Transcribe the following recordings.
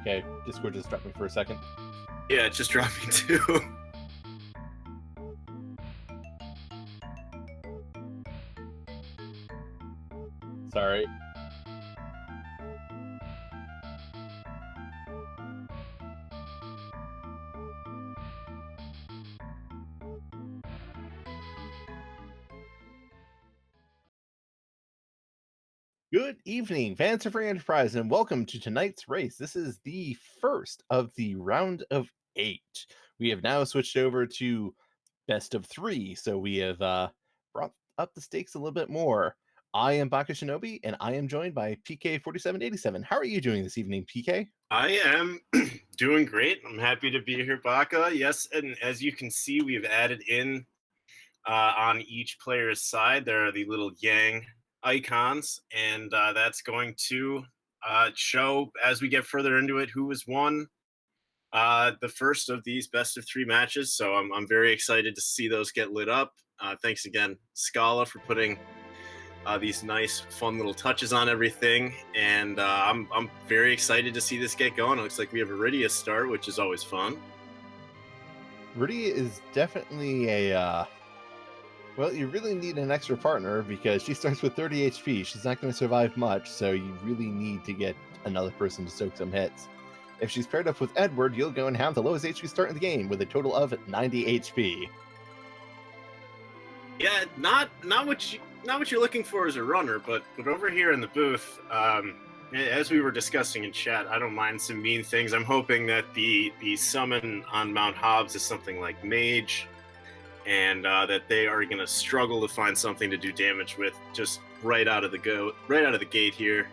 Okay, Discord just dropped me for a second. Yeah, it just dropped me too. Sorry. Good evening, fans of Free Enterprise, and welcome to tonight's race. This is the first of the round of 8. We have now switched over to best of 3, so we have brought up the stakes a little bit more. I am Baka Shinobi, and I am joined by PK4787. How are you doing this evening, PK? I am doing great. I'm happy to be here, Baka. Yes, and as you can see, we've added in on each player's side, there are the little Yang icons, and that's going to show as we get further into it who has won the first of these best of 3 matches. So I'm very excited to see those get lit up. Thanks again, Scala, for putting these nice, fun little touches on everything, and I'm very excited to see this get going. It looks like we have Iridia start, which is always fun. Iridia is definitely a well, you really need an extra partner because she starts with 30 HP. She's not going to survive much, so you really need to get another person to soak some hits. If she's paired up with Edward, you'll go and have the lowest HP start in the game with a total of 90 HP. Yeah, not what you're looking for as a runner, but over here in the booth, as we were discussing in chat, I don't mind some mean things. I'm hoping that the summon on Mount Hobbs is something like Mage, and that they are going to struggle to find something to do damage with just right out of the gate here.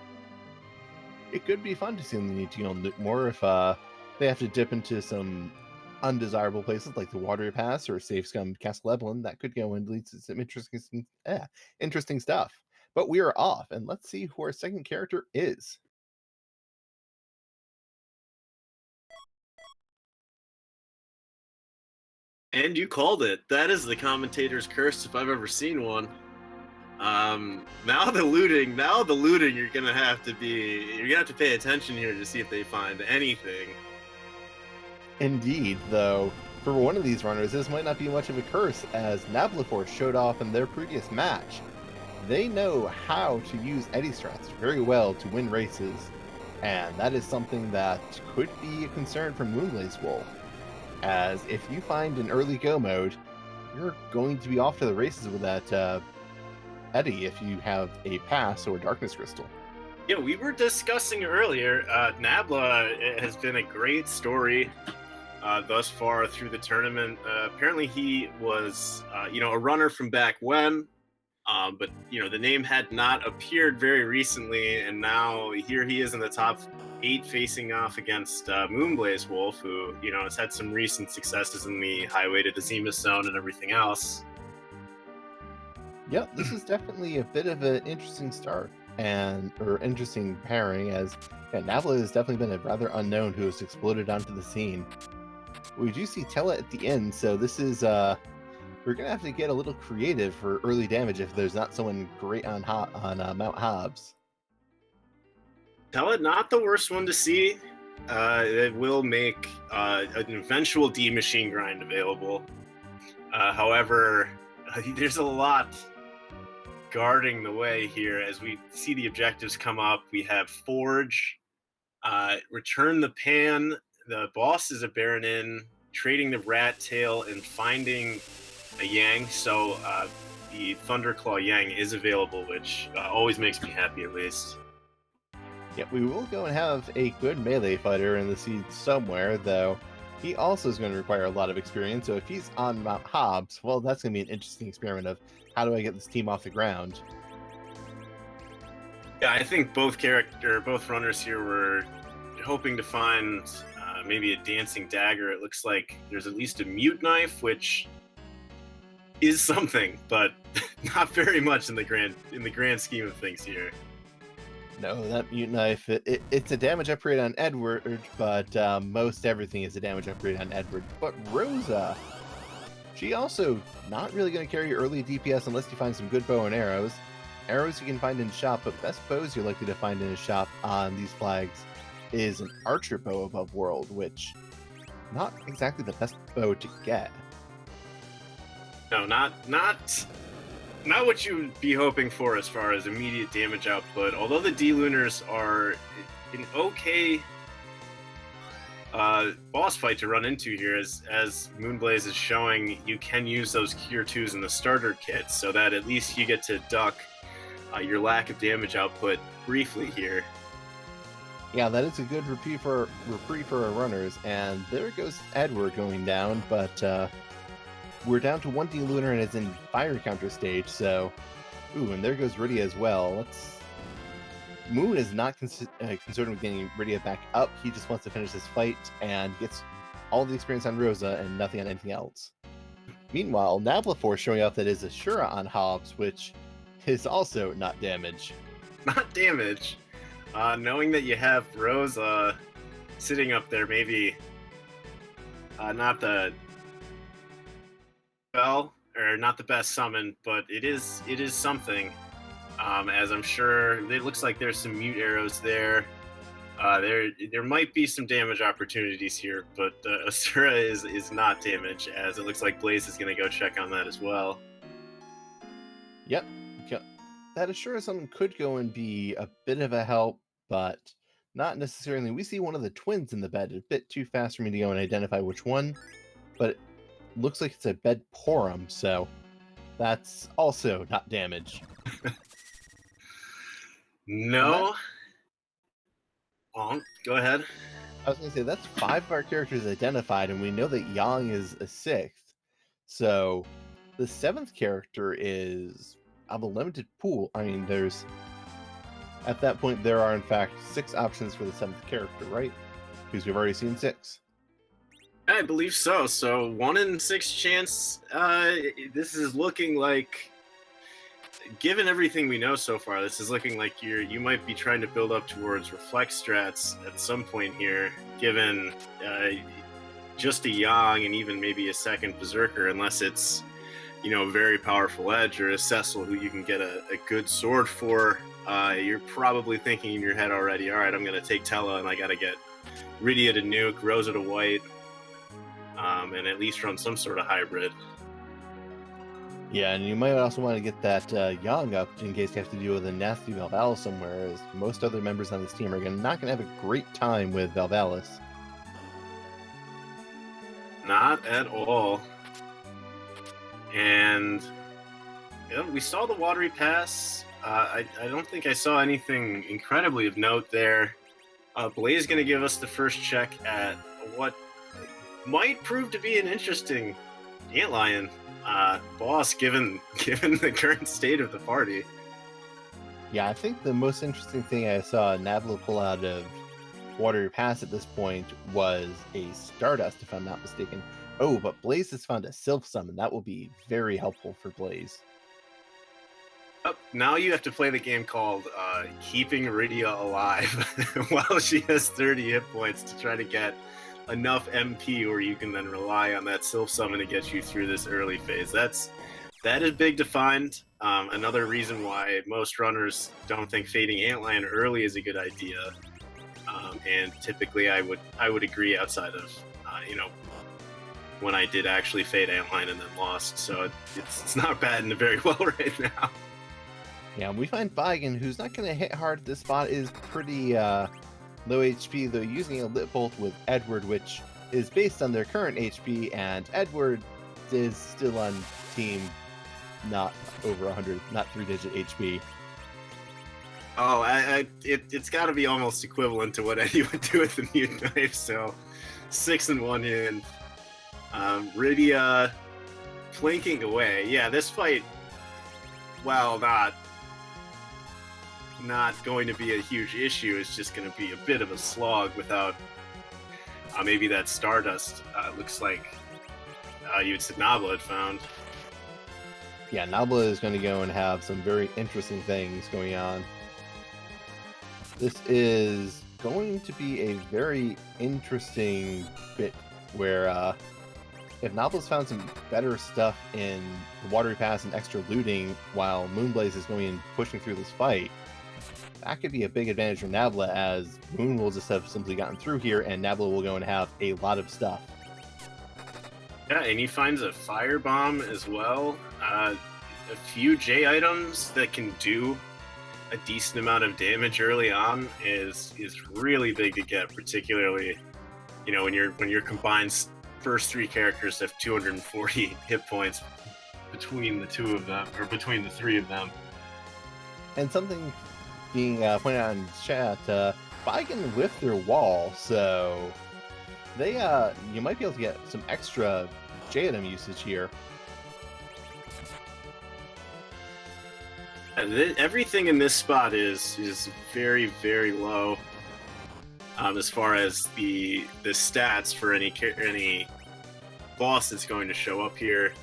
It could be fun to see them need to loot more if they have to dip into some undesirable places like the Watery Pass or Safe Scum Castle Evelyn. That could go and lead to some interesting stuff. But we are off, and let's see who our second character is. And you called it. That is the commentator's curse if I've ever seen one. Now the looting, you're gonna have to pay attention here to see if they find anything. Indeed, though, for one of these runners, this might not be much of a curse, as NablaForce showed off in their previous match. They know how to use Eddy strats very well to win races, and that is something that could be a concern for moonblazewolf, as if you find an early go mode, you're going to be off to the races with that Eddy if you have a pass or darkness crystal. Yeah, we were discussing earlier, Nabla has been a great story thus far through the tournament. Apparently he was, a runner from back when, but, the name had not appeared very recently, and now here he is in the top 8 facing off against moonblazewolf, who, has had some recent successes in the highway to the Zenith Zone and everything else. Yep, this is definitely a bit of an interesting start or interesting pairing, as Nabla has definitely been a rather unknown who has exploded onto the scene. We do see Tella at the end, so this is we're gonna have to get a little creative for early damage if there's not someone great on Mount Hobbs. Tella, not the worst one to see. It will make an eventual D machine grind available. However, there's a lot guarding the way here as we see the objectives come up. We have Forge, return the pan, the boss is a Baronin, trading the rat tail, and finding a Yang. So the Thunderclaw Yang is available, which always makes me happy at least. Yeah, we will go and have a good melee fighter in the seed somewhere, though he also is going to require a lot of experience. So if he's on Mount Hobbs, well, that's going to be an interesting experiment of how do I get this team off the ground. Yeah, I think both runners here were hoping to find maybe a dancing dagger. It looks like there's at least a mute knife, which is something, but not very much in the grand scheme of things here. No, that mute knife, it's a damage upgrade on Edward, but most everything is a damage upgrade on Edward. But Rosa, she also not really going to carry early DPS unless you find some good bow and arrows. Arrows you can find in shop, but best bows you're likely to find in a shop on these flags is an archer bow above world, which not exactly the best bow to get. No, not what you'd be hoping for as far as immediate damage output. Although the D-Lunars are an okay boss fight to run into here, as Moonblaze is showing, you can use those Cure 2s in the starter kit, so that at least you get to duck your lack of damage output briefly here. Yeah, that is a good reprieve for our runners, and there goes Edward going down, but we're down to 1 D-Lunar and it's in fire counter stage, so... Ooh, and there goes Rydia as well. Moon is not concerned with getting Rydia back up. He just wants to finish this fight and gets all the experience on Rosa and nothing on anything else. Meanwhile, NablaForce showing off that is Ashura on Hobbs, which is also not damage. Not damage. Knowing that you have Rosa sitting up there, maybe not the not the best summon, but it is something. As I'm sure it looks like there's some mute arrows there. There might be some damage opportunities here, but Asura is not damage, as it looks like Blaze is going to go check on that as well. Yep. That Asura summon could go and be a bit of a help, but not necessarily. We see one of the twins in the bed, a bit too fast for me to go and identify which one, but it looks like it's a bed Porum, so that's also not damage. No. Go ahead. I was going to say, that's 5 of our characters identified, and we know that Yang is a 6th. So the 7th character is of a limited pool. I mean, at that point, there are in fact 6 options for the 7th character, right? Because we've already seen 6. I believe so. So 1 in 6 chance. This is looking like, given everything we know so far, this is looking like you might be trying to build up towards reflect strats at some point here, given just a Yang and even maybe a 2nd Berserker, unless it's a very powerful edge or a Cecil who you can get a good sword for. You're probably thinking in your head already, all right, I'm going to take Tella and I got to get Rydia to nuke, Rosa to white, and at least run some sort of hybrid. Yeah, and you might also want to get that Yang up in case you have to deal with a nasty Valvalis somewhere, as most other members on this team are not going to have a great time with Valvalis. Not at all. And we saw the watery pass. I don't think I saw anything incredibly of note there. Blaze going to give us the first check at what might prove to be an interesting Antlion boss, given the current state of the party. Yeah, I think the most interesting thing I saw Nabla pull out of Watery Pass at this point was a Stardust, if I'm not mistaken. Oh, but Blaze has found a Sylph Summon. That will be very helpful for Blaze. Oh, now you have to play the game called Keeping Rydia Alive while she has 30 hit points to try to get enough MP where you can then rely on that Sylph Summon to get you through this early phase. That is big to find. Another reason why most runners don't think fading Antlion early is a good idea. And typically I would agree outside of when I did actually fade Antlion and then lost. So it's not batting very well right now. Yeah, we find Vigan, who's not going to hit hard at this spot, is pretty low HP, though using a Lit Bolt with Edward, which is based on their current HP, and Edward is still on team not over 100, not 3-digit HP. Oh, it's got to be almost equivalent to what Eddie would do with the Mute Knife, so 6 in 1 hand. Rydia flanking away. Yeah, this fight, while not going to be a huge issue, it's just going to be a bit of a slog without maybe that Stardust. Looks like you had said Nabla had found. Yeah, Nabla is going to go and have some very interesting things going on. This is going to be a very interesting bit where if Nabla's found some better stuff in the Watery Pass and extra looting while Moonblaze is going and pushing through this fight, That could be a big advantage for Nabla, as Moon will just have simply gotten through here, and Nabla will go and have a lot of stuff. Yeah, and he finds a firebomb as well. A few J items that can do a decent amount of damage early on is really big to get, particularly when your combined first three characters have 240 hit points between the two of them, or between the three of them. And something being pointed out in chat, Bai can whiff their wall, so they you might be able to get some extra J item usage here. Everything in this spot is very, very low as far as the stats for any boss that's going to show up here,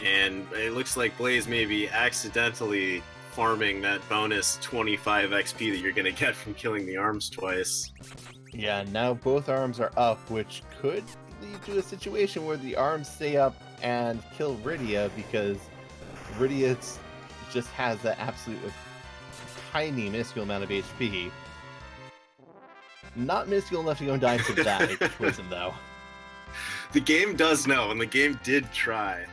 and it looks like Blaze may be accidentally farming that bonus 25 XP that you're going to get from killing the arms twice. Yeah, now both arms are up, which could lead to a situation where the arms stay up and kill Rydia, because Rydia just has that absolute tiny, minuscule amount of HP. Not minuscule enough to go and die to that poison, though. The game does know, and the game did try.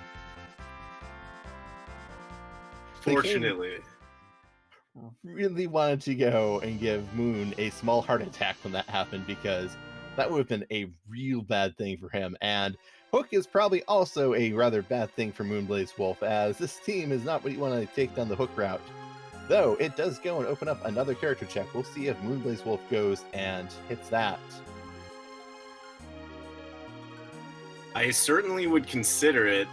Fortunately. Really wanted to go and give Moon a small heart attack when that happened, because that would have been a real bad thing for him. And Hook is probably also a rather bad thing for moonblazewolf, as this team is not what you want to take down the Hook route. Though it does go and open up another character check. We'll see if moonblazewolf goes and hits that. I certainly would consider it,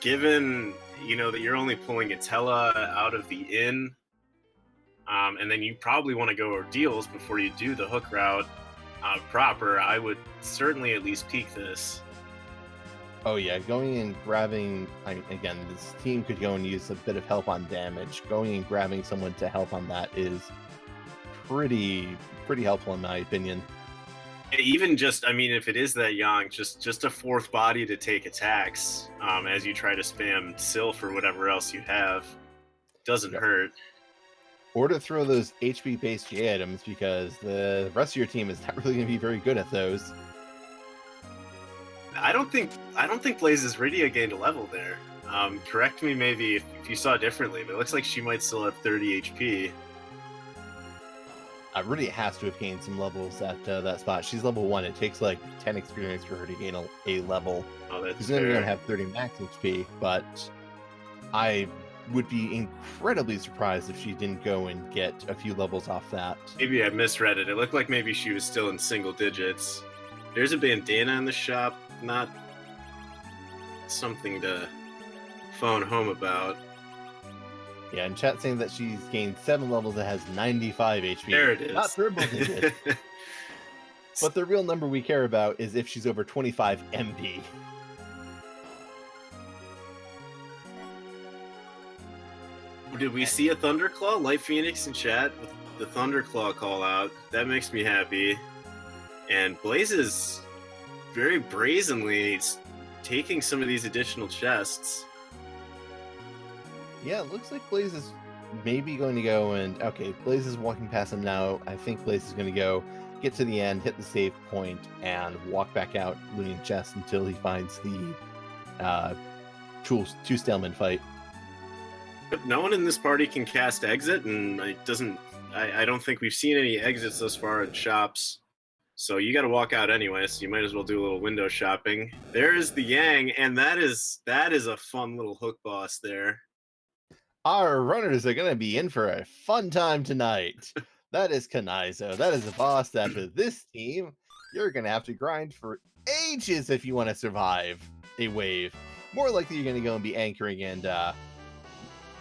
given that you're only pulling Atella out of the inn, and then you probably want to go Ordeals before you do the Hook route proper. I would certainly at least peek this. Oh yeah, going and grabbing, again, this team could go and use a bit of help on damage. Going and grabbing someone to help on that is pretty helpful in my opinion. Even just, if it is that Yang, just a fourth body to take attacks as you try to spam Sylph or whatever else you have doesn't hurt. Or to throw those HP-based J items, because the rest of your team is not really going to be very good at those. I don't think Blaze's Rydia gained a level there. Correct me maybe if you saw differently, but it looks like she might still have 30 HP. Rydia has to have gained some levels at that spot. She's level 1. It takes like 10 experience for her to gain a level. Oh, that's She's never going to have 30 max HP, but I would be incredibly surprised if she didn't go and get a few levels off that. Maybe I misread it. It looked like maybe she was still in single digits. There's a bandana in the shop. Not something to phone home about. Yeah, and chat saying that she's gained 7 levels that has 95 HP. There it is. Not triple digits. But the real number we care about is if she's over 25 MP. Did we see a Thunderclaw? Light Phoenix in chat with the Thunderclaw call out. That makes me happy. And Blaze is very brazenly taking some of these additional chests. Yeah, it looks like Blaze is maybe going to go and... Okay, Blaze is walking past him now. I think Blaze is going to go get to the end, hit the save point, and walk back out looting chest until he finds the two Staleman fight. But no one in this party can cast exit, and I don't think we've seen any exits thus far in shops. So you got to walk out anyway, so you might as well do a little window shopping. There is the Yang, and that is a fun little hook boss there. Our runners are going to be in for a fun time tonight. That is Kanaizo. That is a boss that for this team, you're going to have to grind for ages if you want to survive a wave. More likely you're going to go and be anchoring and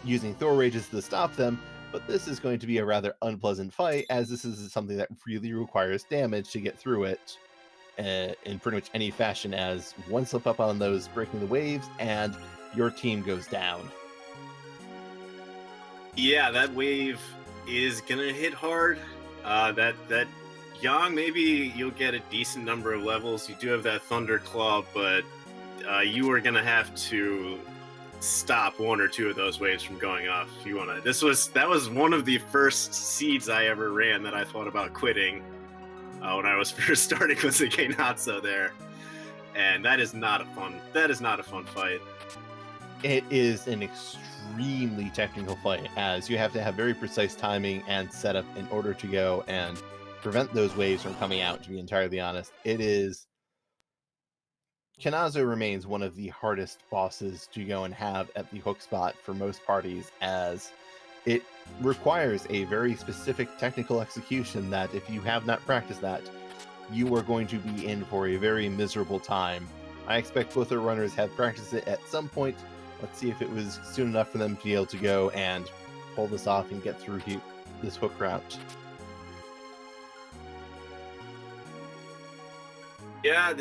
using Thor Rages to stop them, but this is going to be a rather unpleasant fight, as this is something that really requires damage to get through it in pretty much any fashion, as one slip up on those breaking the waves and your team goes down. Yeah, that wave is gonna hit hard. That Yang, maybe you'll get a decent number of levels. You do have that Thunderclaw, but you are gonna have to stop one or two of those waves from going off. If you want to, that was one of the first seeds I ever ran that I thought about quitting when I was first starting with the Gainatsu there, and that is not a fun fight. It is an extremely technical fight, as you have to have very precise timing and setup in order to go and prevent those waves from coming out, to be entirely honest. Kanazo remains one of the hardest bosses to go and have at the hook spot for most parties, as it requires a very specific technical execution that if you have not practiced that, you are going to be in for a very miserable time. I expect both our runners have practiced it at some point. Let's see if it was soon enough for them to be able to go and pull this off and get through this hook route. Yeah,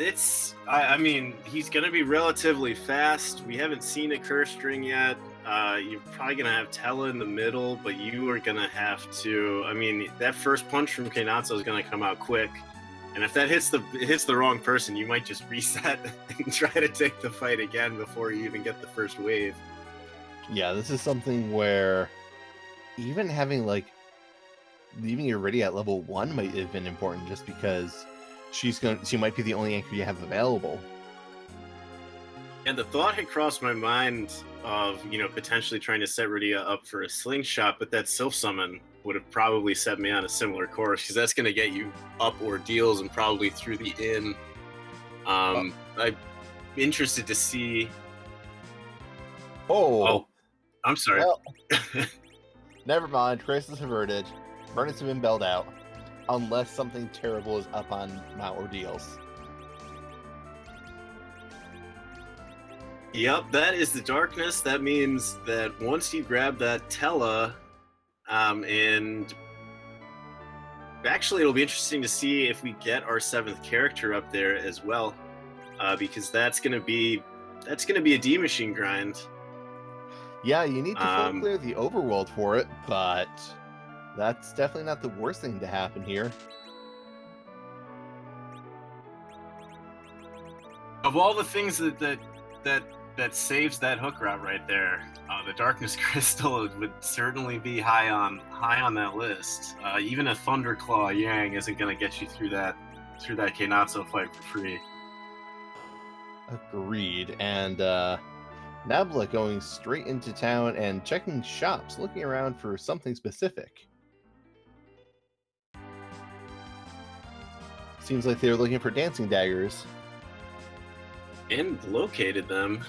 I mean, he's going to be relatively fast. We haven't seen a curse string yet. You're probably going to have Tella in the middle, but you are going to have to... I mean, that first punch from Keinatsu is going to come out quick. And if that hits the wrong person, you might just reset and try to take the fight again before you even get the first wave. Yeah, this is something where even having, like, leaving her ready at level 1 might have been important, just because she might be the only anchor you have available. And the thought had crossed my mind of, potentially trying to set Rydia up for a slingshot, but that Sylph Summon would have probably set me on a similar course, because that's going to get you up ordeals and probably through the inn. I'm interested to see... Oh, I'm sorry. Well, never mind. Crisis averted. Burnets have been bailed out. Unless something terrible is up on Mount Ordeals. Yep, that is the darkness. That means that once you grab that Tella, and actually it'll be interesting to see if we get our 7th character up there as well, because that's gonna be a D machine grind. Yeah, you need to full clear the overworld for it, but that's definitely not the worst thing to happen here. Of all the things that saves that hook route right there, the Darkness Crystal would certainly be high on that list. Even a Thunderclaw Yang isn't going to get you through that Keinatsu fight for free. Agreed. And Nabla going straight into town and checking shops, looking around for something specific. Seems like they're looking for dancing daggers. And located them.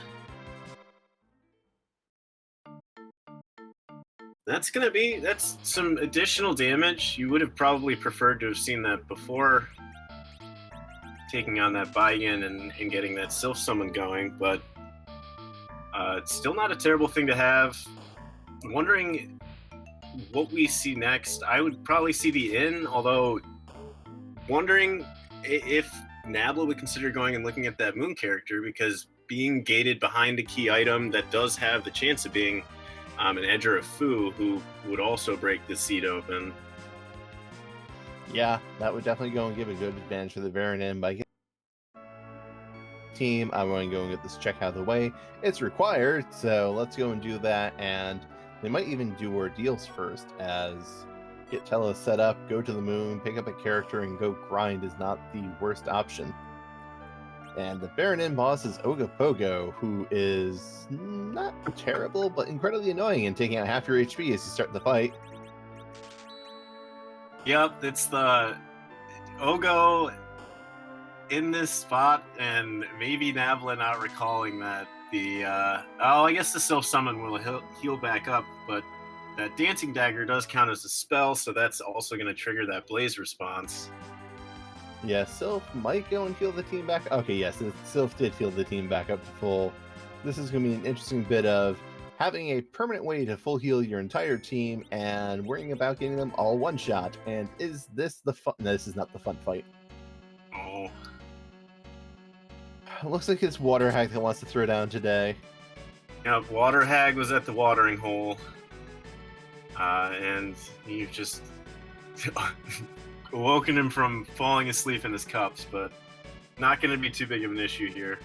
That's some additional damage. You would have probably preferred to have seen that before taking on that buy-in and getting that Sylph Summon going, but it's still not a terrible thing to have. I'm wondering what we see next. I would probably see the inn, although wondering if Nabla would consider going and looking at that moon character, because being gated behind a key item that does have the chance of being an Edger of Fu, who would also break the seed open. Yeah, that would definitely go and give a good advantage for the Varann by getting team. I'm going to go and get this check out of the way. It's required, so let's go and do that, and they might even do ordeals first, as get Tella set up, go to the moon, pick up a character, and go grind is not the worst option. And the Varann boss is Ogopogo, who is not terrible, but incredibly annoying and taking out half your HP as you start the fight. Yep, it's the Ogo in this spot, and maybe Nabla not recalling that I guess the Sylph Summon will heal back up, but that Dancing Dagger does count as a spell, so that's also going to trigger that Blaze response. Yeah, Sylph might go and heal the team back. Okay, yes, Sylph did heal the team back up to full. This is going to be an interesting bit of having a permanent way to full heal your entire team and worrying about getting them all one shot. And is this the fun? No, this is not the fun fight. Oh. It looks like it's Water Hag that wants to throw down today. Yeah, Water Hag was at the watering hole. And you've just awoken him from falling asleep in his cups, but not going to be too big of an issue here.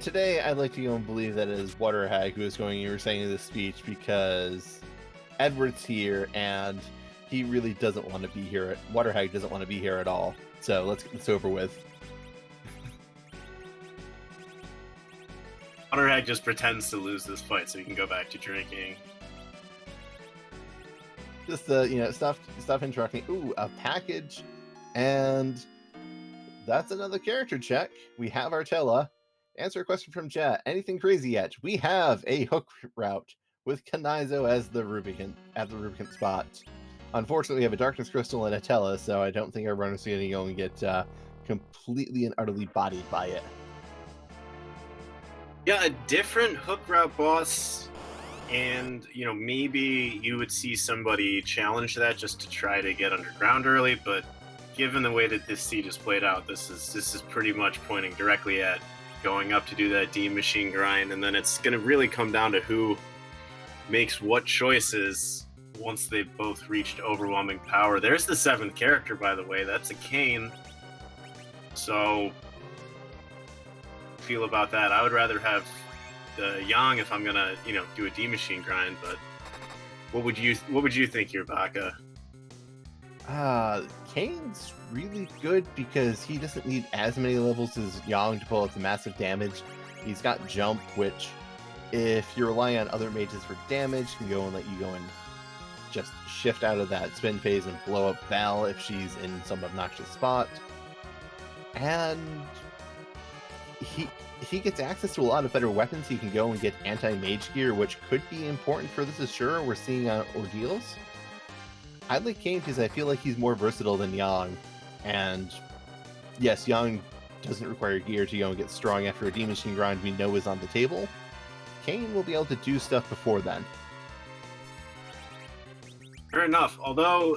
Today, I'd like to go and believe that it is Waterhag who is going and saying this speech because Edward's here and he really doesn't want to be here. Waterhag doesn't want to be here at all. So let's get this over with. Waterhag just pretends to lose this fight so he can go back to drinking. Just stop interrupting. Ooh, a package, and that's another character check. We have Artella. Answer a question from chat. Anything crazy yet? We have a hook route with Kanizo as the Rubicon at the Rubicon spot. Unfortunately, we have a Darkness Crystal and Atella, so I don't think our runners are going to go and get completely and utterly bodied by it. Yeah, a different hook route boss, and maybe you would see somebody challenge that just to try to get underground early. But given the way that this seed is played out, this is pretty much pointing directly at going up to do that D machine grind, and then it's going to really come down to who makes what choices once they've both reached overwhelming power. There's the 7th character, by the way. That's a Kane. So, feel about that. I would rather have the Yang if I'm gonna, do a D machine grind. But what would you think here, Baka? Kane's really good because he doesn't need as many levels as Yang to pull out the massive damage. He's got jump, which if you're relying on other mages for damage, can go and let you go and just shift out of that spin phase and blow up Val if she's in some obnoxious spot. And he gets access to a lot of better weapons. He can go and get anti-mage gear, which could be important for this Assura we're seeing on Ordeals. I like Kane because I feel like he's more versatile than Yang. And yes, Yang doesn't require gear to go and get strong after a D machine grind we know is on the table. Kane will be able to do stuff before then. Fair enough. Although,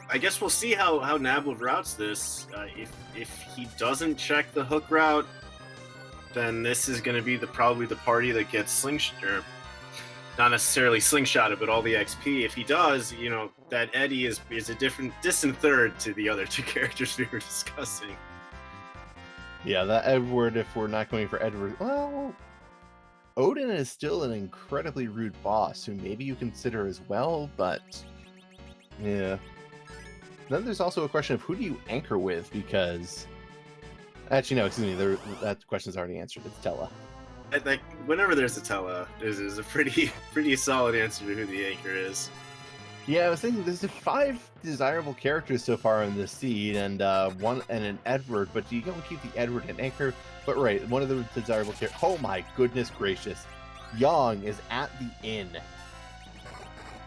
I guess we'll see how Nabla routes this. If he doesn't check the hook route, then this is going to be probably the party that gets slingshot, or not necessarily slingshotted, but all the XP. If he does, that Eddie is a distant third to the other 2 characters we were discussing. Yeah, that Edward, if we're not going for Edward, well, Odin is still an incredibly rude boss who maybe you consider as well, but yeah. Then there's also a question of who do you anchor with, because actually, no, excuse me, that question's already answered. It's Tella. Whenever there's a Tella, there's a pretty solid answer to who the anchor is. Yeah, I was thinking there's 5 desirable characters so far in this seed, and an Edward, but you don't keep the Edward and anchor. But right, one of the desirable characters. Oh my goodness gracious, Yang is at the inn.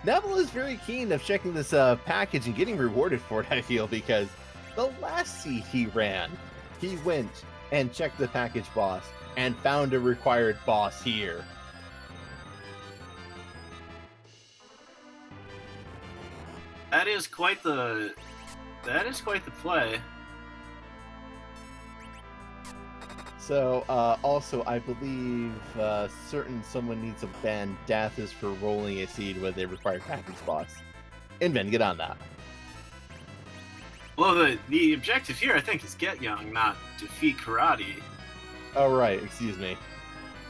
Neville is very keen of checking this package and getting rewarded for it, I feel, because the last seed he ran, he went and checked the package boss and found a required boss here. That is quite the play. So, also, I believe someone needs to ban Dathis for rolling a seed with a required package boss. Inven, get on that. Well, the objective here, I think, is get Young, not defeat Karate. Oh, right, excuse me.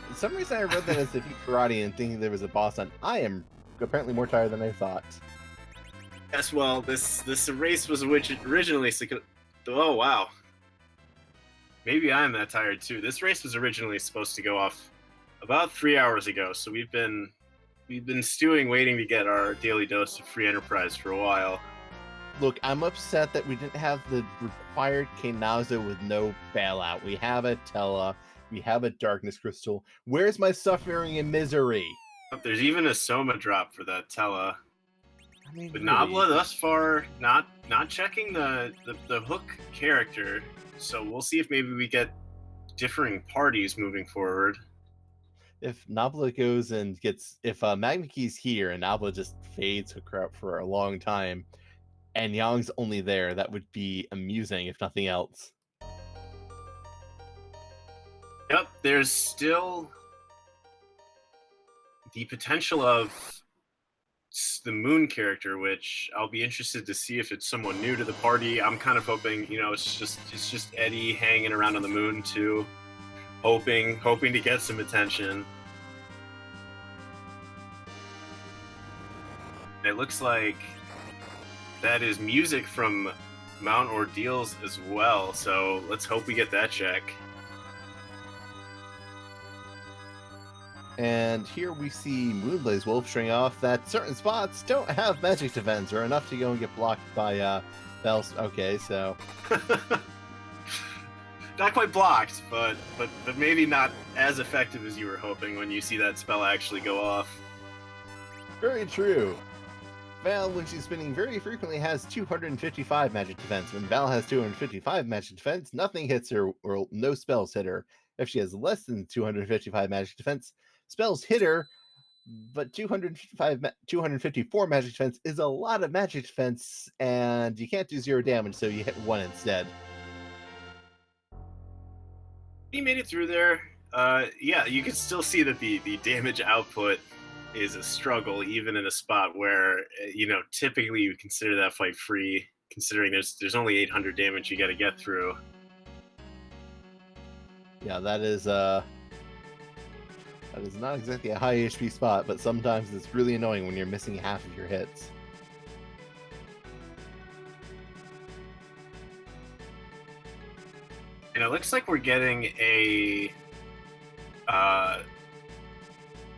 For some reason I read that as defeat Karate and thinking there was a boss on. I am apparently more tired than I thought. Yes, well, this race was originally... Oh, wow. Maybe I'm that tired too. This race was originally supposed to go off about 3 hours ago, so we've been stewing, waiting to get our daily dose of free enterprise for a while. Look, I'm upset that we didn't have the required Kenazo with no bailout. We have a Tella, we have a Darkness Crystal. Where's my suffering and misery? There's even a Soma drop for that Tella. I mean, but really? Nabla thus far not checking the hook character. So we'll see if maybe we get differing parties moving forward. If Nabla goes and gets... If Magma Key's here and Nabla just fades hook route for a long time, and Yang's only there, that would be amusing, if nothing else. Yep, there's still the potential of the Moon character, which I'll be interested to see if it's someone new to the party. I'm kind of hoping, it's just Eddie hanging around on the Moon too. hoping to get some attention. It looks like that is music from Mount Ordeals as well, so let's hope we get that check. And here we see moonblazewolf showing off that certain spots don't have magic defense or enough to go and get blocked by Bells. Okay, so not quite blocked, but maybe not as effective as you were hoping when you see that spell actually go off. Very true. Val, when she's spinning, very frequently has 255 magic defense. When Val has 255 magic defense, nothing hits her, or no spells hit her. If she has less than 255 magic defense, spells hit her, but 254 magic defense is a lot of magic defense, and you can't do 0 damage, so you hit 1 instead. He made it through there. Yeah, you can still see that the damage output is a struggle, even in a spot where, typically you consider that fight free, considering there's only 800 damage you got to get through. Yeah, that is not exactly a high HP spot, but sometimes it's really annoying when you're missing half of your hits. And it looks like we're getting the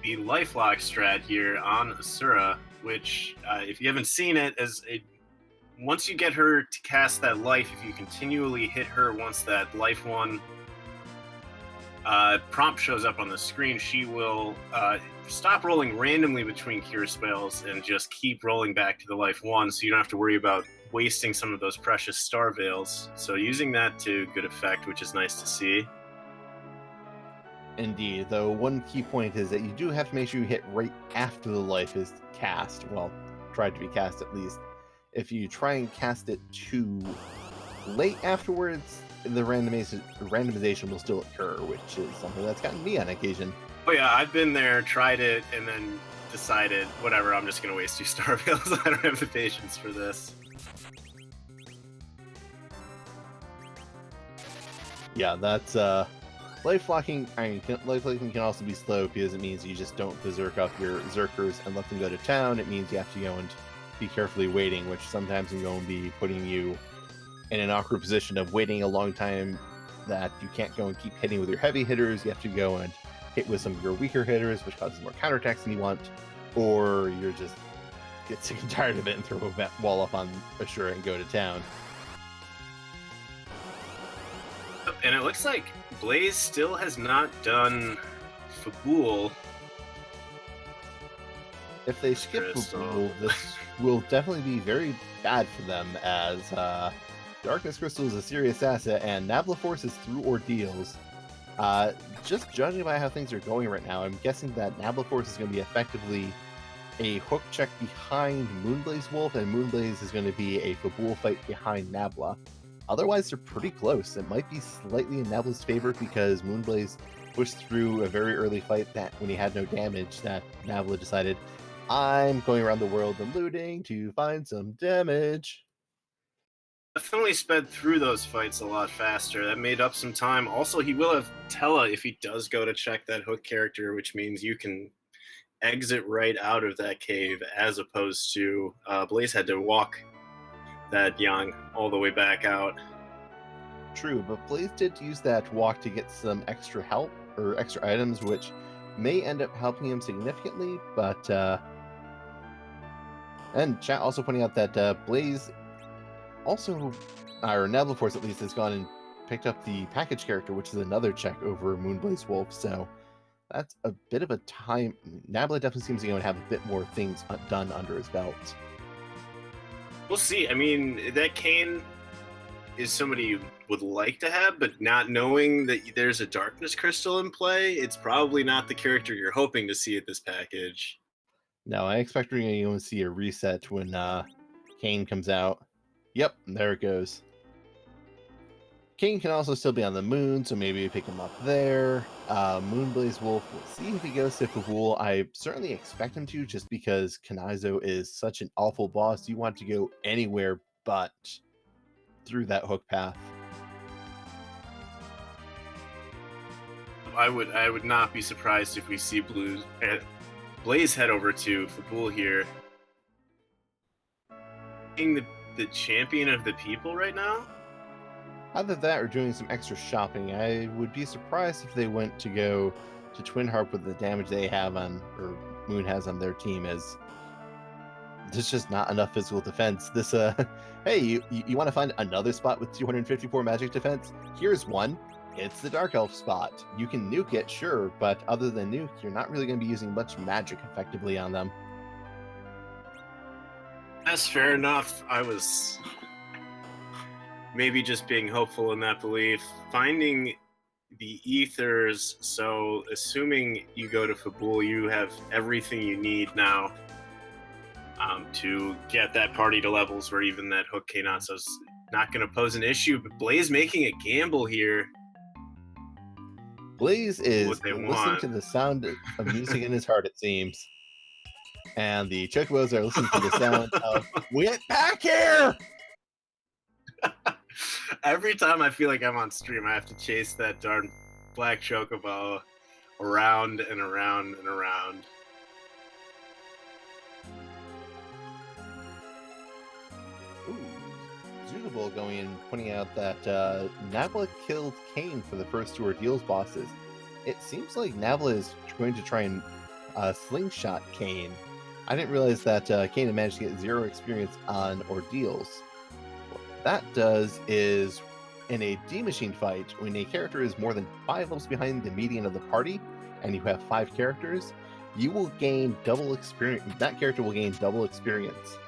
lifelock strat here on Asura, which, if you haven't seen it, once you get her to cast that life, if you continually hit her once that life 1 prompt shows up on the screen, she will stop rolling randomly between cure spells and just keep rolling back to the life 1, so you don't have to worry about wasting some of those precious star veils. So using that to good effect, which is nice to see. Indeed, though one key point is that you do have to make sure you hit right after the life is cast. Well, tried to be cast at least. If you try and cast it too late afterwards, the randomization will still occur, which is something that's gotten me on occasion. Oh yeah, I've been there, tried it, and then decided, whatever, I'm just going to waste 2 star veils. I don't have the patience for this. Yeah, that's life locking. Life locking can also be slow because it means you just don't berserk up your Zerkers and let them go to town. It means you have to go and be carefully waiting, which sometimes can go and be putting you in an awkward position of waiting a long time that you can't go and keep hitting with your heavy hitters. You have to go and hit with some of your weaker hitters, which causes more counterattacks than you want, or you're just get sick and tired of it and throw a wall up on Ashura and go to town. And it looks like Blaze still has not done Fabul. If they skip Fabul, this will definitely be very bad for them, as Darkness Crystal is a serious asset, and NablaForce is through ordeals. Just judging by how things are going right now, I'm guessing that NablaForce is going to be effectively a hook check behind moonblazewolf, and Moonblaze is going to be a Fabul fight behind Nabla. Otherwise, they're pretty close. It might be slightly in Nabla's favor because Moonblaze pushed through a very early fight that when he had no damage, that Nabla decided, I'm going around the world and looting to find some damage. Definitely sped through those fights a lot faster. That made up some time. Also, he will have Tella if he does go to check that hook character, which means you can exit right out of that cave, as opposed to Blaze had to walk that Yang all the way back out. True, but Blaze did use that walk to get some extra help or extra items, which may end up helping him significantly. But and chat also pointing out that Blaze also, or NablaForce at least, has gone and picked up the package character, which is another check over Moonblazewolf. So that's a bit of a time. Nabla definitely seems to go and have a bit more things done under his belt. We'll see. I mean, that Kayn is somebody you would like to have, but not knowing that there's a Darkness Crystal in play, it's probably not the character you're hoping to see at this package. No, I expect we're going to go and see a reset when Kayn comes out. Yep, there it goes. Kayn can also still be on the moon, so maybe we pick him up there. Moonblazewolf, we'll see if he goes to Fabul. I certainly expect him to, just because Kanizo is such an awful boss. You want to go anywhere but through that hook path. I would not be surprised if we see Blaze head over to Fabul here. Being the champion of the people right now? Either that or doing some extra shopping. I would be surprised if they went to go to Twin Harp with the damage they have on, or Moon has on their team, as there's just not enough physical defense. This, hey, you want to find another spot with 254 magic defense? Here's one. It's the Dark Elf spot. You can nuke it, sure, but other than nuke, you're not really going to be using much magic effectively on them. That's fair enough. I was maybe just being hopeful in that belief. Finding the ethers, so assuming you go to Fabul, you have everything you need now to get that party to levels where even that hook K-Natsu's not going to pose an issue. But Blaze making a gamble here. Blaze is listening to the sound of music in his heart, it seems. And the Chocobos are listening to the sound of, "Get back here!" Every time I feel like I'm on stream, I have to chase that darn black Chocobo around and around and around. Ooh, Zugable going in, pointing out that Nabla killed Kane for the first two ordeals bosses. It seems like Nabla is going to try and slingshot Kane. I didn't realize that Kane had managed to get 0 experience on ordeals. What that does is, in a D-Machine fight, when a character is more than 5 levels behind the median of the party, and you have 5 characters, you will gain double experience. That character will gain double experience.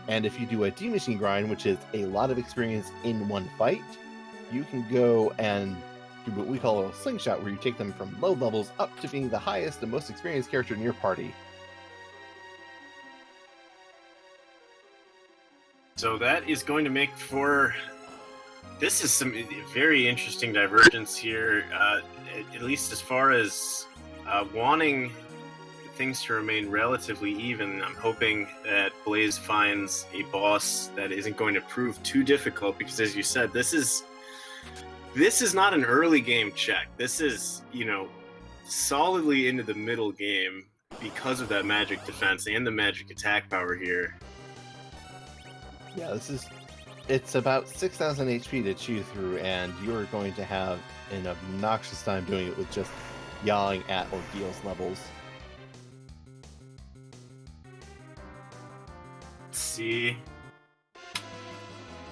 And if you do a D-Machine grind, which is a lot of experience in one fight, you can go and do what we call a slingshot, where you take them from low levels up to being the highest and most experienced character in your party. So that is going to make for... This is some very interesting divergence here, at least as far as wanting things to remain relatively even. I'm hoping that Blaze finds a boss that isn't going to prove too difficult, because as you said, this is not an early game check. This is, solidly into the middle game because of that magic defense and the magic attack power here. Yeah, it's about 6,000 HP to chew through, and you're going to have an obnoxious time doing it with just yawing at ordeals levels. Let's see.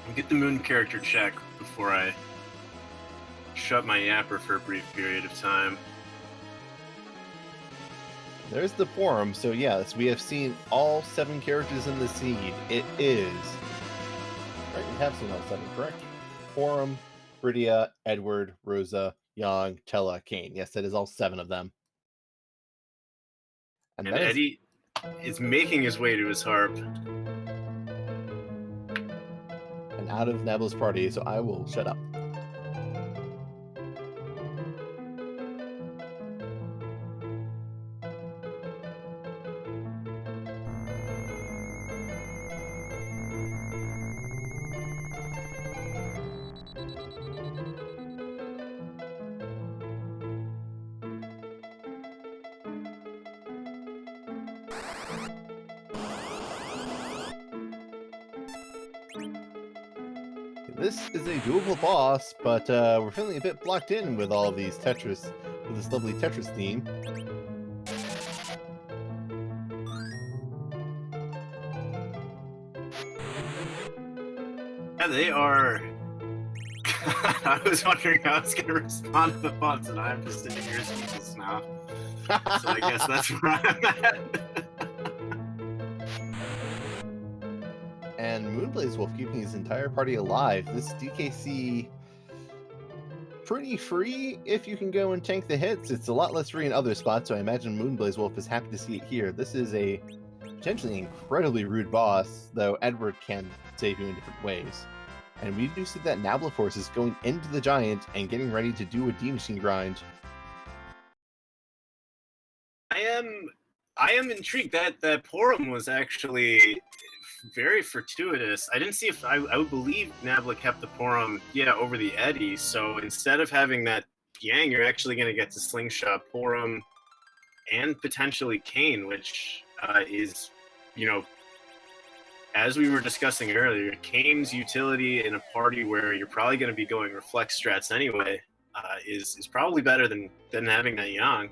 I'll get the Moon character check before I shut my yapper for a brief period of time. There's the forum, so yes, we have seen all 7 characters in the seed. It is... Right, we have seen all 7, correct? Forum, Bridia, Edward, Rosa, Yang, Tella, Kane. Yes, that is all 7 of them. And Eddie is making his way to his harp. And out of Nabla's party, so I will shut up. This is a doable boss, but we're feeling a bit blocked in with all of these Tetris, with this lovely Tetris theme. Yeah, they are... I was wondering how I was going to respond to the fonts, and I'm just sitting here speechless now. So I guess that's where I'm at. And moonblazewolf keeping his entire party alive. This DKC pretty free if you can go and tank the hits. It's a lot less free in other spots, so I imagine moonblazewolf is happy to see it here. This is a potentially incredibly rude boss, though Edward can save you in different ways. And we do see that NablaForce is going into the giant and getting ready to do a D-Machine grind. I am intrigued. That Porum was actually very fortuitous. I didn't see if I would believe Nabla kept the Porum, over the Eddy. So instead of having that Yang, you're actually going to get to Slingshot, Porum, and potentially Kane, which is, you know, as we were discussing earlier, Kane's utility in a party where you're probably going to be going Reflex strats anyway is probably better than having that Yang.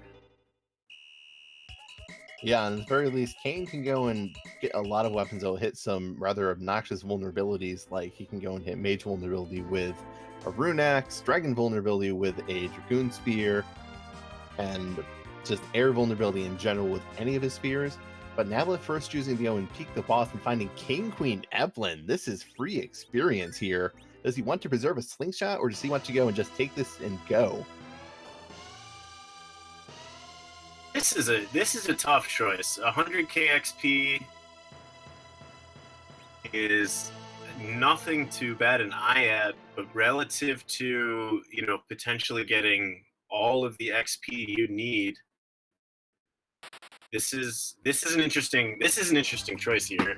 Yeah, on the very least, Kane can go and get a lot of weapons that will hit some rather obnoxious vulnerabilities, like he can go and hit Mage vulnerability with a Rune Axe, Dragon vulnerability with a Dragoon Spear, and just air vulnerability in general with any of his spears. But NablaForce choosing to go and peek the boss and finding King Queen Evelyn. This is free experience here. Does he want to preserve a slingshot, or does he want to go and just take this and go? This is a tough choice. 100k XP is nothing to bat an eye at, but relative to, you know, potentially getting all of the XP you need, this is an interesting choice here.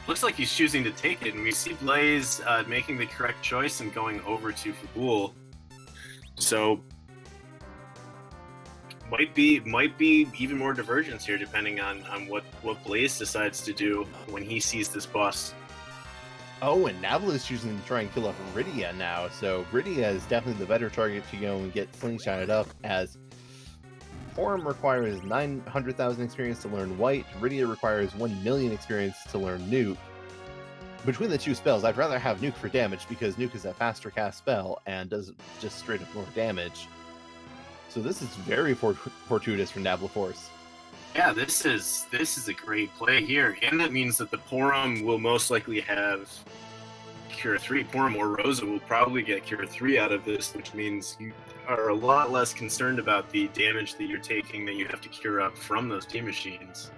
Looks like he's choosing to take it, and we see Blaze making the correct choice and going over to Fabul. So might be even more divergence here, depending on what Blaze decides to do when he sees this boss. Oh, and Nabla is choosing to try and kill off Rydia now, so Rydia is definitely the better target to go and get slingshotted up, as Porum requires 900,000 experience to learn White, Rydia requires 1 million experience to learn Nuke. Between the two spells, I'd rather have Nuke for damage, because Nuke is a faster cast spell and does just straight up more damage. So this is very fortuitous for NablaForce. Yeah, this is a great play here, and that means that the Porum will most likely have Cure 3. Porum or Rosa will probably get Cure 3 out of this, which means you are a lot less concerned about the damage that you're taking that you have to cure up from those D-Machines.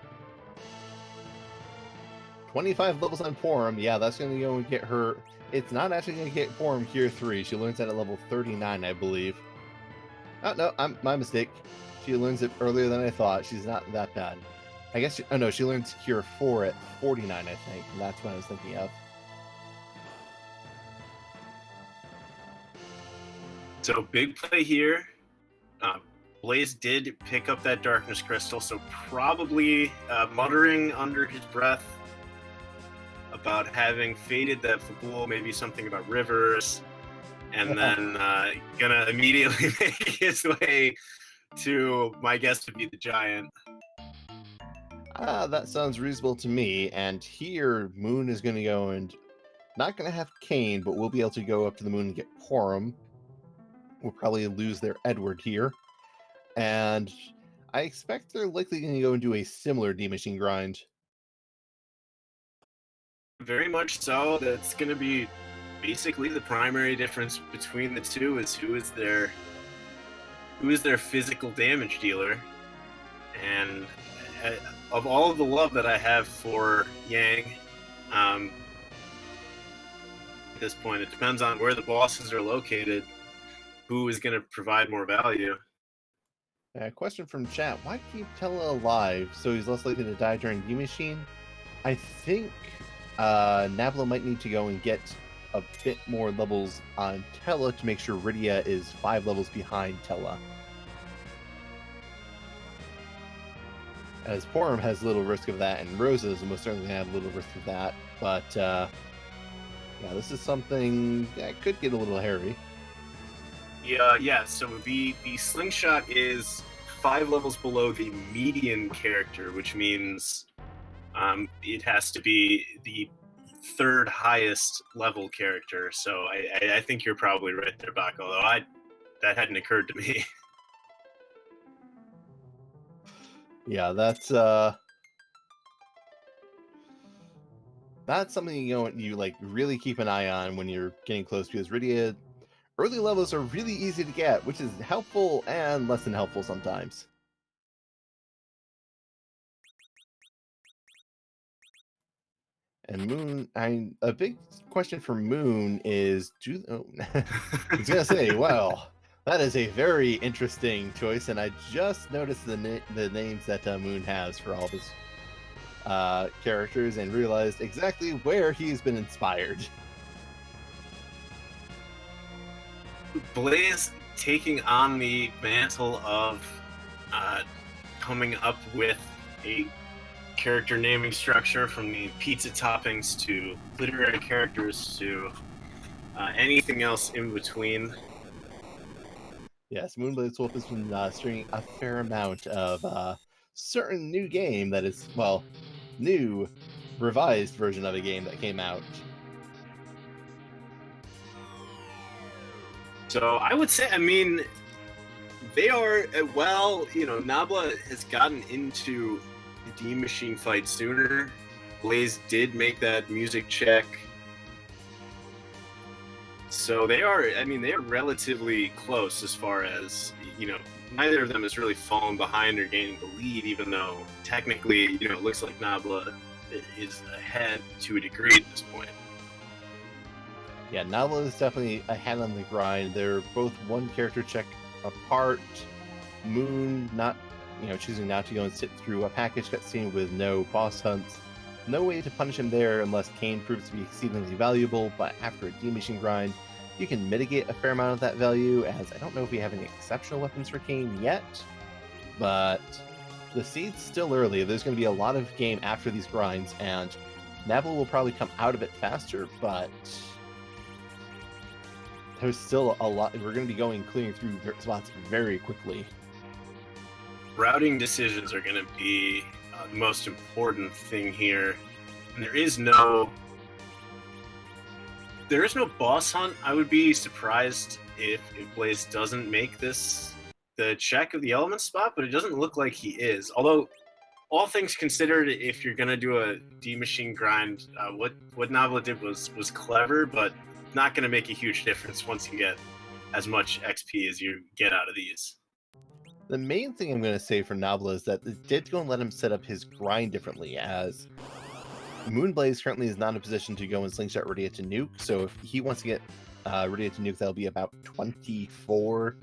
25 levels on Porum, yeah, that's going to go and get her... It's not actually going to get Porum Cure 3, she learns that at level 39, I believe. Oh, no, my mistake. She learns it earlier than I thought. She's not that bad. I guess, she learns Cure 4 at 49, I think, and that's what I was thinking of. So, big play here. Blaze did pick up that Darkness Crystal, so probably muttering under his breath about having faded that Fabul, maybe something about rivers, and then gonna immediately make his way to, my guess would be the Giant. That sounds reasonable to me, and here Moon is going to go and not going to have Kane, but we'll be able to go up to the Moon and get Porum. We'll probably lose their Edward here, and I expect they're likely going to go and do a similar D-Machine grind. Very much so. That's going to be basically the primary difference between the two, is who is their physical damage dealer. And of all of the love that I have for Yang, at this point, it depends on where the bosses are located, who is going to provide more value. Question from chat: why keep Tella alive so he's less likely to die during D-Machine? I think Nabla might need to go and get a bit more levels on Tella to make sure Rydia is 5 levels behind Tella. As Porum has little risk of that, and Rosa's almost certainly have little risk of that, but yeah, this is something that could get a little hairy. Yeah, so the Slingshot is 5 levels below the median character, which means it has to be the 3rd highest level character. So I think you're probably right there, Bach, although that hadn't occurred to me. Yeah, that's something you like really keep an eye on when you're getting close, because Rydia early levels are really easy to get, which is helpful and less than helpful sometimes. And Moon, a big question for Moon is, I was gonna say, well, that is a very interesting choice, and I just noticed the names that Moon has for all of his characters and realized exactly where he's been inspired. Blaze taking on the mantle of coming up with a character naming structure, from the pizza toppings to literary characters to anything else in between. Yes, moonblazewolf has been streaming a fair amount of certain new game that is, well, new revised version of a game that came out. So I would say, I mean, they are, well, you know, Nabla has gotten into the D Machine fight sooner. Blaze did make that music check. So they are, I mean, they are relatively close as far as, you know, neither of them has really fallen behind or gaining the lead, even though technically, you know, it looks like Nabla is ahead to a degree at this point. Yeah, Nabla is definitely ahead on the grind. They're both one character check apart. Moon not, choosing not to go and sit through a package cutscene with no boss hunts. No way to punish him there unless Kane proves to be exceedingly valuable, but after a D-Machine grind, you can mitigate a fair amount of that value, as I don't know if we have any exceptional weapons for Kane yet, but the seed's still early. There's going to be a lot of game after these grinds, and Nabla will probably come out of it faster, but there's still a lot. We're going to be clearing through spots very quickly. Routing decisions are going to be the most important thing here. And there is no boss hunt. I would be surprised if Blaze doesn't make this the check of the element spot, but it doesn't look like he is. Although, all things considered, if you're going to do a D-Machine grind, what Nabla did was clever, but not going to make a huge difference once you get as much XP as you get out of these. The main thing I'm going to say for Nabla is that it did go and let him set up his grind differently, as Moonblaze currently is not in a position to go and slingshot Rydia to nuke, so if he wants to get Rydia to nuke, that'll be about 24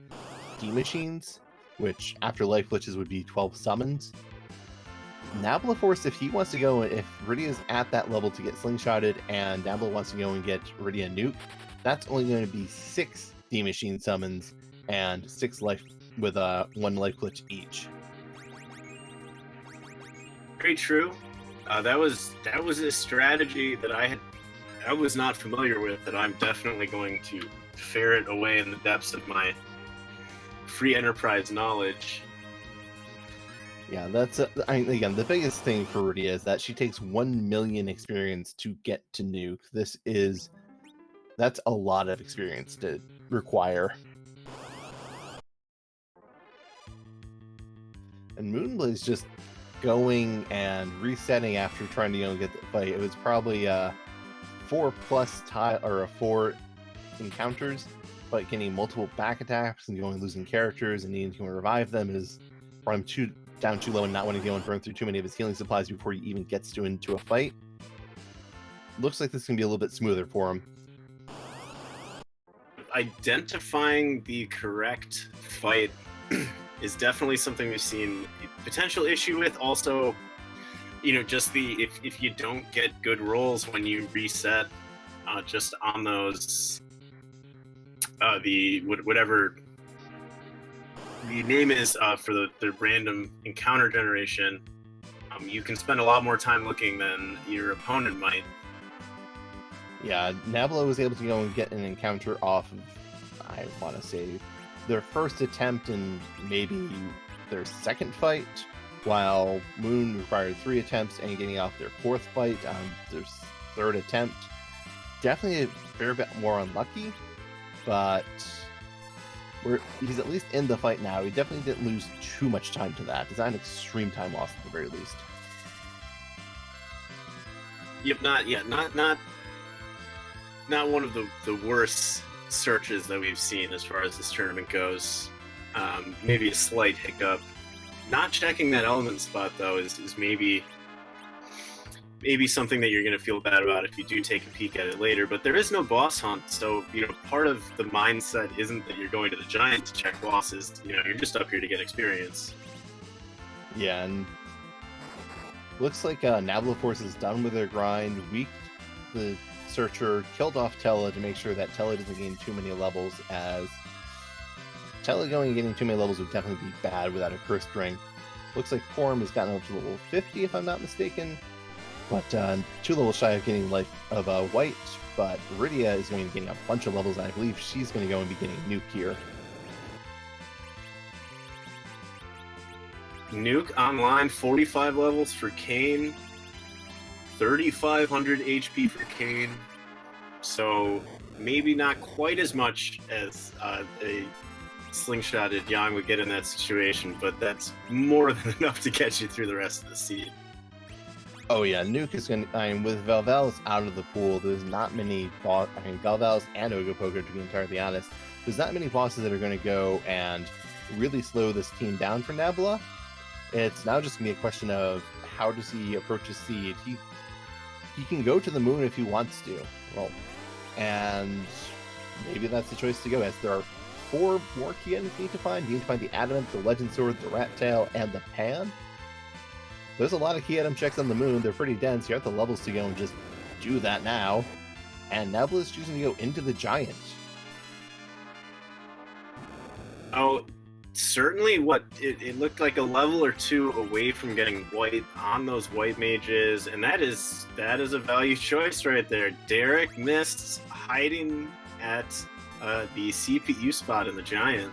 D-Machines, which after life glitches would be 12 summons. NablaForce, if he wants to go, if Rydia is at that level to get slingshotted and Nabla wants to go and get Rydia nuke, that's only going to be 6 D-Machine summons and 6 life with 1 life glitch each. Very true. That was a strategy that I was not familiar with, that I'm definitely going to ferret away in the depths of my free enterprise knowledge. Yeah, that's again, the biggest thing for Rydia is that she takes 1 million experience to get to nuke. That's a lot of experience to require. And Moonblaze just going and resetting after trying to get the fight. It was probably 4 encounters, but getting multiple back attacks and losing characters and needing to revive them is brought him down too low and not wanting to go and burn through too many of his healing supplies before he even gets into a fight. Looks like this is going to be a little bit smoother for him. Identifying the correct fight is definitely something we've seen a potential issue with. Also, just if you don't get good rolls when you reset, just on those whatever the name is for the random encounter generation, you can spend a lot more time looking than your opponent might. Yeah, Nabla was able to go and get an encounter off of, I want to say, their first attempt and maybe their second fight, while Moon required 3 attempts and getting off their 4th fight on their 3rd attempt. Definitely a fair bit more unlucky, but he's at least in the fight now. He definitely didn't lose too much time to that. It's not an extreme time loss at the very least. Yep, not one of the worst searches that we've seen as far as this tournament goes. Maybe a slight hiccup. Not checking that element spot, though, is maybe something that you're going to feel bad about if you do take a peek at it later. But there is no boss hunt, so part of the mindset isn't that you're going to the giant to check bosses. You're just up here to get experience. Yeah, and Looks like NablaForce is done with their grind, weaked the Searcher, killed off Tella to make sure that Tella doesn't gain too many levels, as Tella going and getting too many levels would definitely be bad without a cursed ring. Looks like Porum has gotten up to level 50 if I'm not mistaken, but 2 levels shy of getting Life of White, but Rydia is going to be getting a bunch of levels, and I believe she's going to go and be getting Nuke here. Nuke online, 45 levels for Kayn, 3,500 HP for Kayn, so maybe not quite as much as a slingshotted Yang would get in that situation, but that's more than enough to get you through the rest of the seed. Oh yeah, Nuke is going to, I mean, with Velval's out of the pool, there's not many Velval's and Ogopogo, to be entirely honest, there's not many bosses that are going to go and really slow this team down for Nabla. It's now just going to be a question of how does he approach his seed. He can go to the moon if he wants to, well, and maybe that's the choice to go, as there are 4 more key items you need to find. You need to find the Adamant, the Legend Sword, the Rat Tail, and the Pan. There's a lot of key item checks on the moon. They're pretty dense. You have the levels to go and just do that now. And Nabla is choosing to go into the Giant. Oh, certainly it looked like a level or 2 away from getting white on those white mages, and that is a value choice right there. Derek missed hiding at the CPU spot in the Giant.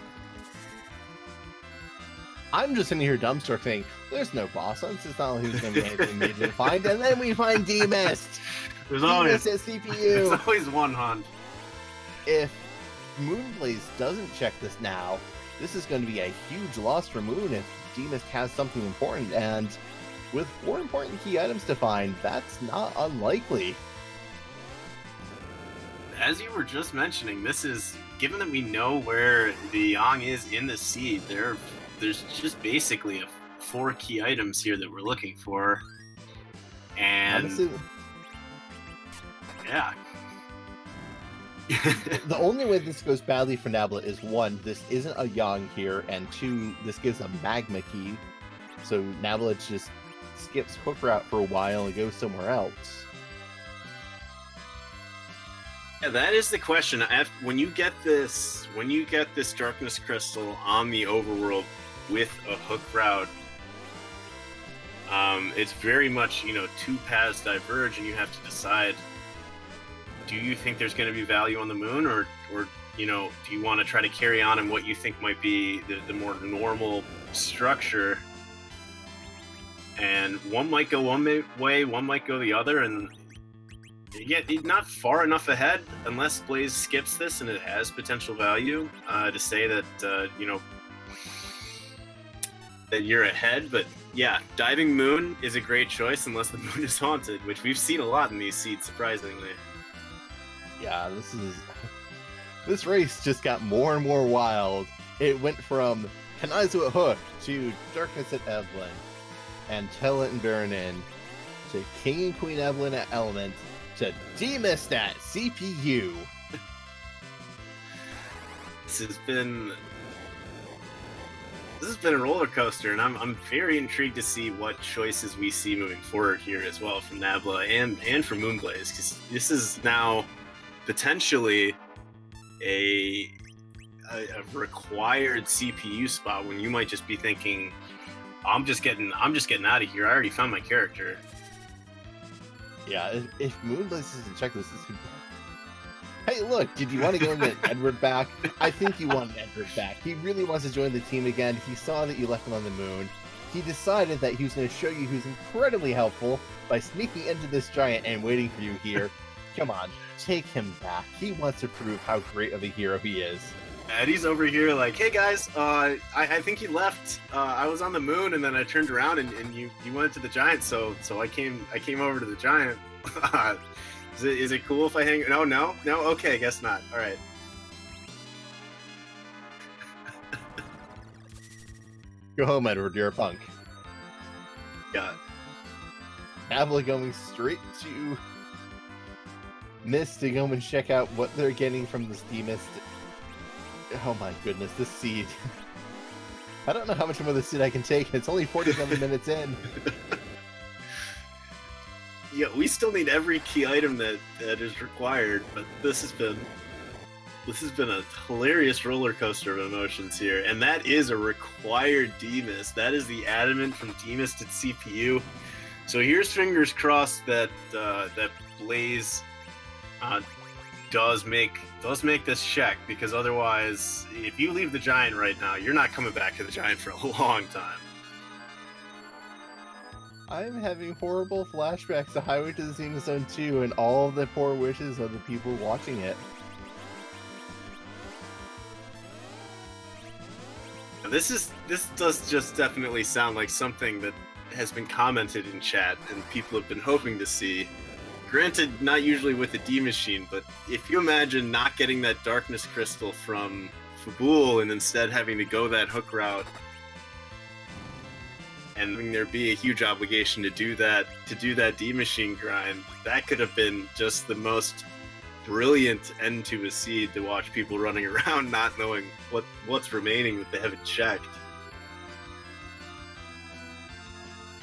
I'm just sitting here dumbstruck saying, there's no boss. It's not like who's going to be anything major to find. And then we find D-Mist. There's always CPU. There's always one hunt. If Moonblaze doesn't check this now, this is going to be a huge loss for Moon if D-Mist has something important. And with 4 important key items to find, that's not unlikely. As you were just mentioning, this is, given that we know where the Yang is in the seed, there's just basically 4 key items here that we're looking for. And honestly, yeah. The only way this goes badly for Nabla is 1, this isn't a Yang here, and 2, this gives a Magma key. So Nabla just skips Hook Route for a while and goes somewhere else. Yeah, that is the question. When you get this Darkness Crystal on the overworld with a Hook Route, it's very much, 2 paths diverge, and you have to decide, do you think there's going to be value on the moon, or do you want to try to carry on in what you think might be the more normal structure? And one might go one way, one might go the other, and yet not far enough ahead, unless Blaze skips this and it has potential value, to say that, that you're ahead. But yeah, diving moon is a great choice unless the moon is haunted, which we've seen a lot in these seeds, surprisingly. Yeah, this race just got more and more wild. It went from Kanaizu at Hook to Darkness at Evelyn, and Tella and Baronin, to King and Queen Evelyn at Element, to D-Mist at CPU. This has been a roller coaster, and I'm very intrigued to see what choices we see moving forward here as well from Nabla and from Moonblaze, because this is now potentially a required CPU spot when you might just be thinking, I'm just getting out of here. I already found my character. Yeah, if Moonblaze doesn't check this, hey, look, did you want to go and get Edward back? I think you want Edward back. He really wants to join the team again. He saw that you left him on the moon. He decided that he was going to show you who's incredibly helpful by sneaking into this Giant and waiting for you here. Come on, take him back. He wants to prove how great of a hero he is. Eddie's over here like, hey guys, I think he left. I was on the moon, and then I turned around and you went to the Giant, so I came over to the Giant. Is it cool if I hang? No. Okay, guess not. All right. Go home, Edward. You're a punk. Yeah. Nabla going straight to Mist to go and check out what they're getting from this D-Mist. Oh my goodness, this seed. I don't know how much more of this seed I can take. It's only 47 minutes in. Yeah, we still need every key item that is required, but this has been a hilarious roller coaster of emotions here, and that is a required demist. That is the adamant from demisted CPU. So here's fingers crossed that that Blaze does make this check, because otherwise, if you leave the Giant right now, you're not coming back to the Giant for a long time. I'm having horrible flashbacks to Highway to the Zenith Zone 2 and all the poor wishes of the people watching it. This does just definitely sound like something that has been commented in chat and people have been hoping to see. Granted, not usually with the D Machine, but if you imagine not getting that Darkness Crystal from Fabul and instead having to go that hook route, and having there be a huge obligation to do that D Machine grind, that could have been just the most brilliant end to a seed to watch people running around not knowing what's remaining that they haven't checked.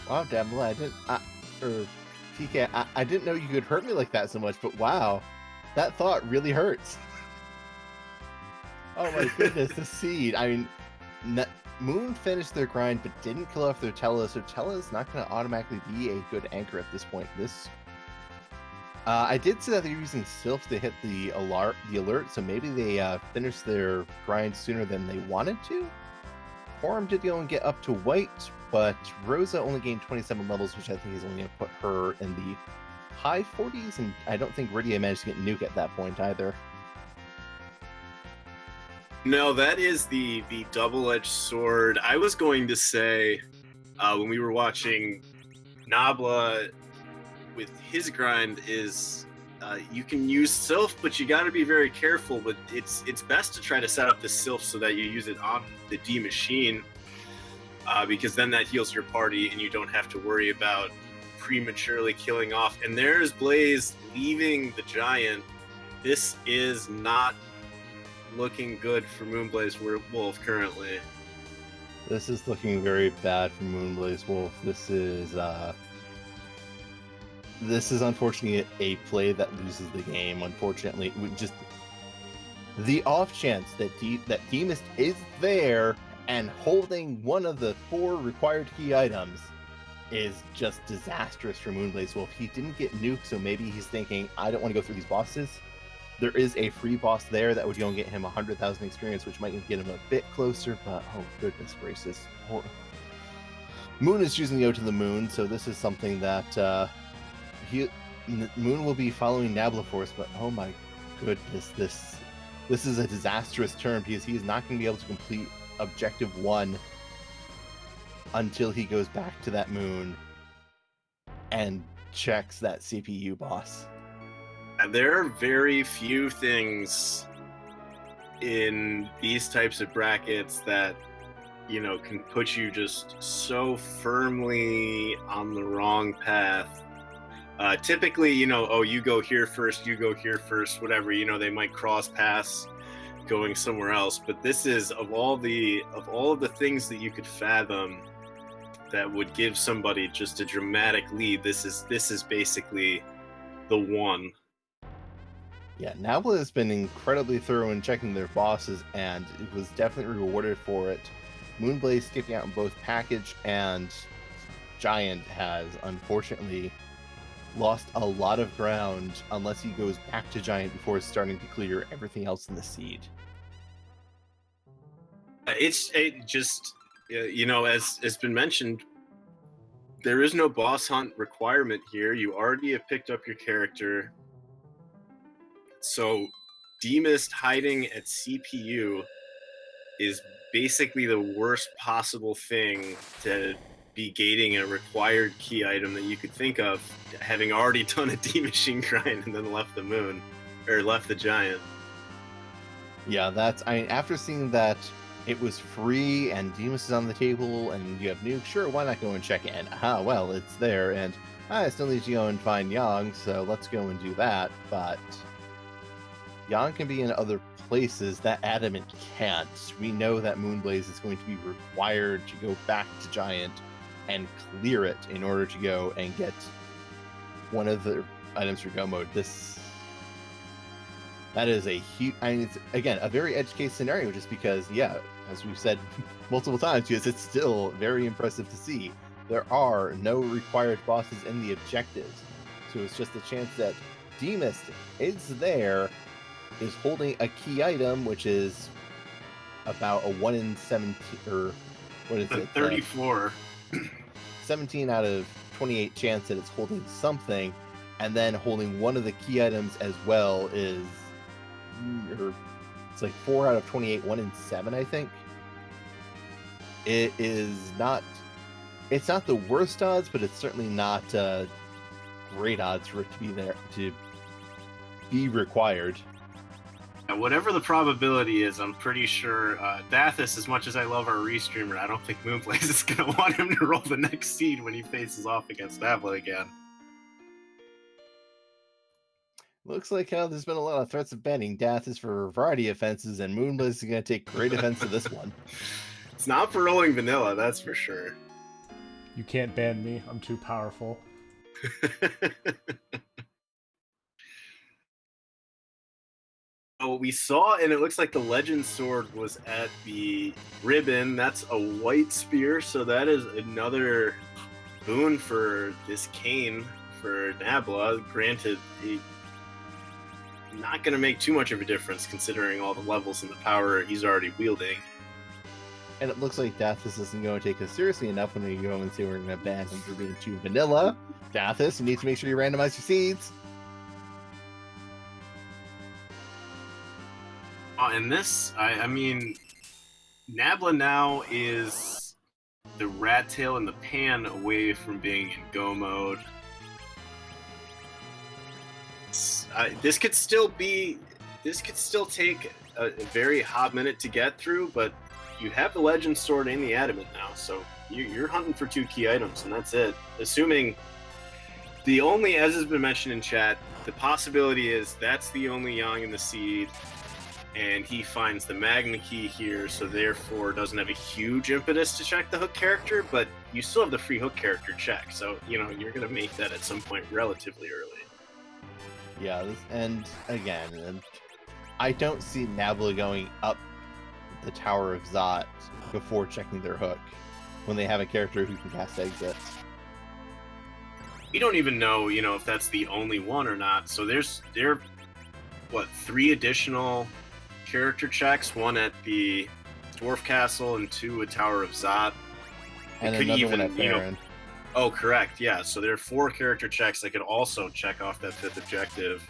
Wow, Dabble, TK, I didn't know you could hurt me like that so much, but wow, that thought really hurts. Oh my goodness, the seed. I mean, Moon finished their grind but didn't kill off their Tella, so Tella is not going to automatically be a good anchor at this point. I did see that they're using Sylph to hit the alert, so maybe they finished their grind sooner than they wanted to. Forum did go and get up to white, but Rosa only gained 27 levels, which I think is only going to put her in the high 40s, and I don't think Rydia managed to get Nuke at that point either. No, that is the double-edged sword. I was going to say, when we were watching Nabla with his grind, is you can use Sylph, but you got to be very careful. But it's best to try to set up the Sylph so that you use it on the D Machine, because then that heals your party and you don't have to worry about prematurely killing off. And there's Blaze leaving the Giant. This is not looking good for moonblazewolf currently. This is looking very bad for moonblazewolf. This is unfortunately a play that loses the game. Unfortunately, just the off chance that Demist is there and holding one of the 4 required key items is just disastrous for moonblazewolf. He didn't get nuked, so maybe he's thinking, I don't want to go through these bosses. There is a free boss there that would go and get him 100,000 experience, which might get him a bit closer, but oh goodness gracious. Moon is choosing to go to the moon, so this is something that Moon will be following NablaForce, but oh my goodness, this is a disastrous turn because he is not going to be able to complete Objective 1 until he goes back to that moon and checks that CPU boss. There are very few things in these types of brackets that, can put you just so firmly on the wrong path. Typically, you go here first, whatever, they might cross paths going somewhere else. But this is, of all of the things that you could fathom that would give somebody just a dramatic lead, this is basically the one. Yeah, Nabla has been incredibly thorough in checking their bosses, and it was definitely rewarded for it. Moonblaze skipping out in both Package and Giant has unfortunately lost a lot of ground unless he goes back to Giant before starting to clear everything else in the seed. As has been mentioned, there is no boss hunt requirement here. You already have picked up your character. So Demist hiding at CPU is basically the worst possible thing to be gating a required key item that you could think of, having already done a D Machine grind and then left the moon, or left the Giant. Yeah, after seeing that it was free and Demist is on the table and you have Nuke, sure, why not go and check it? And well, it's there, and I still need to go and find Yang, so let's go and do that. But Yang can be in other places that Adamant can't. We know that Moonblaze is going to be required to go back to Giant and clear it in order to go and get one of the items for go mode. That is a huge. I mean, it's again a very edge case scenario, just because, yeah, as we've said multiple times, because it's still very impressive to see. There are no required bosses in the objectives, so it's just a chance that Demas is there, is holding a key item, which is about a 1 in 17, or what is it? 34. 17 out of 28 chance that it's holding something, and then holding one of the key items as well is, or it's like 4 out of 28, 1 in 7, I think. It is not, it's not the worst odds, but it's certainly not great odds for it to be there, to be required. Whatever the probability is, I'm pretty sure Dathis, as much as I love our restreamer, I don't think Moonblaze is going to want him to roll the next seed when he faces off against Nabla again. Looks like there's been a lot of threats of banning Dathis for a variety of offenses, and Moonblaze is going to take great offense to this one. It's not for rolling vanilla, that's for sure. You can't ban me. I'm too powerful. Oh, we saw, and it looks like the Legend Sword was at the ribbon. That's a white spear, so that is another boon for this cane for Nabla. Granted, not going to make too much of a difference considering all the levels and the power he's already wielding. And it looks like Dathis isn't going to take us seriously enough when we go and say we're going to ban him for being too vanilla. Dathis, you need to make sure you randomize your seeds. And this, I mean, Nabla now is the rat tail and the pan away from being in go mode. This could still take a very hot minute to get through, but you have the Legend Sword and the Adamant now, so you're hunting for 2 key items, and that's it. Assuming the only, as has been mentioned in chat, the possibility is that's the only Yang in the seed, and he finds the Magna Key here, so therefore doesn't have a huge impetus to check the hook character, but you still have the free hook character check, so, you know, you're going to make that at some point relatively early. Yeah, and again, I don't see Nabla going up the Tower of Zot before checking their hook when they have a character who can cast Exit. We don't even know, you know, if that's the only one or not, so there are 3 additional character checks, 1 at the Dwarf Castle and 2 at Tower of Zot. And another one at Baron. Oh, correct, yeah. So there are 4 character checks that could also check off that 5th objective.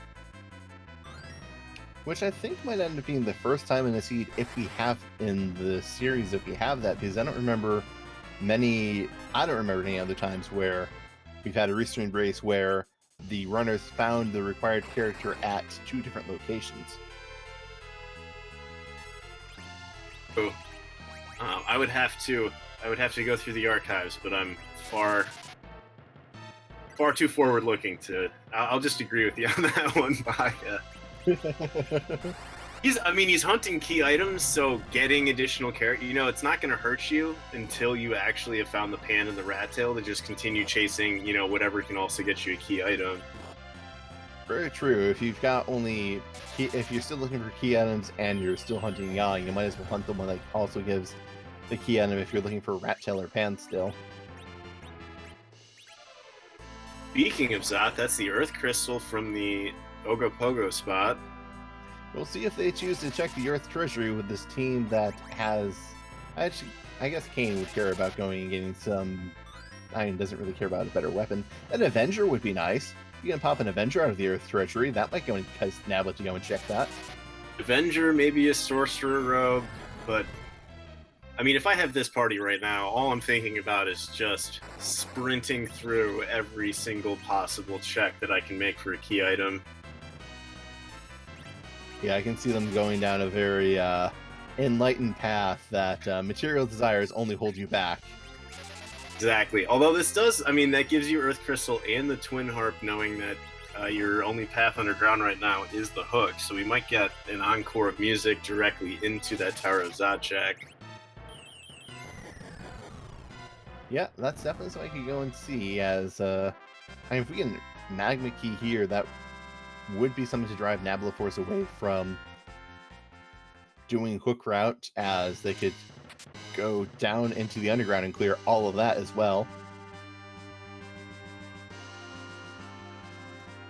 Which I think might end up being the first time in the seed, if we have in the series, if we have that, because I don't remember any other times where we've had a restreamed race where the runners found the required character at 2 different locations. Oh, I would have to go through the archives, but I'm far too forward looking to. I'll just agree with you on that one, Baka. He's hunting key items, so getting additional character, you know, it's not going to hurt you until you actually have found the pan and the rat tail to just continue chasing, you know, whatever can also get you a key item. Very true. If you've got if you're still looking for key items and you're still hunting Yang, you might as well hunt the one that also gives the key item if you're looking for rat tail or pan still. Speaking of Zot, that's the Earth Crystal from the Ogopogo spot. We'll see if they choose to check the Earth Treasury with this team that has... Actually, I guess Kane would care about going and getting some... I mean, doesn't really care about a better weapon. An Avenger would be nice. You can pop an Avenger out of the Earth Treasury. That might go and entice Nabla to go and check that. Avenger, maybe a Sorcerer Robe, but... I mean, if I have this party right now, all I'm thinking about is just sprinting through every single possible check that I can make for a key item. Yeah, I can see them going down a very enlightened path that material desires only hold you back. Exactly. Although this does, I mean, that gives you Earth Crystal and the Twin Harp, knowing that your only path underground right now is the hook, so we might get an encore of music directly into that Tower of Zot check. Yeah, that's definitely something I could go and see as, I mean, if we can magma key here, that would be something to drive NablaForce away from doing hook route, as they could go down into the underground and clear all of that as well.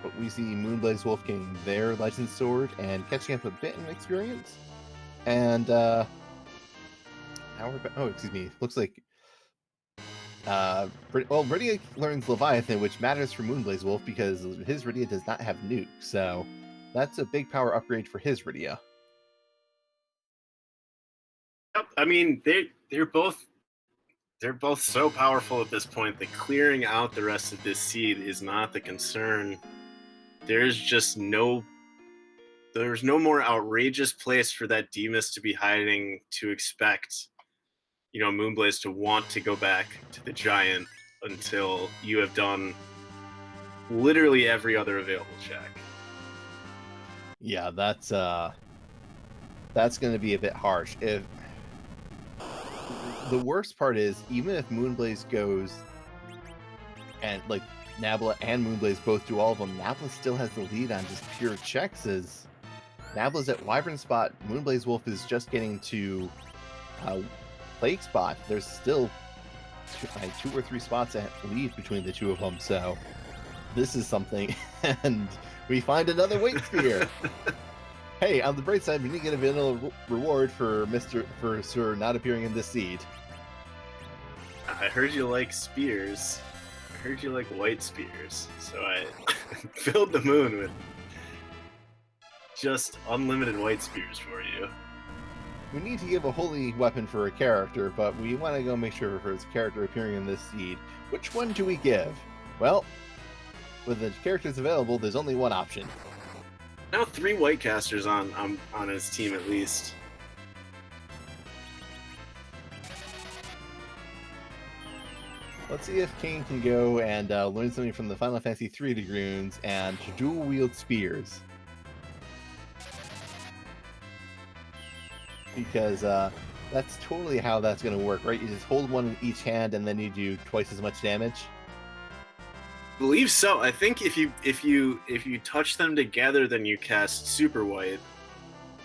But we see moonblazewolf getting their Legend Sword and catching up a bit in experience. And now excuse me. Looks like Rydia learns Leviathan, which matters for moonblazewolf because his Rydia does not have nuke. So that's a big power upgrade for his Rydia. Yep. I mean, they're both so powerful at this point that clearing out the rest of this seed is not the concern. There's no more outrageous place for that Demus to be hiding to expect, Moonblaze to want to go back to the Giant until you have done literally every other available check. Yeah, that's going to be a bit harsh. If the worst part is, even if Moonblaze goes and like Nabla and Moonblaze both do all of them, Nabla still has the lead on just pure checks, as Nabla's at Wyvern spot, moonblazewolf is just getting to Plague spot. There's still 2 or 3 spots at lead between the two of them, so this is something. And we find another weight spear. Hey, on the bright side, we didn't get a vanilla reward for Sir not appearing in this seed. I heard you like spears. I heard you like white spears, so I filled the moon with just unlimited white spears for you. We need to give a holy weapon for a character, but we want to go make sure for his character appearing in this seed. Which one do we give? Well, with the characters available, there's only one option. Now 3 white casters on his team at least. Let's see if Kane can go and learn something from the Final Fantasy III Dragoons and dual-wield spears. Because that's totally how that's going to work, right? You just hold one in each hand and then you do twice as much damage. I believe so. I think if you touch them together, then you cast Super White,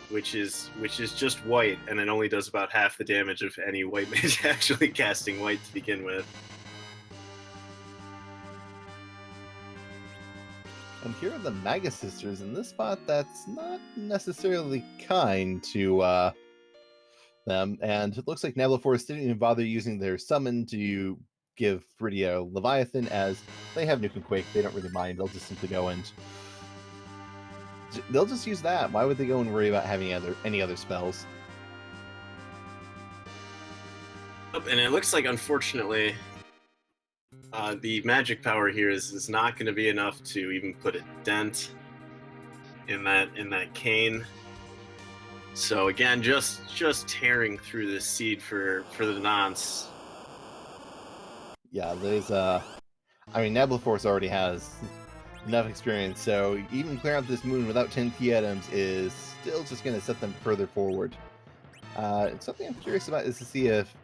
which is just white, and it only does about half the damage of any white mage actually casting white to begin with. And here are the Maga Sisters in this spot that's not necessarily kind to them, and it looks like NablaForce didn't even bother using their summon to give Rydia Leviathan, as they have Nuke and Quake. They don't really mind. They'll just simply go and they'll just use that. Why would they go and worry about having any other spells? And it looks like, unfortunately, the magic power here is not going to be enough to even put a dent in that cane. So again, just tearing through this seed for the nonce. Yeah, there's I mean, NablaForce already has enough experience, so even clearing out this moon without 10 key items is still just going to set them further forward. Something I'm curious about is to see if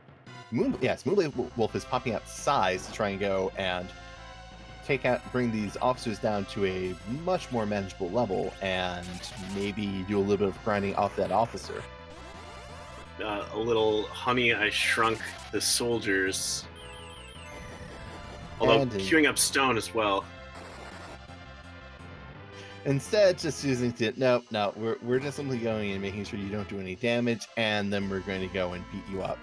moonblazewolf is popping out size to try and go and bring these officers down to a much more manageable level, and maybe do a little bit of grinding off that officer. A little honey, I shrunk the soldiers. Although queuing up stone as well. Instead, just using no, we're just simply going and making sure you don't do any damage, and then we're going to go and beat you up.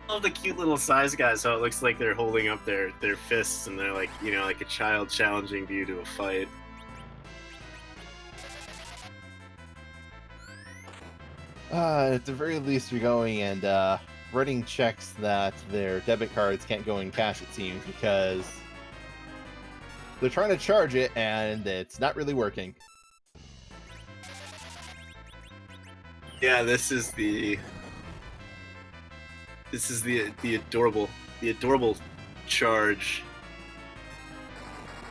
I love the cute little size guys, how it looks like they're holding up their fists and they're like, like a child challenging you to a fight. At the very least, you're going and writing checks that their debit cards can't go in cash, it seems, because they're trying to charge it and it's not really working. Yeah, this is the adorable charge.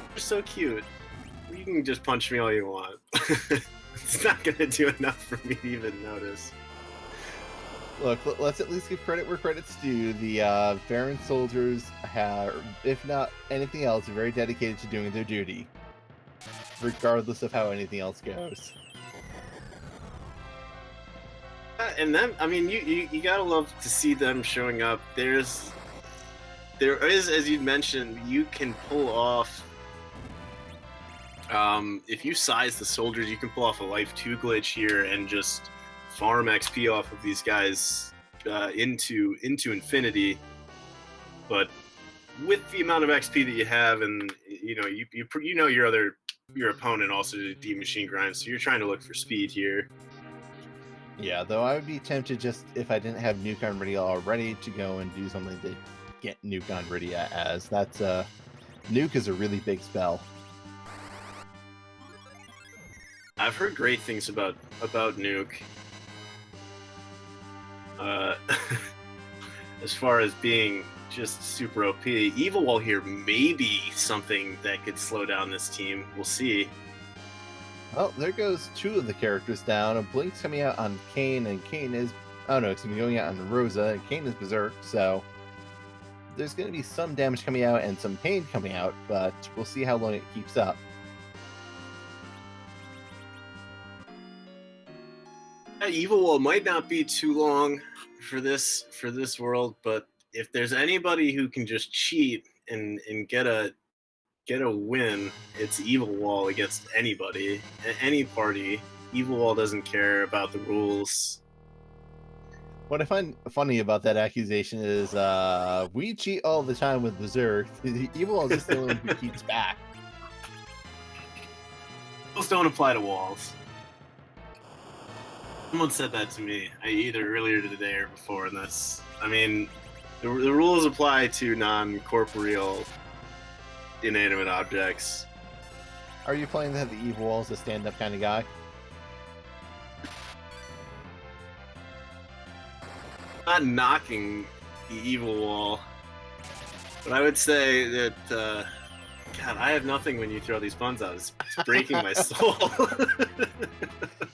They're so cute. You can just punch me all you want. It's not gonna do enough for me to even notice. Look, let's at least give credit where credit's due. The Baron soldiers have, if not anything else, are very dedicated to doing their duty, regardless of how anything else goes. And then, I mean, you gotta love to see them showing up. There is, as you mentioned, you can pull off. If you size the soldiers, you can pull off a Life 2 glitch here and just farm XP off of these guys into infinity. But with the amount of XP that you have, and you know your opponent also did deep machine grind, so you're trying to look for speed here. Yeah, though I would be tempted, just if I didn't have Nuke on ready already, to go and do something to get Nuke on ready, as that's Nuke is a really big spell. I've heard great things about Nuke. As far as being just super OP, Evil Wall here may be something that could slow down this team. We'll see. Well, there goes two of the characters down. A Blink's coming out on Kane, and Kane is... Oh no, it's going out on Rosa, and Kane is Berserk, so... There's going to be some damage coming out and some pain coming out, but we'll see how long it keeps up. Evil Wall might not be too long for this world, but if there's anybody who can just cheat and get a win, it's Evil Wall against anybody, any party. Evil Wall doesn't care about the rules. What I find funny about that accusation is we cheat all the time with Berserk. Evil Wall is just the only one who cheats back. Rules don't apply to walls. Someone said that to me either earlier today or before in this. I mean, the rules apply to non-corporeal inanimate objects. Are you playing that the Evil Wall is a stand-up kind of guy? Not knocking the Evil Wall, but I would say that God, I have nothing when you throw these puns out. It's breaking my soul.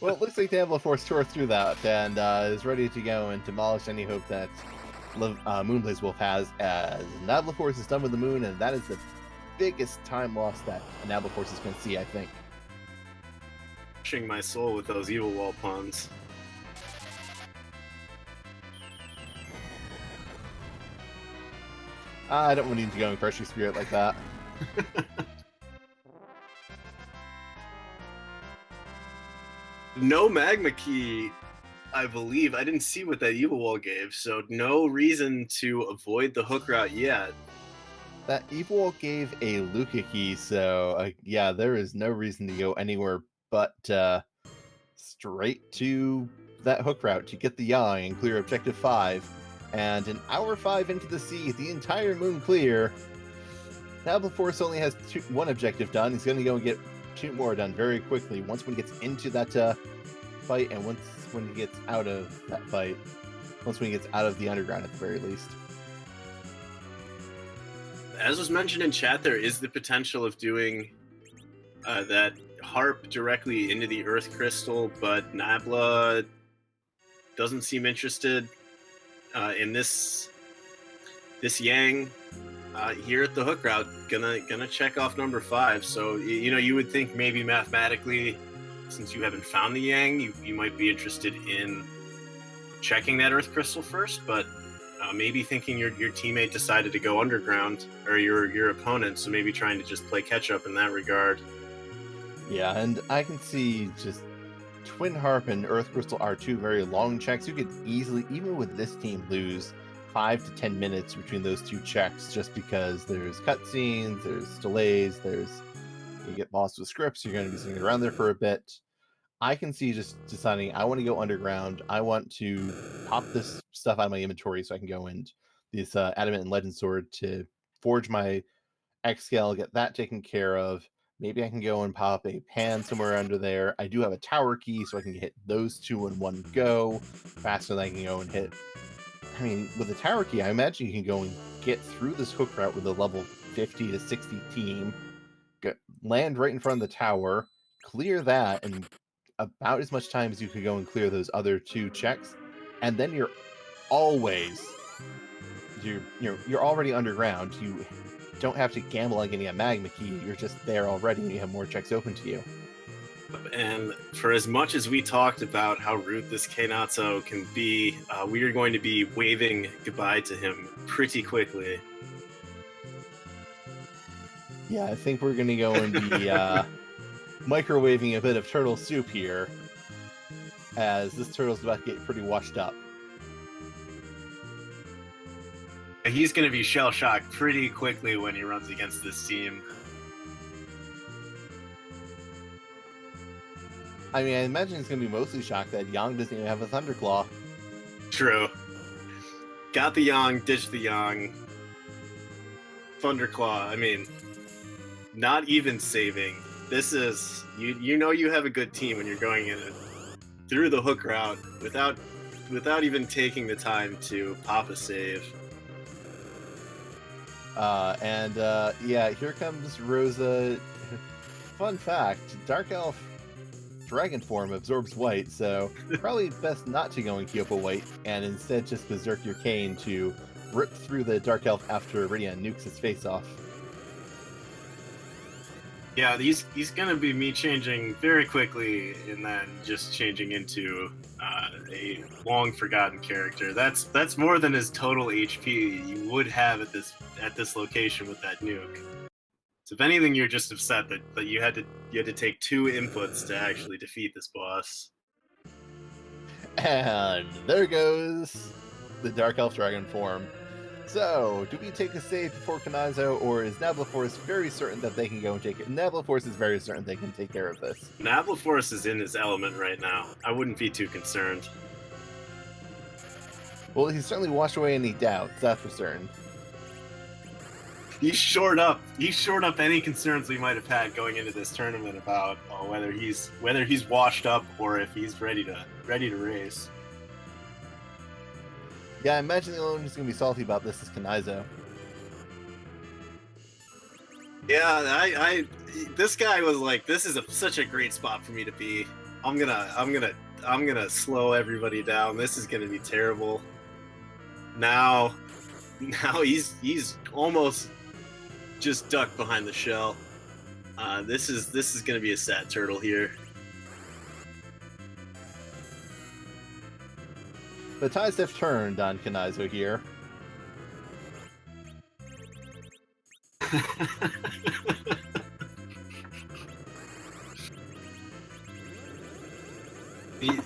Well, it looks like the NablaForce tore through that and is ready to go and demolish any hope that moonblazewolf has, as NablaForce is done with the moon, and that is the biggest time loss that NablaForce is going to see, I think. Crushing my soul with those Evil Wall puns. I don't want him to go and crush your spirit like that. No magma key, I believe. I didn't see what that Evil Wall gave, so no reason to avoid the hook route yet. That Evil Wall gave a Luca key, so yeah, there is no reason to go anywhere but straight to that hook route to get the Yang and clear Objective 5. And an hour 5 into the sea, the entire moon clear. NablaForce only has one objective done. He's going to go and get 2 more done very quickly. Once when he gets into that fight, and once when he gets out of that fight. Once when he gets out of the underground at the very least. As was mentioned in chat, there is the potential of doing that harp directly into the Earth Crystal, but Nabla doesn't seem interested in this Yang here at the hook route. Gonna check off number 5. So you would think maybe mathematically, since you haven't found the Yang, you might be interested in checking that Earth Crystal first, but maybe thinking your teammate decided to go underground, or your opponent, so maybe trying to just play catch up in that regard. Yeah, and I can see just Twin Harp and Earth Crystal are 2 very long checks. You could easily, even with this team, lose 5 to 10 minutes between those 2 checks, just because there's cutscenes, there's delays, you get lost with scripts, you're going to be sitting around there for a bit. I can see just deciding I want to go underground. I want to pop this stuff out of my inventory so I can go in this Adamant and Legend Sword to forge my X-Scale, get that taken care of. Maybe I can go and pop a pan somewhere under there. I do have a tower key, so I can hit those 2 in one go faster than I can go and hit. I mean, with the tower key, I imagine you can go and get through this hook route with a level 50 to 60 team, land right in front of the tower, clear that, and about as much time as you could go and clear those other 2 checks, and then you're always you're already underground. You don't have to gamble on getting a magma key. You're just there already, and you have more checks open to you. And for as much as we talked about how rude this Kenatsu can be, we are going to be waving goodbye to him pretty quickly. Yeah, I think we're going to go and be microwaving a bit of turtle soup here, as this turtle's about to get pretty washed up. He's going to be shell-shocked pretty quickly when he runs against this team. I mean, I imagine he's going to be mostly shocked that Yang doesn't even have a Thunderclaw. True. Got the Yang, ditched the Yang. Thunderclaw, I mean, not even saving. This is, you know you have a good team when you're going in through the hook route without even taking the time to pop a save. Yeah, here comes Rosa. Fun fact, Dark Elf Dragon form absorbs white, so probably best not to go in Kyopo white, and instead just berserk your cane to rip through the Dark Elf after Iridian nukes his face off. Yeah, he's gonna be me changing very quickly, and then just changing into a long forgotten character. That's more than his total HP you would have at this location with that nuke. So if anything, you're just upset that you had to take 2 inputs to actually defeat this boss. And there goes the Dark Elf Dragon form. So, do we take a save before Kanazo, or is NablaForce very certain that they can go and take it? NablaForce is very certain they can take care of this. NablaForce is in his element right now. I wouldn't be too concerned. Well, he's certainly washed away any doubts, that's for certain. He's shored up any concerns we might have had going into this tournament about whether he's washed up or if he's ready to race. Yeah, I imagine the only one who's going to be salty about this is Kanizo. Yeah, this guy was like, this is such a great spot for me to be. I'm gonna slow everybody down. This is gonna be terrible. Now he's almost just ducked behind the shell. This is gonna be a sad turtle here. The tides have turned on Kanizo here.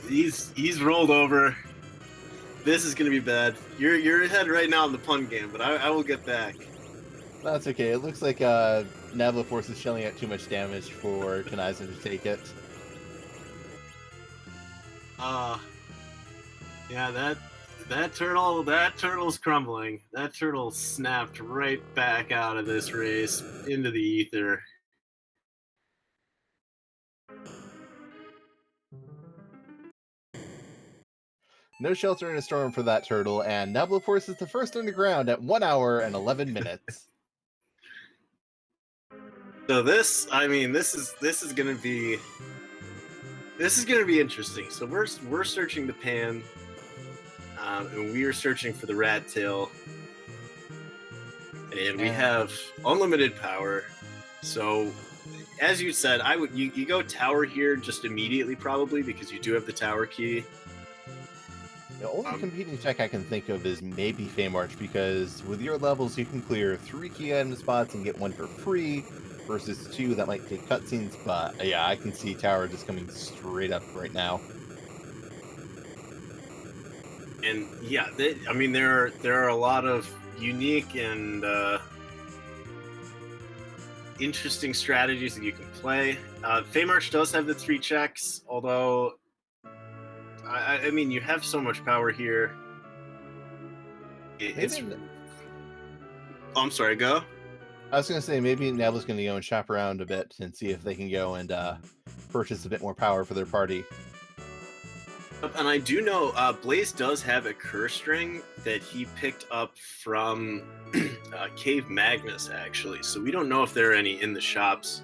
He's rolled over. This is gonna be bad. You're ahead right now in the pun game, but I will get back. That's okay. It looks like NablaForce is shelling out too much damage for Kanizo to take it. Yeah, that turtle's crumbling. That turtle snapped right back out of this race into the ether. No shelter in a storm for that turtle, and NablaForce is the first underground at 1 hour and 11 minutes. So this is gonna be interesting. So we're searching the pan, and we are searching for the rat tail, and we have unlimited power. So, as you said, you go tower here just immediately probably because you do have the tower key. The only competing check I can think of is maybe Feymarch, because with your levels you can clear 3 key item spots and get 1 for free, versus 2 that might take cutscenes, but yeah, I can see Tower just coming straight up right now. And yeah, there are a lot of unique and interesting strategies that you can play. Feymarch does have the 3 checks, although I mean, you have so much power here. I'm sorry, go. I was going to say, maybe Nabla's going to go and shop around a bit and see if they can go and purchase a bit more power for their party. And I do know Blaze does have a curse string that he picked up from Cave Magnus, actually. So we don't know if there are any in the shops.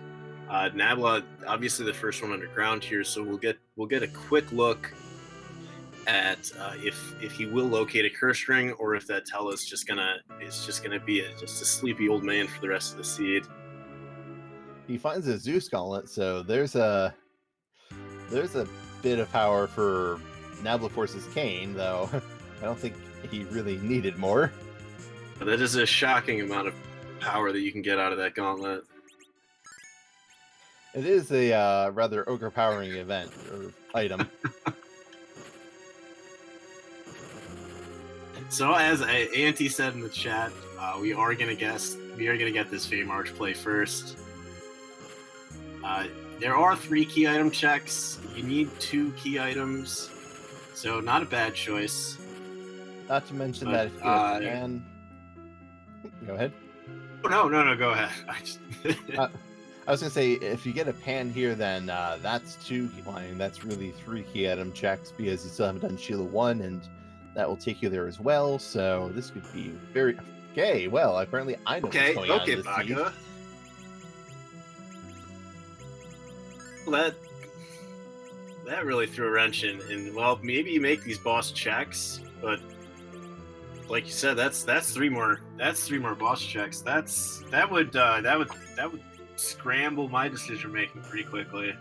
Nabla, obviously the first one underground here, so we'll get a quick look at if he will locate a curse ring, or if that Tell is just gonna be just a sleepy old man for the rest of the seed. He finds a Zeus Gauntlet, so there's a bit of power for NablaForce's Cane, though. I don't think he really needed more. That is a shocking amount of power that you can get out of that gauntlet. It is a rather overpowering event or item. So as Auntie said in the chat, we are gonna get this Feymarch play first. There are 3 key item checks. You need 2 key items, so not a bad choice. Not to mention that if you can... Go ahead. Oh, no, go ahead. I was going to say, if you get a pan here, then that's 2. Well, I mean, that's really 3 key item checks, because you still haven't done Sheila 1, and that will take you there as well, so this could be very... Okay, well, apparently I know what's going on in this seed. That really threw a wrench in, and well, maybe you make these boss checks, but like you said, that's 3 more boss checks. That would scramble my decision making pretty quickly.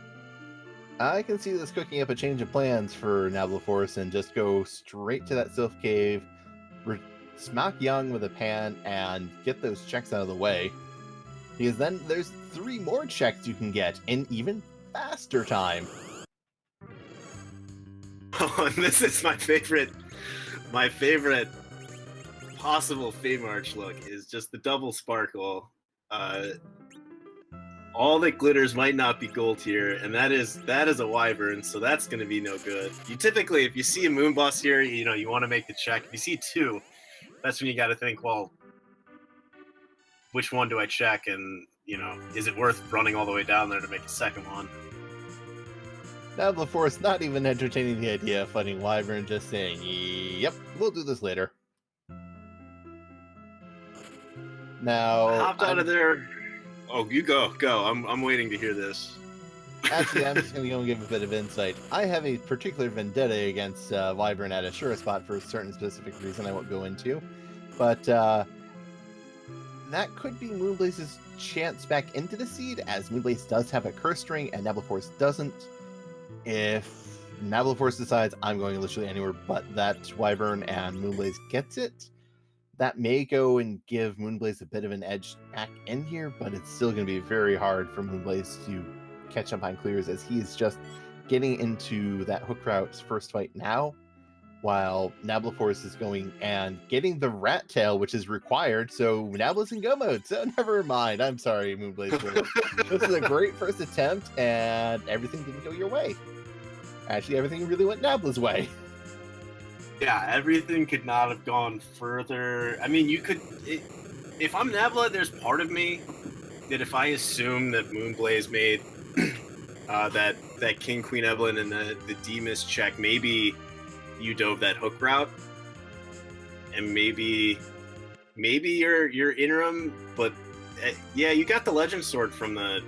I can see this cooking up a change of plans for NablaForce and just go straight to that Sylph Cave, smack Young with a pan, and get those checks out of the way. Because then there's 3 more checks you can get in even faster time. Oh, and this is my favorite possible Feymarch look is just the double sparkle. All that glitters might not be gold here, and that is a wyvern, so that's going to be no good. You typically, if you see a moon boss here, you want to make the check. If you see 2, that's when you got to think, well, which one do I check, and is it worth running all the way down there to make a second one? NablaForce not even entertaining the idea of fighting wyvern, just saying, "Yep, we'll do this later." Now, I hopped out of there. Oh, you go. I'm waiting to hear this. Actually, I'm just going to go and give a bit of insight. I have a particular vendetta against wyvern at a sure spot for a certain specific reason I won't go into. But that could be Moonblaze's chance back into the seed, as Moonblaze does have a curse ring and NablaForce doesn't. If NablaForce decides I'm going literally anywhere but that wyvern and Moonblaze gets it, that may go and give Moonblaze a bit of an edge back in here, but it's still going to be very hard for Moonblaze to catch up on clears, as he's just getting into that hook route's first fight now, while NablaForce is going and getting the rat tail, which is required, so Nabla's in go mode, so never mind. I'm sorry, Moonblaze. This is a great first attempt, and everything didn't go your way. Actually, everything really went Nabla's way. Yeah, everything could not have gone further. I mean, if I'm Nabla, there's part of me that if I assume that Moonblaze made that King Queen Evelyn and the D-Miss check, maybe you dove that hook route, and maybe you're interim, but yeah, you got the Legend Sword from the...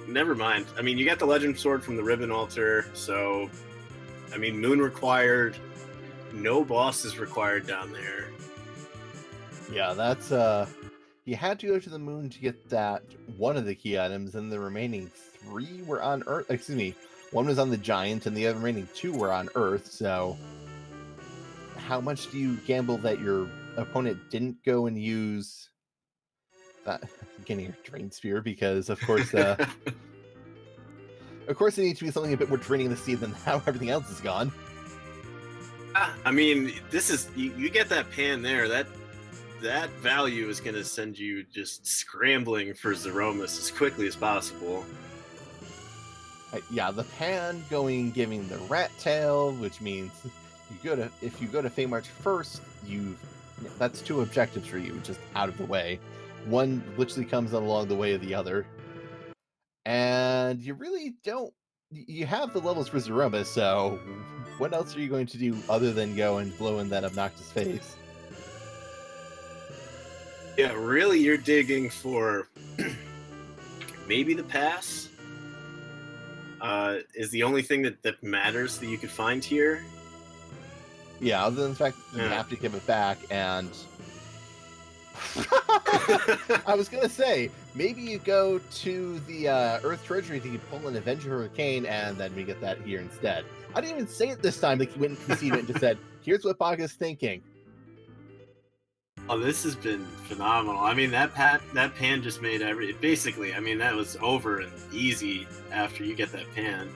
Never mind. I mean, you got the Legend Sword from the Ribbon Altar, so I mean, moon required. No boss is required down there. Yeah, that's you had to go to the moon to get that one of the key items, and the remaining 3 were on Earth. Excuse me, 1 was on the Giant, and the other remaining 2 were on Earth. So, how much do you gamble that your opponent didn't go and use that getting your Drain Spear? Because of course, of course, it needs to be something a bit more draining the seed than how everything else is gone. I mean, this is you get that pan there. That value is going to send you just scrambling for Zeromus as quickly as possible. Yeah, the pan giving the rat tail, which means if you go to Feymarch first, that's 2 objectives for you, just out of the way. One literally comes along the way of the other, and you really don't. You have the levels for Zeromus, so what else are you going to do other than go and blow in that obnoxious face? Yeah, really, you're digging for maybe the pass is the only thing that matters that you could find here. Yeah, other than the fact that you Yeah. have to give it back, and I was gonna say maybe you go to the Earth Treasury to pull an Avenger Hurricane, and then we get that here instead. I didn't even say it this time. Like, he went and conceded and just said, "Here's what Baga's thinking." Oh, this has been phenomenal. I mean, that pan just made basically. I mean, that was over and easy after you get that pan.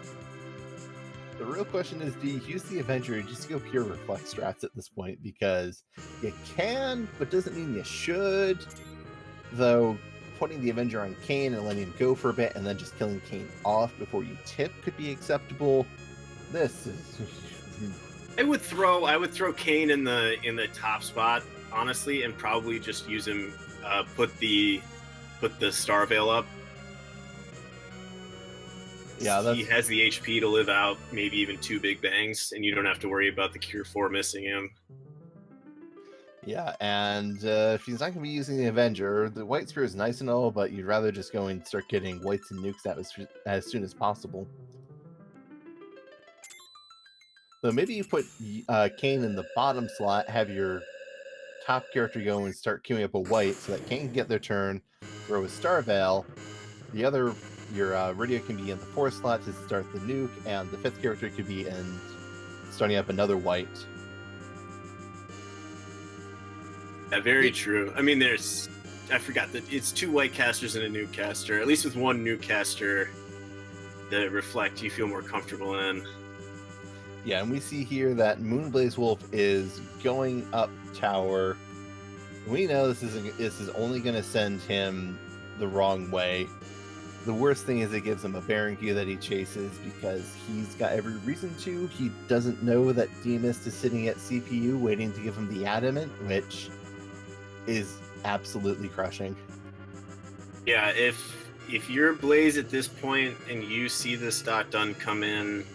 The real question is, do you use the Avenger just to go pure reflex strats at this point? Because you can, but doesn't mean you should. Though putting the Avenger on Kane and letting him go for a bit and then just killing Kane off before you tip could be acceptable. This is... I would throw Kane in the top spot, honestly, and probably just use him, put the Star Veil up. Yeah, he has the HP to live out maybe even 2 big bangs, and you don't have to worry about the Cure 4 missing him. Yeah, and if he's not going to be using the Avenger, the White Spear is nice and all, but you'd rather just go and start getting whites and nukes out as soon as possible. So maybe you put Kane in the bottom slot, have your top character go and start queuing up a white so that Kane can get their turn, throw a Star Veil. Your radio can be in the 4th slot to start the nuke, and the 5th character could be in starting up another white. Yeah, very true. I mean, I forgot that it's 2 white casters and a nuke caster. At least with 1 nuke caster, the reflect you feel more comfortable in. Yeah, and we see here that moonblazewolf is going up tower. We know this is only going to send him the wrong way. The worst thing is it gives him a Baron gear that he chases because he's got every reason to. He doesn't know that Demist is sitting at CPU waiting to give him the adamant, which is absolutely crushing. Yeah, if you're Blaze at this point and you see this dot done come in,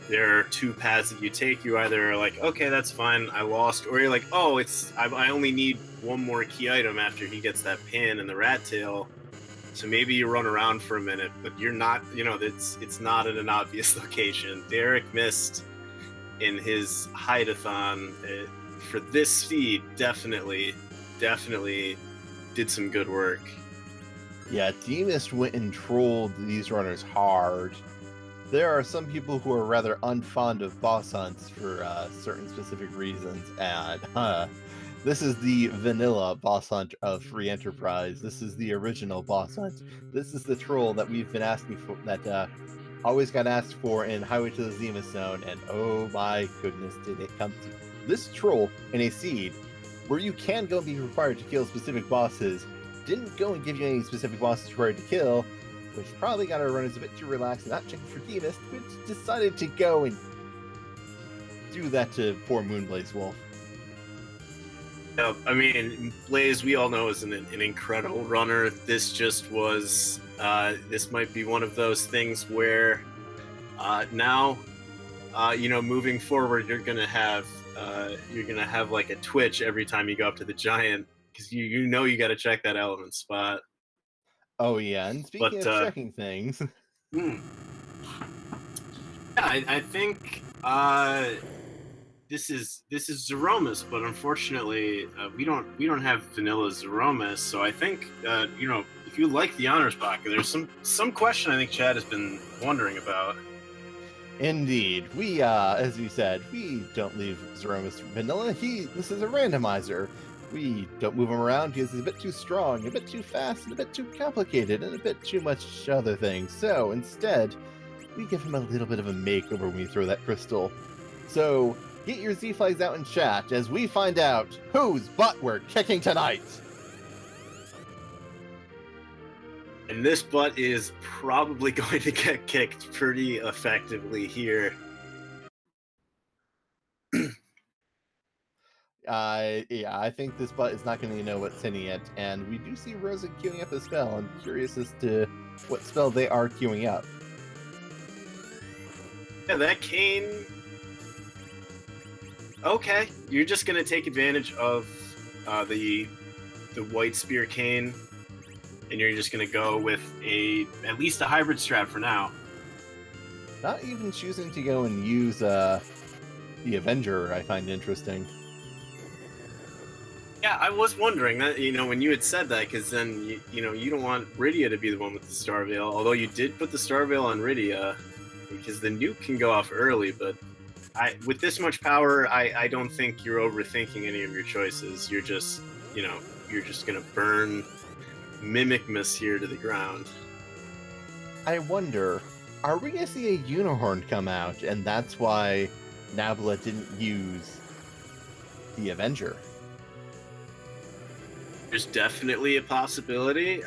there are 2 paths that you take. You either are like, okay, that's fine, I lost, or you're like, oh, I only need 1 more key item after he gets that pin and the rat tail. So maybe you run around for a minute, but you're not, it's not at an obvious location. Derek missed in his hideathon for this speed. Definitely did some good work. Yeah, Demist went and trolled these runners hard. There are some people who are rather unfond of boss hunts for certain specific reasons, and this is the vanilla boss hunt of Free Enterprise. This is the original boss hunt. This is the troll that we've been asking for, that always got asked for in Highway to the Zenith Zone, and oh my goodness, did it come to this troll in a seed where you can go and be required to kill specific bosses. Didn't go and give you any specific bosses required to kill, which probably got our runners a bit too relaxed and not checking for Demist, which decided to go and do that to poor moonblazewolf. Yeah, I mean, Blaze, we all know, is an incredible runner. This just was, this might be one of those things where now, moving forward, you're gonna have like a twitch every time you go up to the giant, because you got to check that element spot. Oh yeah, and speaking of checking things, yeah, I think this is Zeromus, but unfortunately we don't have vanilla Zeromus. So I think if you like the honors bucket, there's some question I think Chad has been wondering about. Indeed, we as you said, we don't leave Zeromus vanilla. This is a randomizer. We don't move him around because he's a bit too strong, a bit too fast, and a bit too complicated, and a bit too much other things. So instead, we give him a little bit of a makeover when we throw that crystal. So get your Z-Flags out in chat as we find out whose butt we're kicking tonight. And this butt is probably going to get kicked pretty effectively here. Yeah, I think this butt is not going to know what's hitting it, and we do see Rosa queuing up a spell. I'm curious as to what spell they are queuing up. Yeah, that Kane... Okay, you're just going to take advantage of the White Spear Kane, and you're just going to go with at least a hybrid strat for now. Not even choosing to go and use the Avenger I find interesting. Yeah, I was wondering that, when you had said that, because then, you don't want Rydia to be the one with the Star Veil, although you did put the Star Veil on Rydia, because the nuke can go off early, but with this much power, I don't think you're overthinking any of your choices. You're just, you're just going to burn Mimicmus here to the ground. I wonder, are we going to see a Unicorn come out, and that's why Nabla didn't use the Avenger? There's definitely a possibility.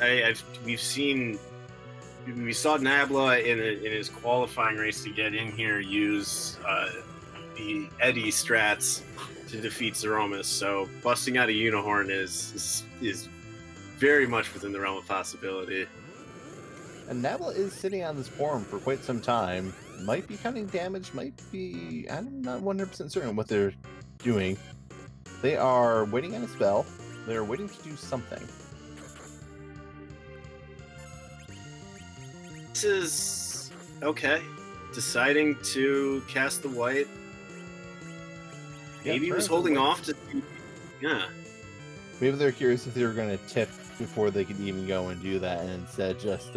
We saw Nabla in his qualifying race to get in here use the Eddie strats to defeat Zeromus. So busting out a Unicorn is very much within the realm of possibility. And Nabla is sitting on this forum for quite some time. Might be counting damage, might be... I'm not 100% certain what they're doing. They are waiting on a spell. They're waiting to do something. This is... okay. Deciding to cast the white. Maybe he was holding off to... Yeah. Maybe they're curious if they were going to tip before they could even go and do that, and instead just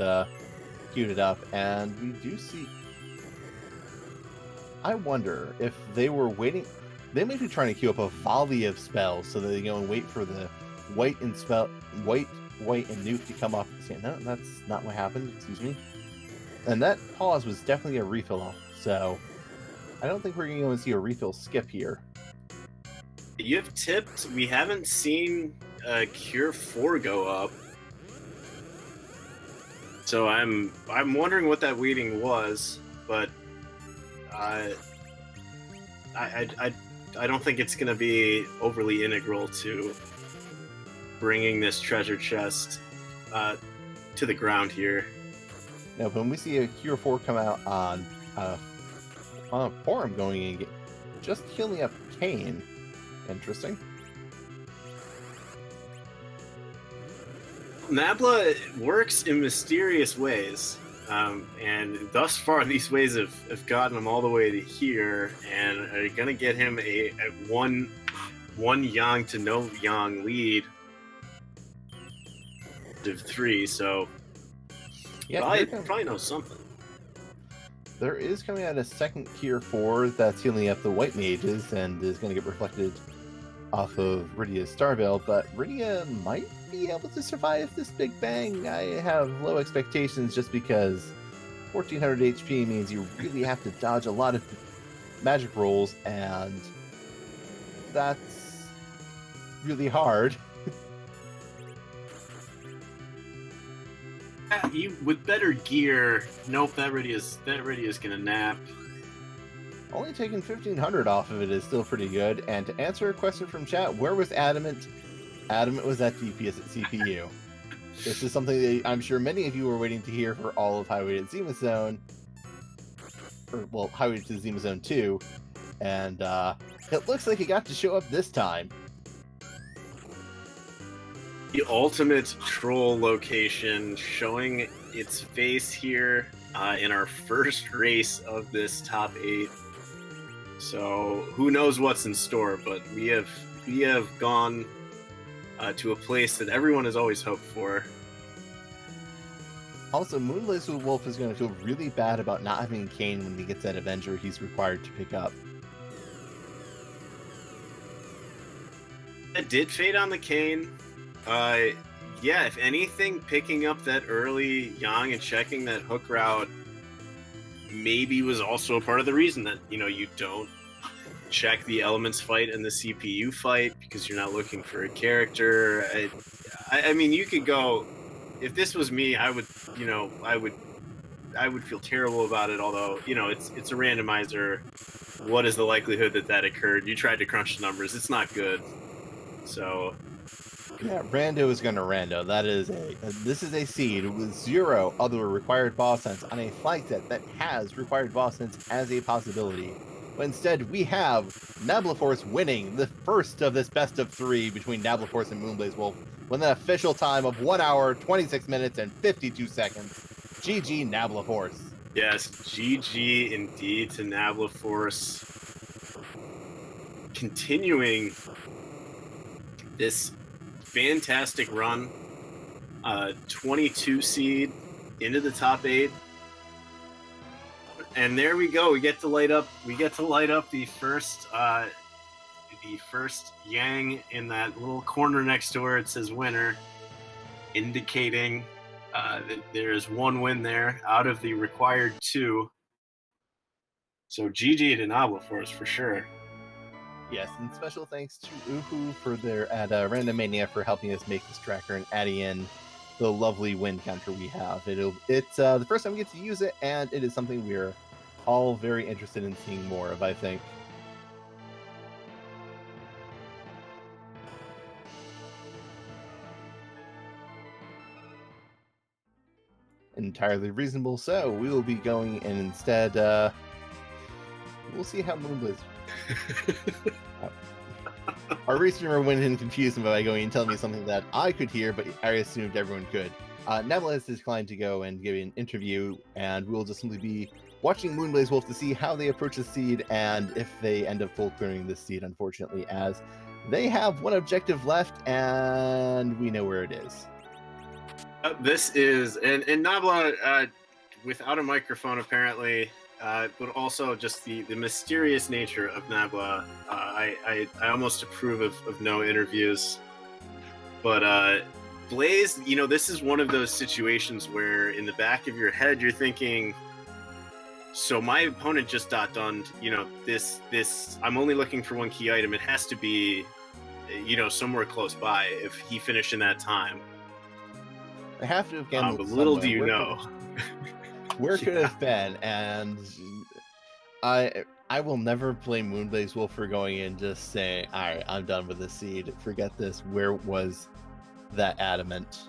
queued it up. And we do see... I wonder if they were waiting... They might be trying to queue up a volley of spells so that they go and wait for the white and nuke to come off at the same. No, that's not what happened. Excuse me. And that pause was definitely a refill. So I don't think we're going to go and see a refill skip here. You have tipped. We haven't seen Cure 4 go up. So I'm wondering what that waiting was, but I don't think it's going to be overly integral to bringing this treasure chest to the ground here. Now, when we see a Cure 4 come out on a forum going in, just healing up Kane. Interesting. Nabla works in mysterious ways. And thus far, these ways have gotten him all the way to here, and are going to get him a one Yang to no Yang lead of 3. So yeah, probably knows something. There is coming out a second Cure 4 that's healing up the white mages and is going to get reflected off of Rydia's Star Veil, but Rydia might be able to survive this big bang. I have low expectations just because 1400 HP means you really have to dodge a lot of magic rolls, and that's really hard. With better gear, nope, that Rydia's gonna nap. Only taking 1500 off of it is still pretty good. And to answer a question from chat, where was Adamant? Adamant was at DPS at CPU. This is something that I'm sure many of you were waiting to hear for all of Highway to Zima Zone. Or, well, Highway to Zima Zone 2. And it looks like he got to show up this time. The ultimate troll location showing its face here in our first race of this top 8. So who knows what's in store, but we have gone to a place that everyone has always hoped for. Also, moonblazewolf is going to feel really bad about not having Kane when he gets that Avenger he's required to pick up. It did fade on the Kane. Yeah, if anything, picking up that early Yang and checking that hook route maybe was also a part of the reason that, you don't check the elements fight and the CPU fight because you're not looking for a character. I mean, you could go, if this was me, I would feel terrible about it, although, it's a randomizer. What is the likelihood that occurred? You tried to crunch the numbers. It's not good. So... yeah, Rando is going to Rando. This is a seed with 0 other required boss hunts on a flag set that has required boss hunts as a possibility. But instead, we have NablaForce winning the first of this best of 3 between NablaForce and moonblazewolf with an official time of 1 hour, 26 minutes, and 52 seconds. GG NablaForce. Yes, GG indeed to NablaForce. continuing this fantastic run. 22 seed into the top 8. And there we go. We get to light up the first Yang in that little corner next to where it says winner, indicating that there's 1 win there out of the required 2. So GG to NablaForce for sure. Yes, and special thanks to Uhu for their at Random Mania for helping us make this tracker and adding in the lovely win counter we have. It's the first time we get to use it, and it is something we're all very interested in seeing more of, I think. Entirely reasonable. So we will be going and instead we'll see how Moonblaze. Our researcher went in and confused him by going and telling me something that I could hear, but I assumed everyone could. Nebula has declined to go and give an interview, and we will just simply be watching moonblazewolf to see how they approach the seed and if they end up full clearing this seed, unfortunately, as they have 1 objective left, and we know where it is. This is, and Nabla, without a microphone apparently, but also just the mysterious nature of Nabla. I almost approve of no interviews. But Blaze, this is one of those situations where in the back of your head you're thinking, so my opponent just done, this, I'm only looking for 1 key item. It has to be, somewhere close by if he finished in that time. I have to have gambled. But little do you know. Where could it have been? And I will never blame moonblazewolf for going in just saying, all right, I'm done with this seed. Forget this. Where was that adamant?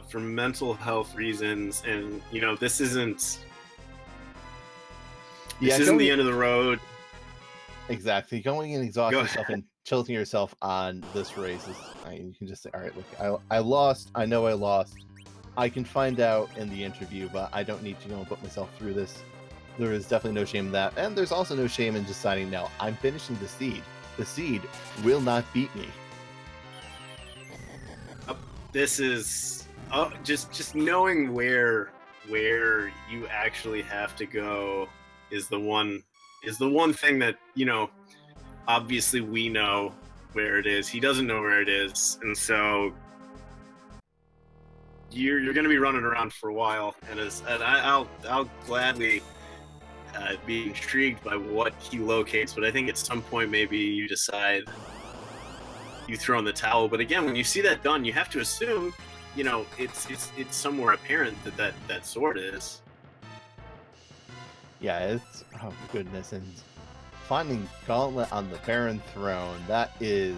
For mental health reasons, and this isn't the end of the road. Exactly. Going and exhausting yourself and tilting yourself on this race is, you can just say, all right, look, I lost. I know I lost. I can find out in the interview, but I don't need to go and put myself through this. There is definitely no shame in that, and there's also no shame in deciding, no, I'm finishing the seed. The seed will not beat me. This is just knowing where you actually have to go is the one thing that obviously we know where it is. He doesn't know where it is, and so you're going to be running around for a while. And I'll gladly be intrigued by what he locates. But I think at some point maybe you decide you throw in the towel. But again, when you see that done, you have to assume it's somewhere apparent that sword is. Yeah, it's, oh goodness, and finding Gauntlet on the Baron Throne, that is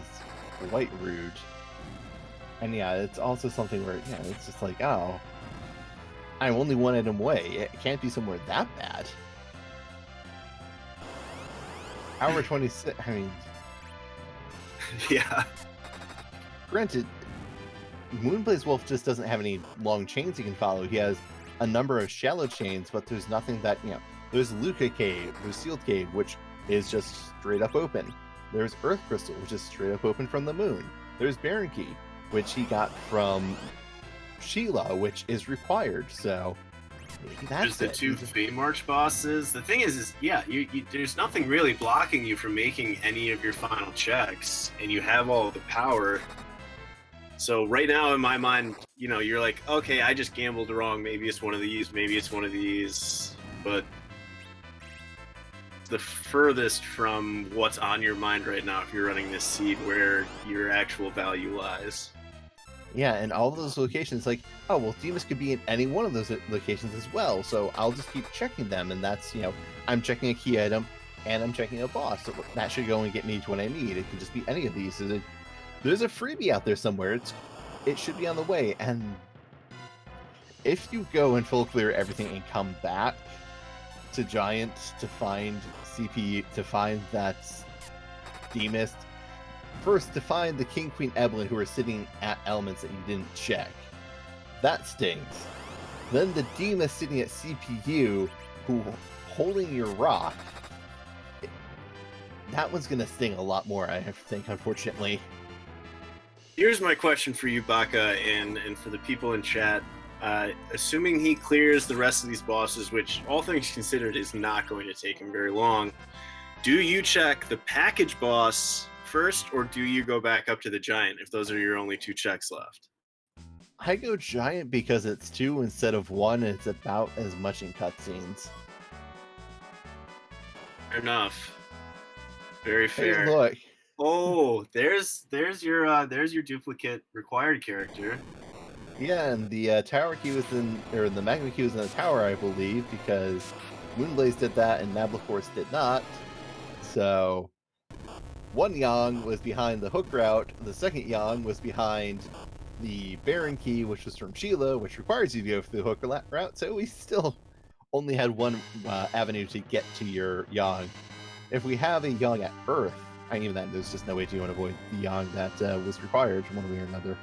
quite rude. And yeah, it's also something where, it's just like, oh, I'm only 1 item away. It can't be somewhere that bad. Hour 26, I mean... Yeah. Granted, moonblazewolf just doesn't have any long chains he can follow. He has a number of shallow chains, but there's nothing that, there's Luca Cave, there's Sealed Cave, which is just straight up open. There's Earth Crystal, which is straight up open from the moon. There's Baron Key, which he got from Sheila, which is required, so maybe that's there's the 2 Fate March bosses. The thing is there's nothing really blocking you from making any of your final checks, and you have all the power. So right now in my mind, you're like, okay, I just gambled wrong. Maybe it's one of these, but the furthest from what's on your mind right now if you're running this seed where your actual value lies. Yeah, and all of those locations, like, oh, well, Demas could be in any one of those locations as well, so I'll just keep checking them, and that's, I'm checking a key item, and I'm checking a boss, so that should go and get me to what I need. It could just be any of these. So there's a freebie out there somewhere. It should be on the way, and if you go and full clear everything and come back to Giant to find CP, to find that Demas, first to find the King Queen Evelyn who are sitting at elements that you didn't check, that stings. Then the Demas sitting at CPU who holding your rock, that one's gonna sting a lot more, I think, unfortunately. Here's my question for you, Baka, and for the people in chat. Assuming he clears the rest of these bosses, which all things considered is not going to take him very long, do you check the package boss first, or do you go back up to the giant if those are your only 2 checks left? I go giant because it's 2 instead of 1, and it's about as much in cutscenes. Fair enough. Very fair. Hey, look. Oh, there's your duplicate required character. Yeah, and the tower key was in, or the magma key was in the tower, I believe, because Moonblaze did that and NablaForce did not. So, one Yang was behind the hook route, the second Yang was behind the Baron key, which was from Sheila, which requires you to go through the hook route, so we still only had one avenue to get to your Yang. If we have a Yang at Earth, I mean that there's just no way to avoid the Yang that was required one way or another.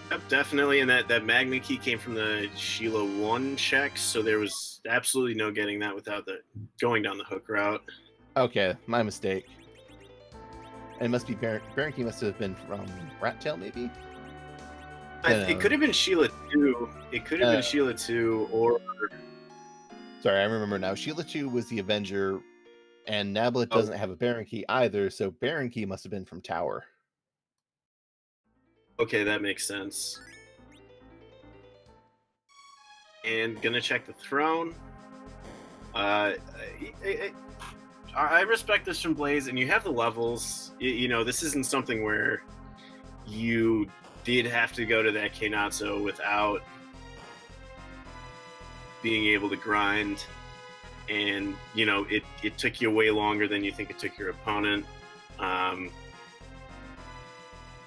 Yep, definitely, and that magma key came from the Sheila 1 check, so there was absolutely no getting that without going down the hook route. Okay, my mistake. It must be Baron key must have been from Rat Tail, maybe? It could have been Sheila 2. It could have been Sheila 2, or... Sorry, I remember now. Sheila 2 was the Avenger, and Nabla doesn't have a Baron key either, so Baron key must have been from Tower. Okay, that makes sense. And gonna check the throne. I respect this from Blaze, and you have the levels. You know, this isn't something where you did have to go to that Kenatsu without being able to grind. And, you know, it took you way longer than you think it took your opponent.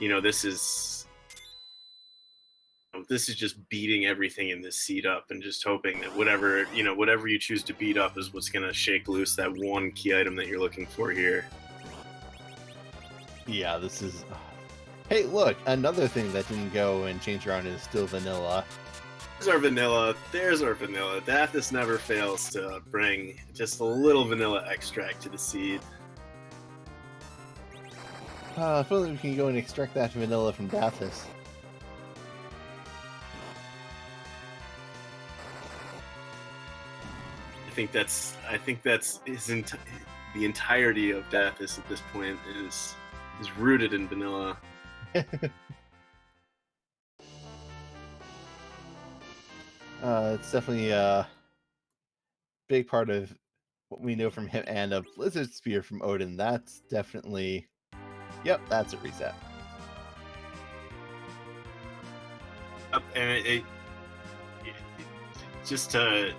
You know, this is just beating everything in this seed up and just hoping that whatever you choose to beat up is what's going to shake loose that one key item that you're looking for here. Yeah, this is... Hey, look, another thing that didn't go and change around is still vanilla. There's our vanilla. Dathis never fails to bring just a little vanilla extract to the seed. If only we can go and extract that vanilla from Dathis. I think that's the entirety of Dathis at this point is rooted in vanilla. It's definitely a big part of what we know from him, and a Blizzard Spear from Odin. That's definitely... Yep, that's a reset. And just to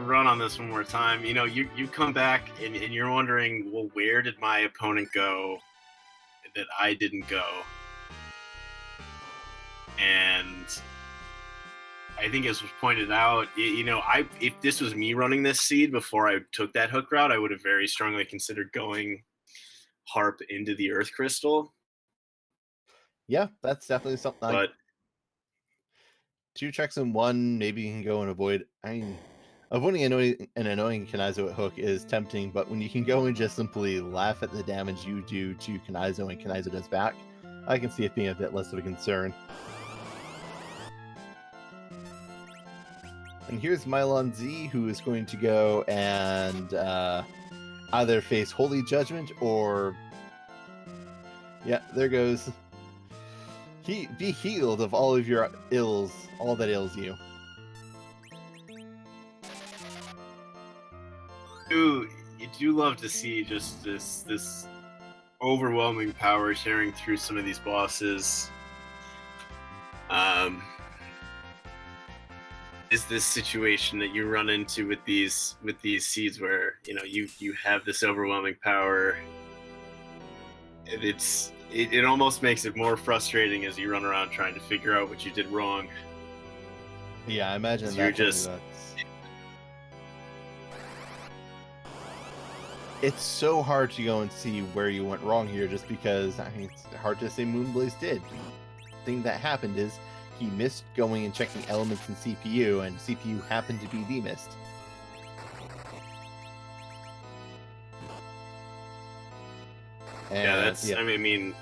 run on this one more time, you know, you come back and you're wondering, well, where did my opponent go that I didn't go? And I think, as was pointed out, you know, if this was me running this seed before I took that hook route, I would have very strongly considered going Harp into the Earth Crystal. Yeah, that's definitely something. But 2 checks in 1, maybe you can go and avoid... I mean, avoiding an annoying Kanizo at hook is tempting, but when you can go and just simply laugh at the damage you do to Kanizo and Kanizo does back, I can see it being a bit less of a concern. And here's Mylon Z, who is going to go and either face Holy Judgment or... Yeah, there goes. Be healed of all of your ills, all that ails you. You do love to see just this overwhelming power tearing through some of these bosses. Is this situation that you run into with these seeds where, you know, you have this overwhelming power, and it almost makes it more frustrating as you run around trying to figure out what you did wrong. Yeah, I imagine So that. you're just... It's so hard to go and see where you went wrong here, just because, I mean, it's hard to say Moonblaze did. The thing that happened is he missed going and checking elements in CPU, and CPU happened to be demissed. Yeah, that's. I mean,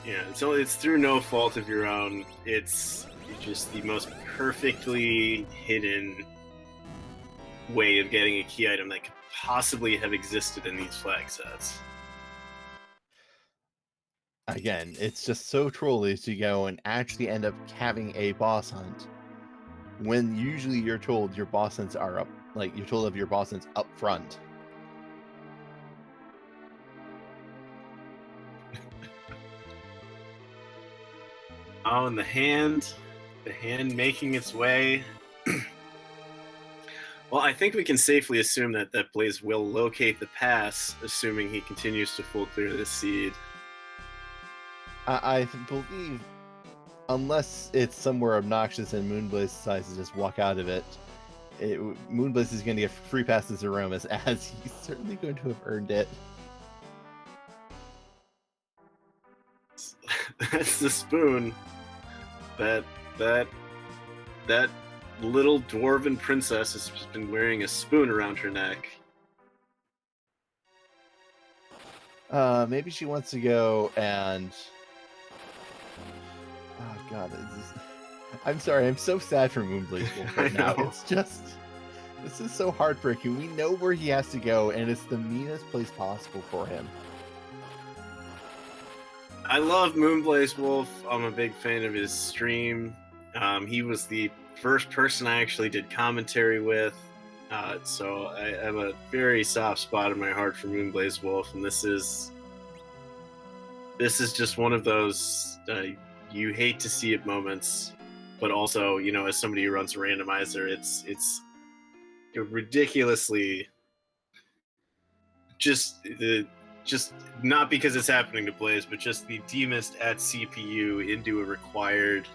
yeah. It's through no fault of your own. It's just the most perfectly hidden way of getting a key item that could possibly have existed in these flag sets. Again, it's just so trolly to go and actually end up having a boss hunt when usually you're told your boss hunts are up, like you're told of your boss hunts up front. Oh, and the hand making its way. Well, I think we can safely assume that Blaze will locate the pass, assuming he continues to full clear this seed. I believe, unless it's somewhere obnoxious and Moonblaze decides to just walk out of it, Moonblaze is going to get free passes to Aromas, as he's certainly going to have earned it. That's the spoon. That little dwarven princess has just been wearing a spoon around her neck. Maybe she wants to go and... Oh god, I'm sorry, I'm so sad for Moonblazewolf right now. It's just... This is so heartbreaking. We know where he has to go, and it's the meanest place possible for him. I love Moonblazewolf. I'm a big fan of his stream. He was the first person I actually did commentary with. So I have a very soft spot in my heart for Moonblazewolf, and this is just one of those you hate to see it moments, but also, you know, as somebody who runs a randomizer, it's ridiculously just not because it's happening to Blaze, but just the demist at CPU into a required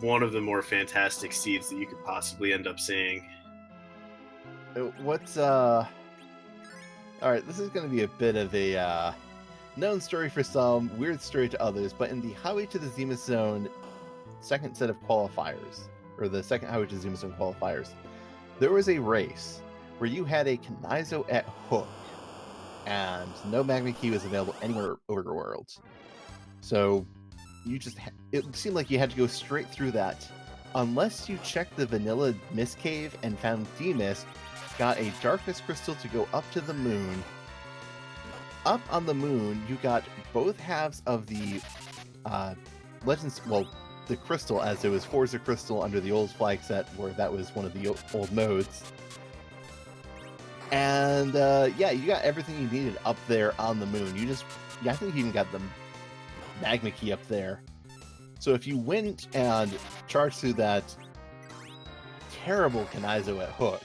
one of the more fantastic seeds that you could possibly end up seeing. What's all right, this is going to be a bit of a known story for some, weird story to others, but in the Highway to the Zenith Zone second set of qualifiers, or the second Highway to the Zenith Zone qualifiers, there was a race where you had a Kanizo at hook, and no magma key was available anywhere overworld. So you just it seemed like you had to go straight through that, unless you checked the vanilla mist cave and found D-Mist, got a darkness crystal to go up to the moon. Up on the moon, you got both halves of the Legends, well, the crystal, as it was Forza Crystal under the old flag set, where that was one of the old modes. And yeah, you got everything you needed up there on the moon. I think you even got the magma key up there. So if you went and charged through that terrible Kanizo at hook,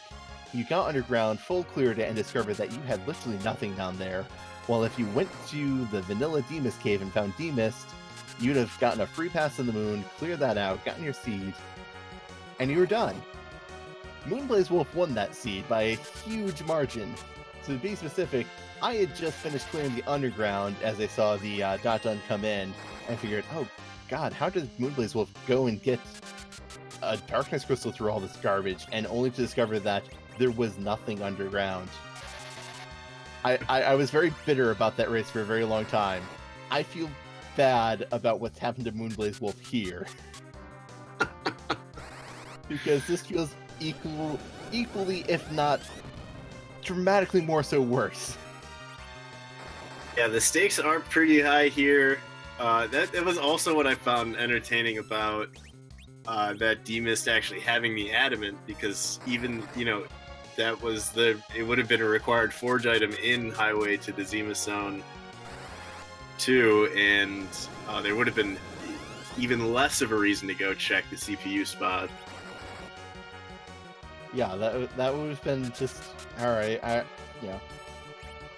you got underground, full cleared it, and discovered that you had literally nothing down there. While if you went to the vanilla D-Mist cave and found D-Mist, you'd have gotten a free pass to the moon, cleared that out, gotten your seed, and you were done. Moonblazewolf won that seed by a huge margin. To be specific, I had just finished clearing the underground as I saw the dot-dun come in, and figured, oh god, how did Moonblazewolf go and get a darkness crystal through all this garbage, and only to discover that there was nothing underground. I was very bitter about that race for a very long time. I feel bad about what's happened to Moonblazewolf here. Because this feels equally, if not dramatically more so, worse. Yeah, the stakes are pretty high here. That was also what I found entertaining about that D-Mist actually having the adamant, because even, you know, it would have been a required forge item in Highway to the Zenith Zone too, and there would have been even less of a reason to go check the CPU spot. Yeah, that would have been just alright.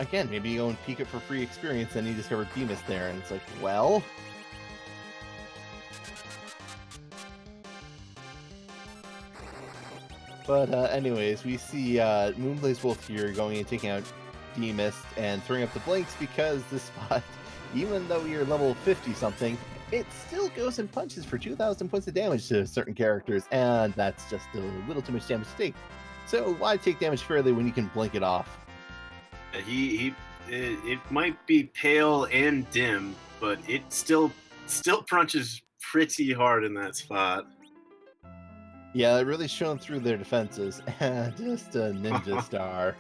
Again, maybe you go and peek it for free experience, and you discover D-Mist there, and it's like, well. But anyways, we see Moonblazewolf here going and taking out D-Mist and throwing up the blinks, because this spot, even though you're level 50-something, it still goes and punches for 2,000 points of damage to certain characters, and that's just a little too much damage to take. So why take damage fairly when you can blink it off? He it might be pale and dim, but it still punches pretty hard in that spot. Yeah, it really shone through their defenses. Just a ninja star.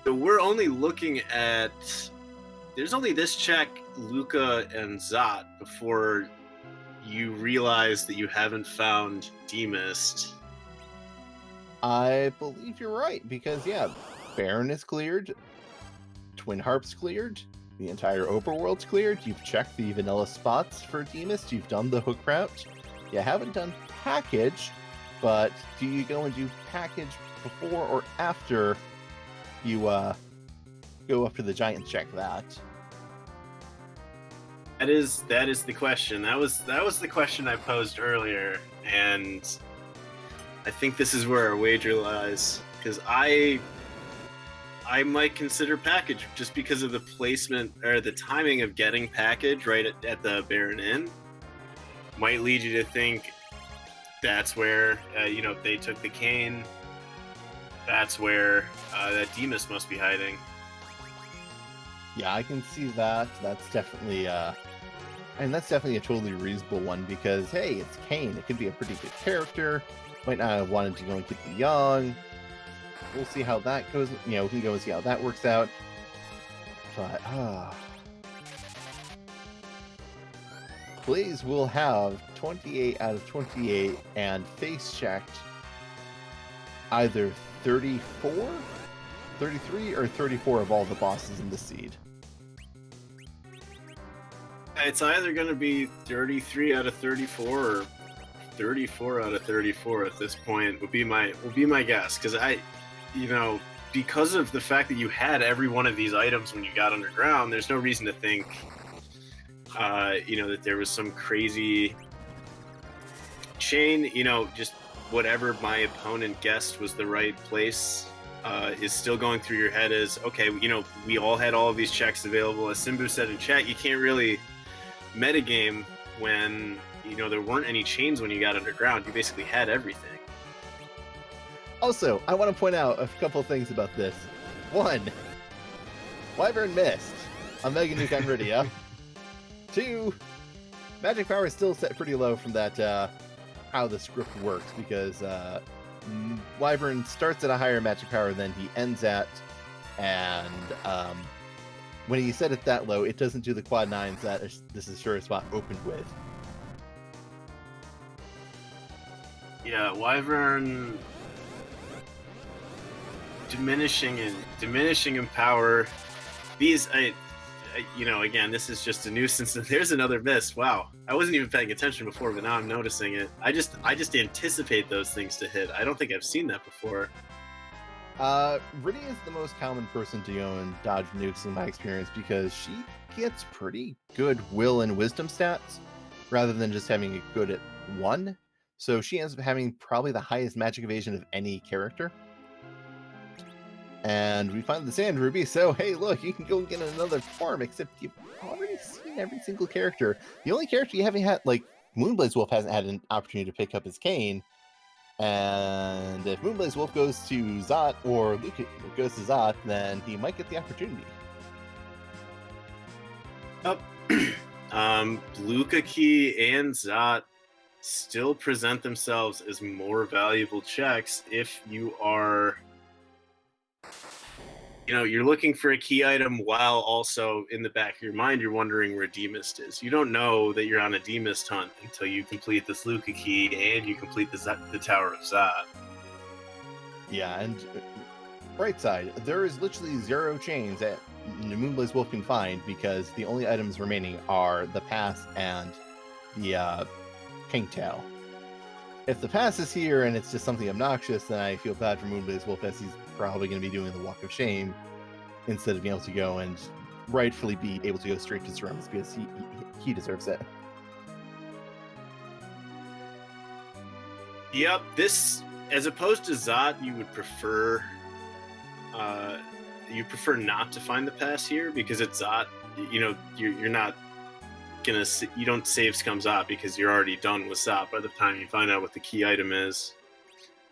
So we're only looking at. There's only this check, Luca and Zot, before you realize that you haven't found Demist. I believe you're right, because yeah, Baron is cleared, Twin Harp's cleared, the entire overworld's cleared, you've checked the vanilla spots for Demist, you've done the hook route. You haven't done package, but do you go and do package before or after you go up to the giant check that? That is the question. That was the question I posed earlier, and I think this is where our wager lies, because I might consider package just because of the placement or the timing of getting package right at the Baron Inn. Might lead you to think that's where they took the cane. That's where that Demas must be hiding. Yeah, I can see that. That's definitely that's definitely a totally reasonable one, because hey, it's Kane. It could be a pretty good character. Might not have wanted to go and keep the young. We'll see how that goes. We can go and see how that works out. But Blaze will have 28 out of 28 and face checked either 34, 33, or 34 of all the bosses in the seed. It's either going to be 33 out of 34 or 34 out of 34 at this point would be my guess, because because of the fact that you had every one of these items when you got underground, there's no reason to think that there was some crazy chain. Just whatever my opponent guessed was the right place is still going through your head as, okay, we all had all of these checks available. As Simbu said in chat, you can't really metagame when there weren't any chains when you got underground. You basically had everything. Also, I want to point out a couple things about this. One, Wyvern missed on Mega Nuke on Rydia. Two, magic power is still set pretty low from that how the script works, because Wyvern starts at a higher magic power than he ends at, and when he set it that low, it doesn't do the quad 9s that this is sure spot opened with. Yeah, Wyvern diminishing in power. These, again, this is just a nuisance. And there's another miss. Wow, I wasn't even paying attention before, but now I'm noticing it. I just anticipate those things to hit. I don't think I've seen that before. Rydia is the most common person to go and dodge nukes in my experience, because she gets pretty good will and wisdom stats rather than just having it good at 1. So she ends up having probably the highest magic evasion of any character. And we find the Sand Ruby, so hey, look, you can go and get another farm, except you've already seen every single character. The only character you haven't had, like, moonblazewolf hasn't had an opportunity to pick up his Kane. And if moonblazewolf goes to Zot, or Luke goes to Zot, then he might get the opportunity. Yep. Luca Key and Zot still present themselves as more valuable checks if you are, you're looking for a key item while also in the back of your mind you're wondering where Demist is. You don't know that you're on a Demist hunt until you complete this Luca Key and you complete the Tower of Zot. Yeah, and bright side, there is literally 0 chains that moonblazewolf can find, because the only items remaining are the pass and the Kingtail. If the pass is here and it's just something obnoxious, then I feel bad for moonblazewolf, as he's probably going to be doing the Walk of Shame instead of being able to go and rightfully be able to go straight to Cerems, because he deserves it. Yep, this, as opposed to Zot, you would prefer not to find the pass here, because at Zot, you're not gonna, you don't save scum Zot because you're already done with Zot by the time you find out what the key item is.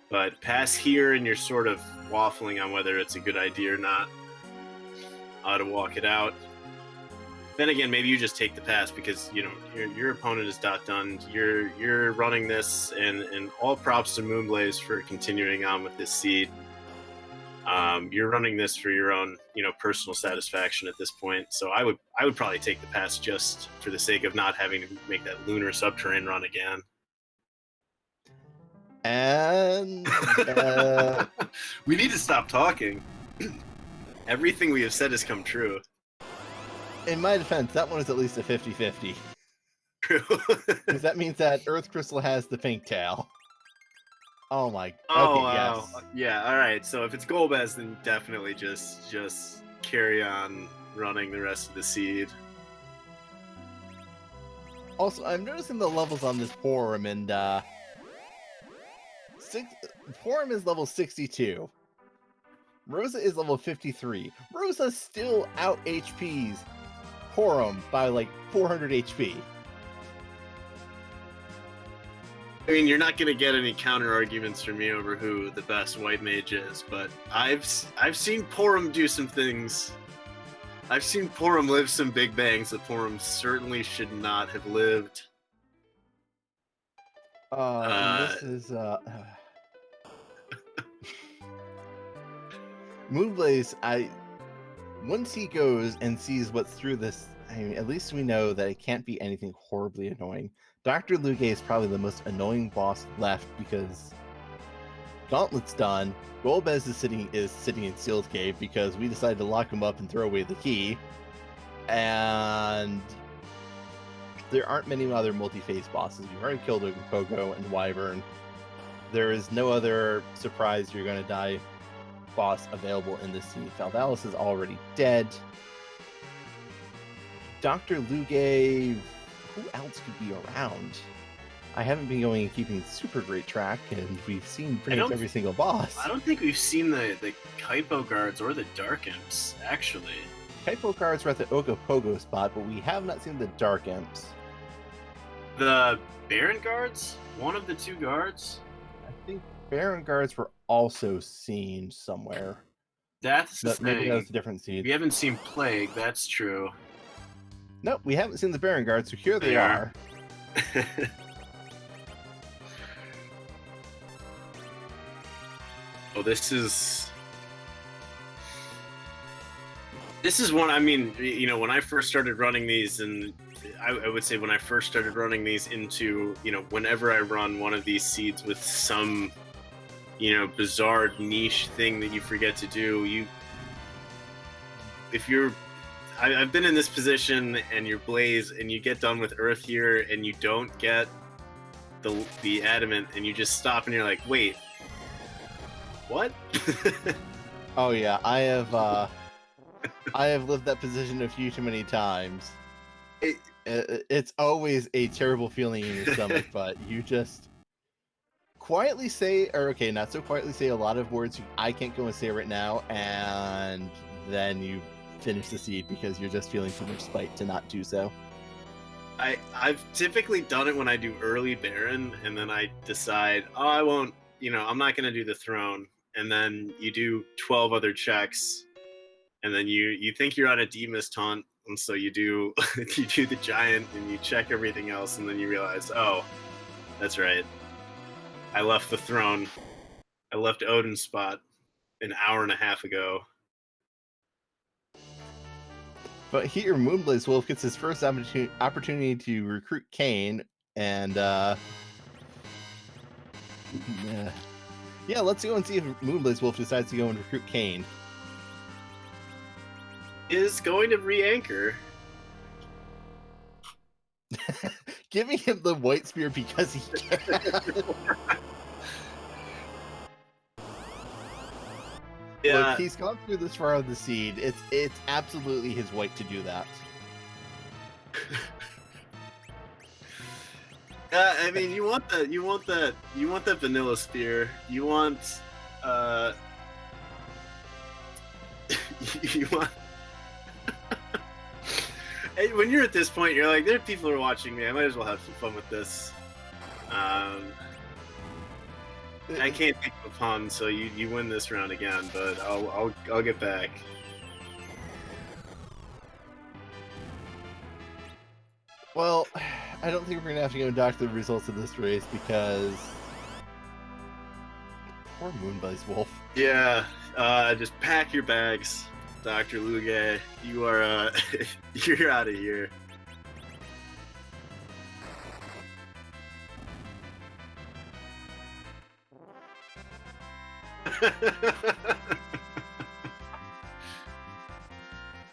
But pass here, and you're sort of waffling on whether it's a good idea or not to walk it out. Then again, maybe you just take the pass because your opponent is dot done. You're running this, and all props to Moonblaze for continuing on with this seed. You're running this for your own personal satisfaction at this point. So I would probably take the pass just for the sake of not having to make that lunar subterranean run again. And we need to stop talking. Everything we have said has come true. In my defense, that one is at least a 50-50. True. Because that means that Earth Crystal has the pink tail. Oh my. Oh, okay, wow. yes. Yeah, alright. So if it's Golbez, then definitely just carry on running the rest of the seed. Also, I'm noticing the levels on this Porum, and Porum is level 62. Rosa is level 53. Rosa still out HPs Porum by like 400 HP. I mean, you're not going to get any counter arguments from me over who the best white mage is, but I've seen Porum do some things. I've seen Porum live some big bangs that Porum certainly should not have lived. This is Moonblaze. Once he goes and sees what's through this, I mean, at least we know that it can't be anything horribly annoying. Dr. Luge is probably the most annoying boss left because Gauntlet's done. Golbez is sitting in Sealed Cave because we decided to lock him up and throw away the key. And there aren't many other multi-phase bosses. You've already killed Pogo and Wyvern. There is no other surprise you're going to die boss available in this scene. Faldalis is already dead. Dr. Luge, who else could be around? I haven't been going and keeping super great track, and we've seen pretty much every single boss. I don't think we've seen the Kaipo guards or the Dark Imps, actually. Kaipo guards were at the Ogopogo spot, but we have not seen the Dark Imps. The Baron guards? One of the two guards? I think Baron guards were also seen somewhere. That's the but thing. Maybe that was a different seed. We haven't seen Plague, that's true. Nope, we haven't seen the Baron guards, so here they are. Oh, this is one. I mean, when I first started running these, and I would say when I first started running these into, whenever I run one of these seeds with some, bizarre niche thing that you forget to do, I've been in this position and you're Blaze and you get done with Earth here and you don't get the adamant and you just stop and you're like, wait, what? Oh yeah, I have lived that position a few too many times. It's always a terrible feeling in your stomach, but you just quietly say, or okay, not so quietly say a lot of words I can't go and say right now, and then you finish the seed because you're just feeling too much spite to not do so. I've typically done it when I do early Baron, and then I decide, oh, I won't, I'm not going to do the throne. And then you do 12 other checks, and then you think you're on a Demas taunt, and so you do the giant, and you check everything else, and then you realize, oh, that's right. I left the throne. I left Odin's spot an hour and a half ago. But here, moonblazewolf gets his first opportunity to recruit Kain, and yeah, let's go and see if moonblazewolf decides to go and recruit Kain. Is going to re-anchor. Giving him the white spear because he can. Yeah. Look, he's gone through this far of the seed. It's absolutely his white to do that. I mean, you want that vanilla spear. You want you want. Hey, when you're at this point, you're like, there are people who are watching me. I might as well have some fun with this. I can't think of a pun, so you win this round again. But I'll get back. Well, I don't think we're gonna have to go and dock the results of this race because poor moonblazewolf. Yeah, just pack your bags, Dr. Luge. You are you're out of here.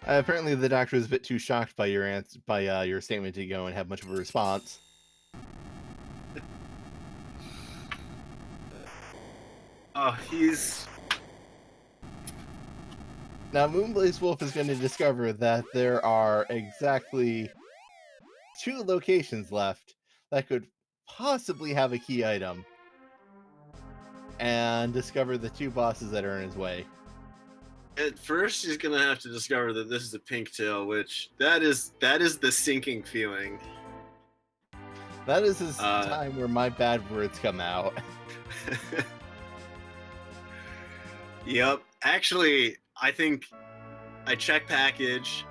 Apparently, the doctor was a bit too shocked by your your statement to go and have much of a response. Oh, he's... Now, moonblazewolf is going to discover that there are exactly 2 locations left that could possibly have a key item, and discover the 2 bosses that are in his way. At first, he's gonna have to discover that this is a pink tail, which that is the sinking feeling. That is his time where my bad words come out. Yep. Actually, I think I check package.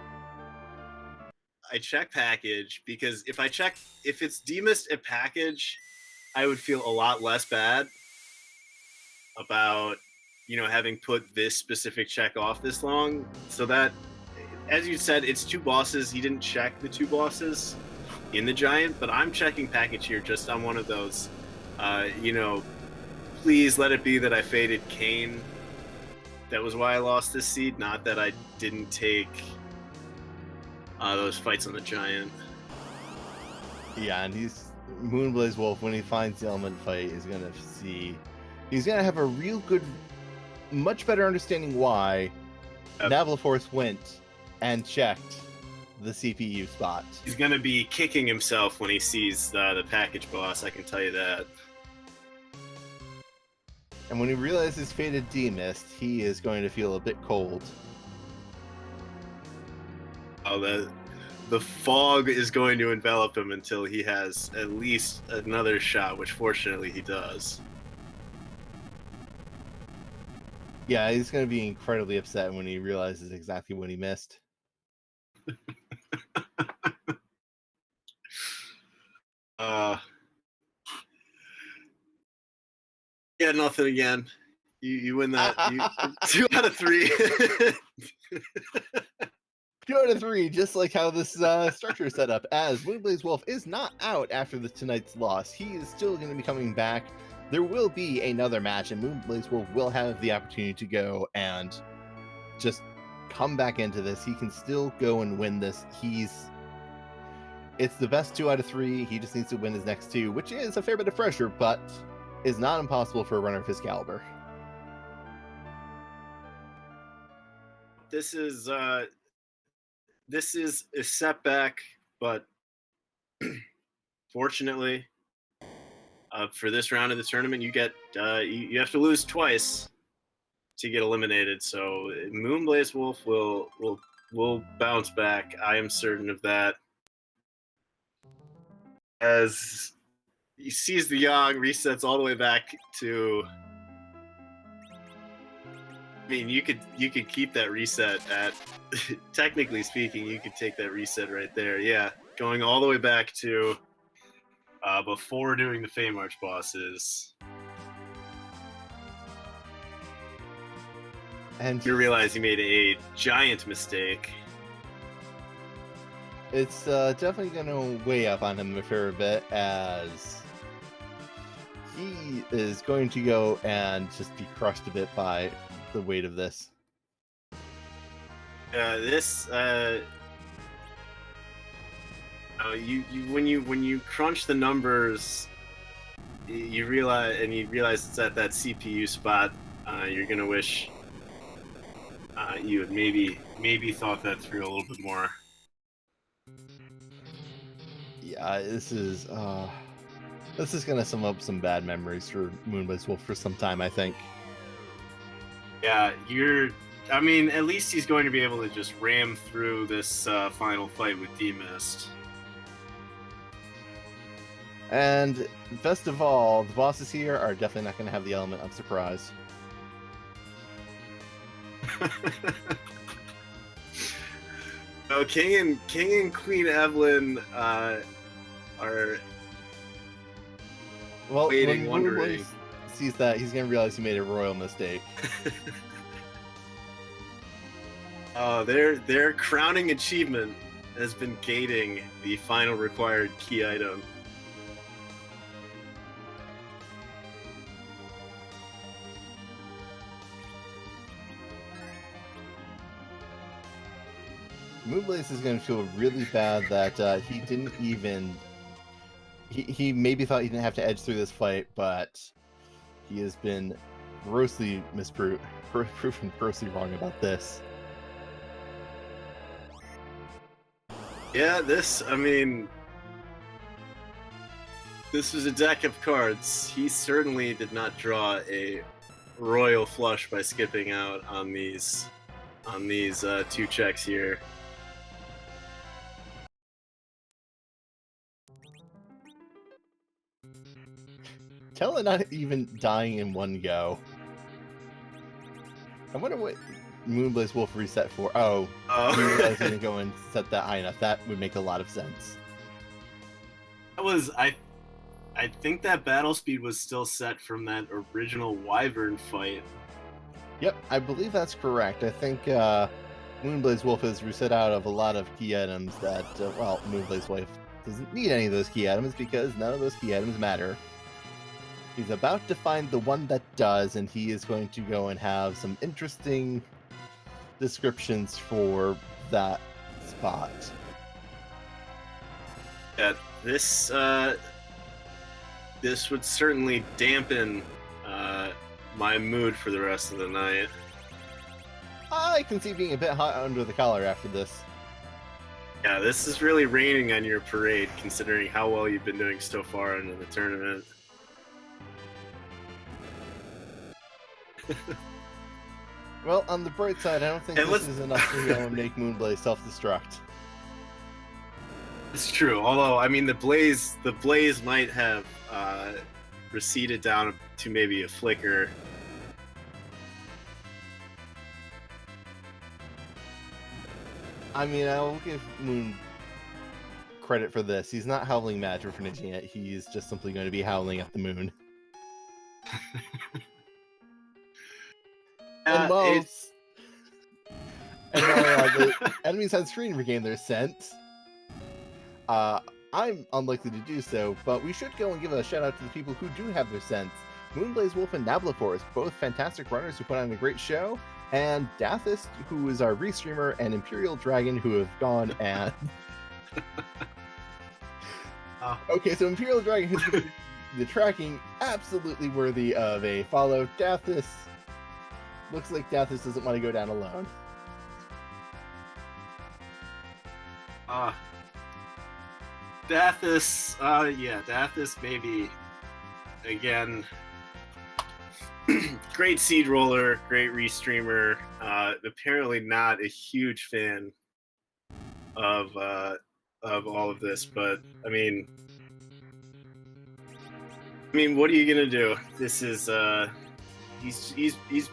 I check package because if it's demissed a package, I would feel a lot less bad about, you know, having put this specific check off this long. So that, as you said, it's 2 bosses. He didn't check the 2 bosses in the giant, but I'm checking package here just on one of those. You know, please let it be that I faded Kane. That was why I lost this seed, not that I didn't take those fights on the giant. Yeah, and moonblazewolf, when he finds the element fight, is gonna see. He's gonna have a real good, much better understanding why NablaForce went and checked the CPU spot. He's gonna be kicking himself when he sees the package boss, I can tell you that. And when he realizes faded demist, he is going to feel a bit cold. Oh, the fog is going to envelop him until he has at least another shot, which fortunately he does. Yeah, he's going to be incredibly upset when he realizes exactly what he missed. Yeah, nothing again. You win that. 2 out of 3. 2 out of 3, just like how this structure is set up. As moonblazewolf is not out after tonight's loss, he is still going to be coming back. There will be another match, and moonblazewolf will have the opportunity to go and just come back into this. He can still go and win this. It's the best 2 out of 3. He just needs to win his next 2, which is a fair bit of pressure, but is not impossible for a runner of his caliber. This is a setback, but fortunately, for this round of the tournament, you get you have to lose twice to get eliminated. So moonblazewolf will bounce back. I am certain of that. As he sees the Yang, resets all the way back to. I mean, you could keep that reset at. Technically speaking, you could take that reset right there. Yeah, going all the way back to before doing the Fame March bosses. And you realize you made a giant mistake. It's definitely going to weigh up on him a fair bit, as he is going to go and just be crushed a bit by the weight of this. When you crunch the numbers, you realize it's at that CPU spot. You're gonna wish you had maybe thought that through a little bit more. Yeah, this is gonna sum up some bad memories for moonblazewolf for some time, I think. Yeah, I mean, at least he's going to be able to just ram through this final fight with D-Mist. And best of all, the bosses here are definitely not going to have the element of surprise. Oh, King and Queen Evelyn are waiting, wondering. Moonblaze sees that, he's going to realize he made a royal mistake. Oh, their crowning achievement has been gating the final required key item. Moonblaze is going to feel really bad that he didn't even... He maybe thought he didn't have to edge through this fight, but he has been grossly proven grossly wrong about this. Yeah, this was a deck of cards. He certainly did not draw a royal flush by skipping out on these two checks here. Tella not even dying in one go. I wonder what moonblazewolf reset for. Oh, he was going to go and set that high enough. That would make a lot of sense. That was I think that battle speed was still set from that original Wyvern fight. Yep, I believe that's correct. I think moonblazewolf is reset out of a lot of key items that, well, moonblazewolf doesn't need any of those key items because none of those key items matter. He's about to find the one that does, and he is going to go and have some interesting descriptions for that spot. Yeah, this would certainly dampen my mood for the rest of the night. I can see being a bit hot under the collar after this. Yeah, this is really raining on your parade, considering how well you've been doing so far into the tournament. Well, on the bright side, I don't think this is enough to go and make Moonblaze self-destruct. It's true, although, I mean, the blaze might have receded down to maybe a flicker. I mean, I'll give Moon credit for this. He's not howling mad for finishing it. He's just simply going to be howling at the moon. And while the enemies on screen regain their scent, I'm unlikely to do so, but we should go and give a shout out to the people who do have their scents. moonblazewolf and NablaForce, both fantastic runners who put on a great show, and Dathist, who is our restreamer, and Imperial Dragon, who have gone and... Okay, so Imperial Dragon, who's been the tracking, absolutely worthy of a follow. Dathist, looks like Dathist doesn't want to go down alone. Dathis, Dathis maybe, again, great seed roller, great restreamer, apparently not a huge fan of all of this, but, I mean, what are you gonna do? This is, he's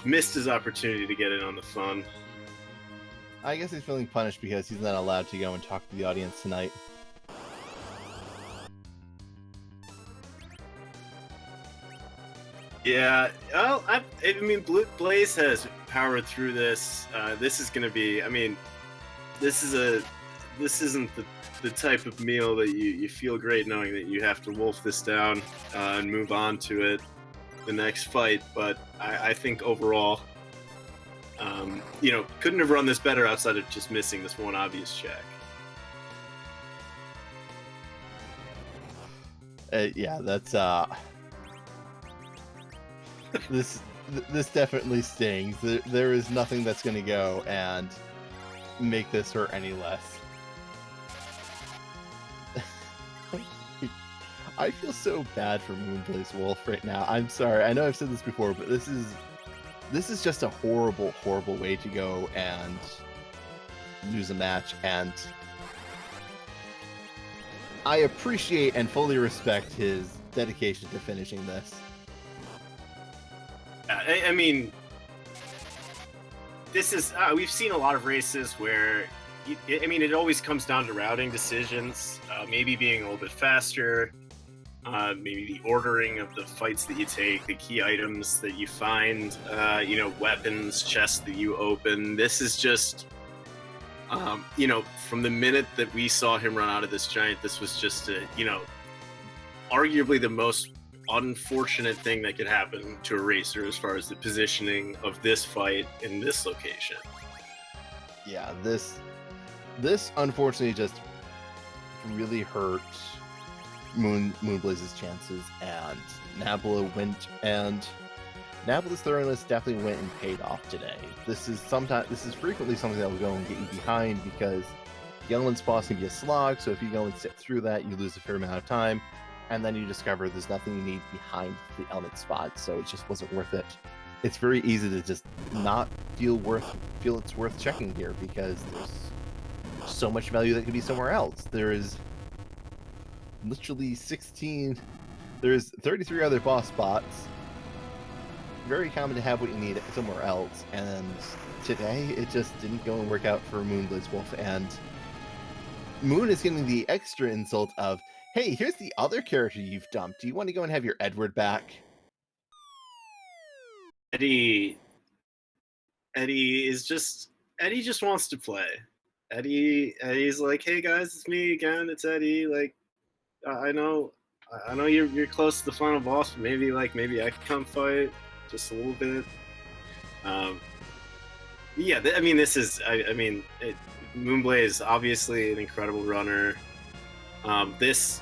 missed his opportunity to get in on the fun. I guess he's feeling punished because he's not allowed to go and talk to the audience tonight. Yeah, well, I mean, Blaze has powered through this. This is going to be, I mean, this isn't the type of meal that you feel great knowing that you have to wolf this down and move on to it the next fight. But I think overall, couldn't have run this better outside of just missing this one obvious check. Yeah, that's this definitely stings. There is nothing that's going to go and make this hurt any less. I feel so bad for moonblazewolf right now. I'm sorry. I know I've said this before, but this is just a horrible, horrible way to go and lose a match. And I appreciate and fully respect his dedication to finishing this. I mean, this is we've seen a lot of races where it always comes down to routing decisions, maybe being a little bit faster, maybe the ordering of the fights that you take, the key items that you find, weapons, chests that you open. This is just, from the minute that we saw him run out of this giant, this was just arguably the most unfortunate thing that could happen to a racer as far as the positioning of this fight in this location. Yeah, this unfortunately just really hurt Moonblaze's chances, and Nabla's thoroughness definitely went and paid off today. This is frequently something that will go and get you behind, because the Ellen's boss can be a slog, so if you go and sit through that, you lose a fair amount of time, and then you discover there's nothing you need behind the element spot, so it just wasn't worth it. It's very easy to just not feel it's worth checking here, because there's so much value that could be somewhere else. There is literally 33 other boss spots. Very common to have what you need somewhere else, and today it just didn't go and work out for moonblazewolf, and Moon is getting the extra insult of, hey, here's the other character you've dumped. Do you want to go and have your Edward back? Eddie just wants to play. Eddie's like, hey guys, it's me again. It's Eddie. Like, I know you're close to the final boss, but maybe I can come fight just a little bit. Moonblaze, obviously an incredible runner. This,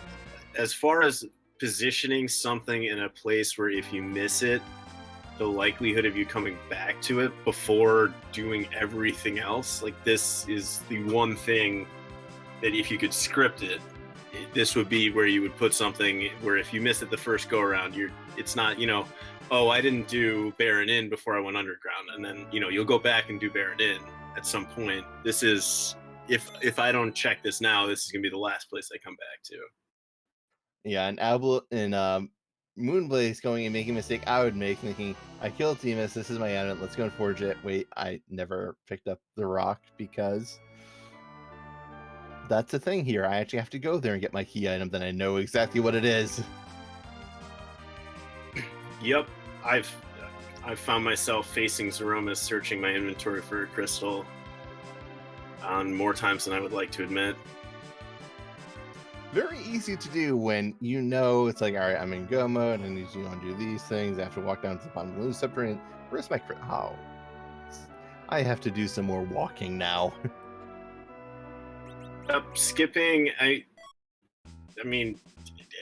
as far as positioning something in a place where if you miss it, the likelihood of you coming back to it before doing everything else, like, this is the one thing that if you could script it, this would be where you would put something where if you miss it the first go around, it's not, oh, I didn't do Baron In before I went underground, and then you'll go back and do Baron In at some point. This is, if I don't check this now, this is gonna be the last place I come back to. Yeah, and Moonblaze going and making a mistake I would make, thinking, I killed Demus, this is my element, let's go and forge it. Wait, I never picked up the rock, because that's the thing here. I actually have to go there and get my key item, then I know exactly what it is. Yep, I've found myself facing Zeromus, searching my inventory for a crystal on more times than I would like to admit. Very easy to do when it's like, all right, I'm in go mode, and I need to do these things. I have to walk down to the bottom of the subterranean. Where's my oh, I have to do some more walking now. Skipping,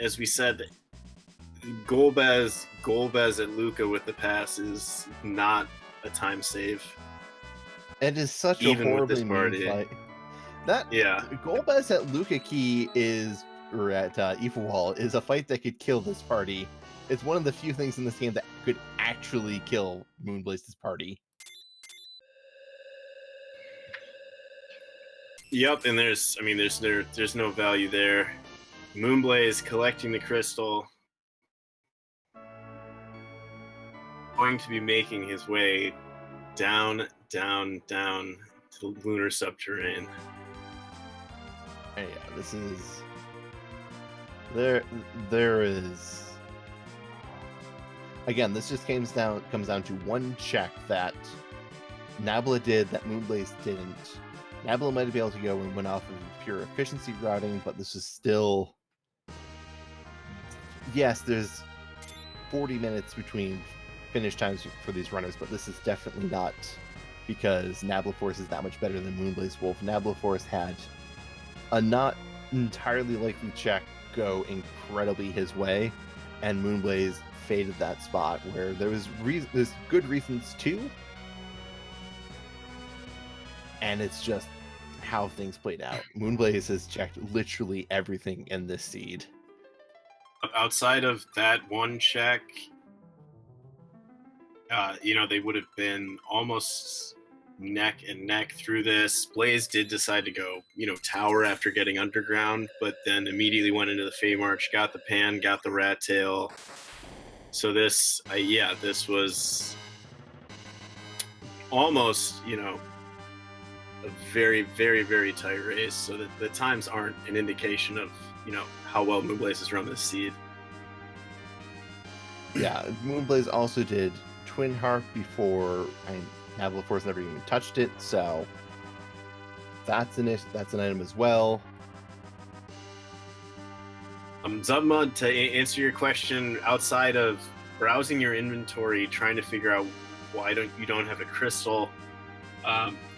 as we said, Golbez at Luca with the pass is not a time save. It is such even a horribly with this party. mean fight. Golbez at Luca Key or at Ifawal is a fight that could kill this party. It's one of the few things in this game that could actually kill Moonblaze's party. Yep, and there's no value there. Moonblaze collecting the crystal, going to be making his way down to the lunar subterranean. Yeah, this is there is, again, this just comes down to one check that Nabla did that Moonblaze didn't. Nabla might be able to go and win off of pure efficiency routing, but this is still, yes, there's 40 minutes between finish times for these runners, but this is definitely not because NablaForce is that much better than moonblazewolf. NablaForce had a not entirely likely check go incredibly his way, and Moonblaze faded that spot where there's good reasons too, and it's just how things played out. Moonblaze has checked literally everything in this seed. Outside of that one check, they would have been almost neck and neck through this. Blaze did decide to go, tower after getting underground, but then immediately went into the Fey March, got the pan, got the rat tail. So this was almost, a very, very, very tight race. So that the times aren't an indication of, how well Moonblaze has run this seed. Yeah, Moonblaze also did Twin Harp before NablaForce never even touched it, so that's an item as well. Zubmud, to answer your question, outside of browsing your inventory, trying to figure out why you don't have a crystal,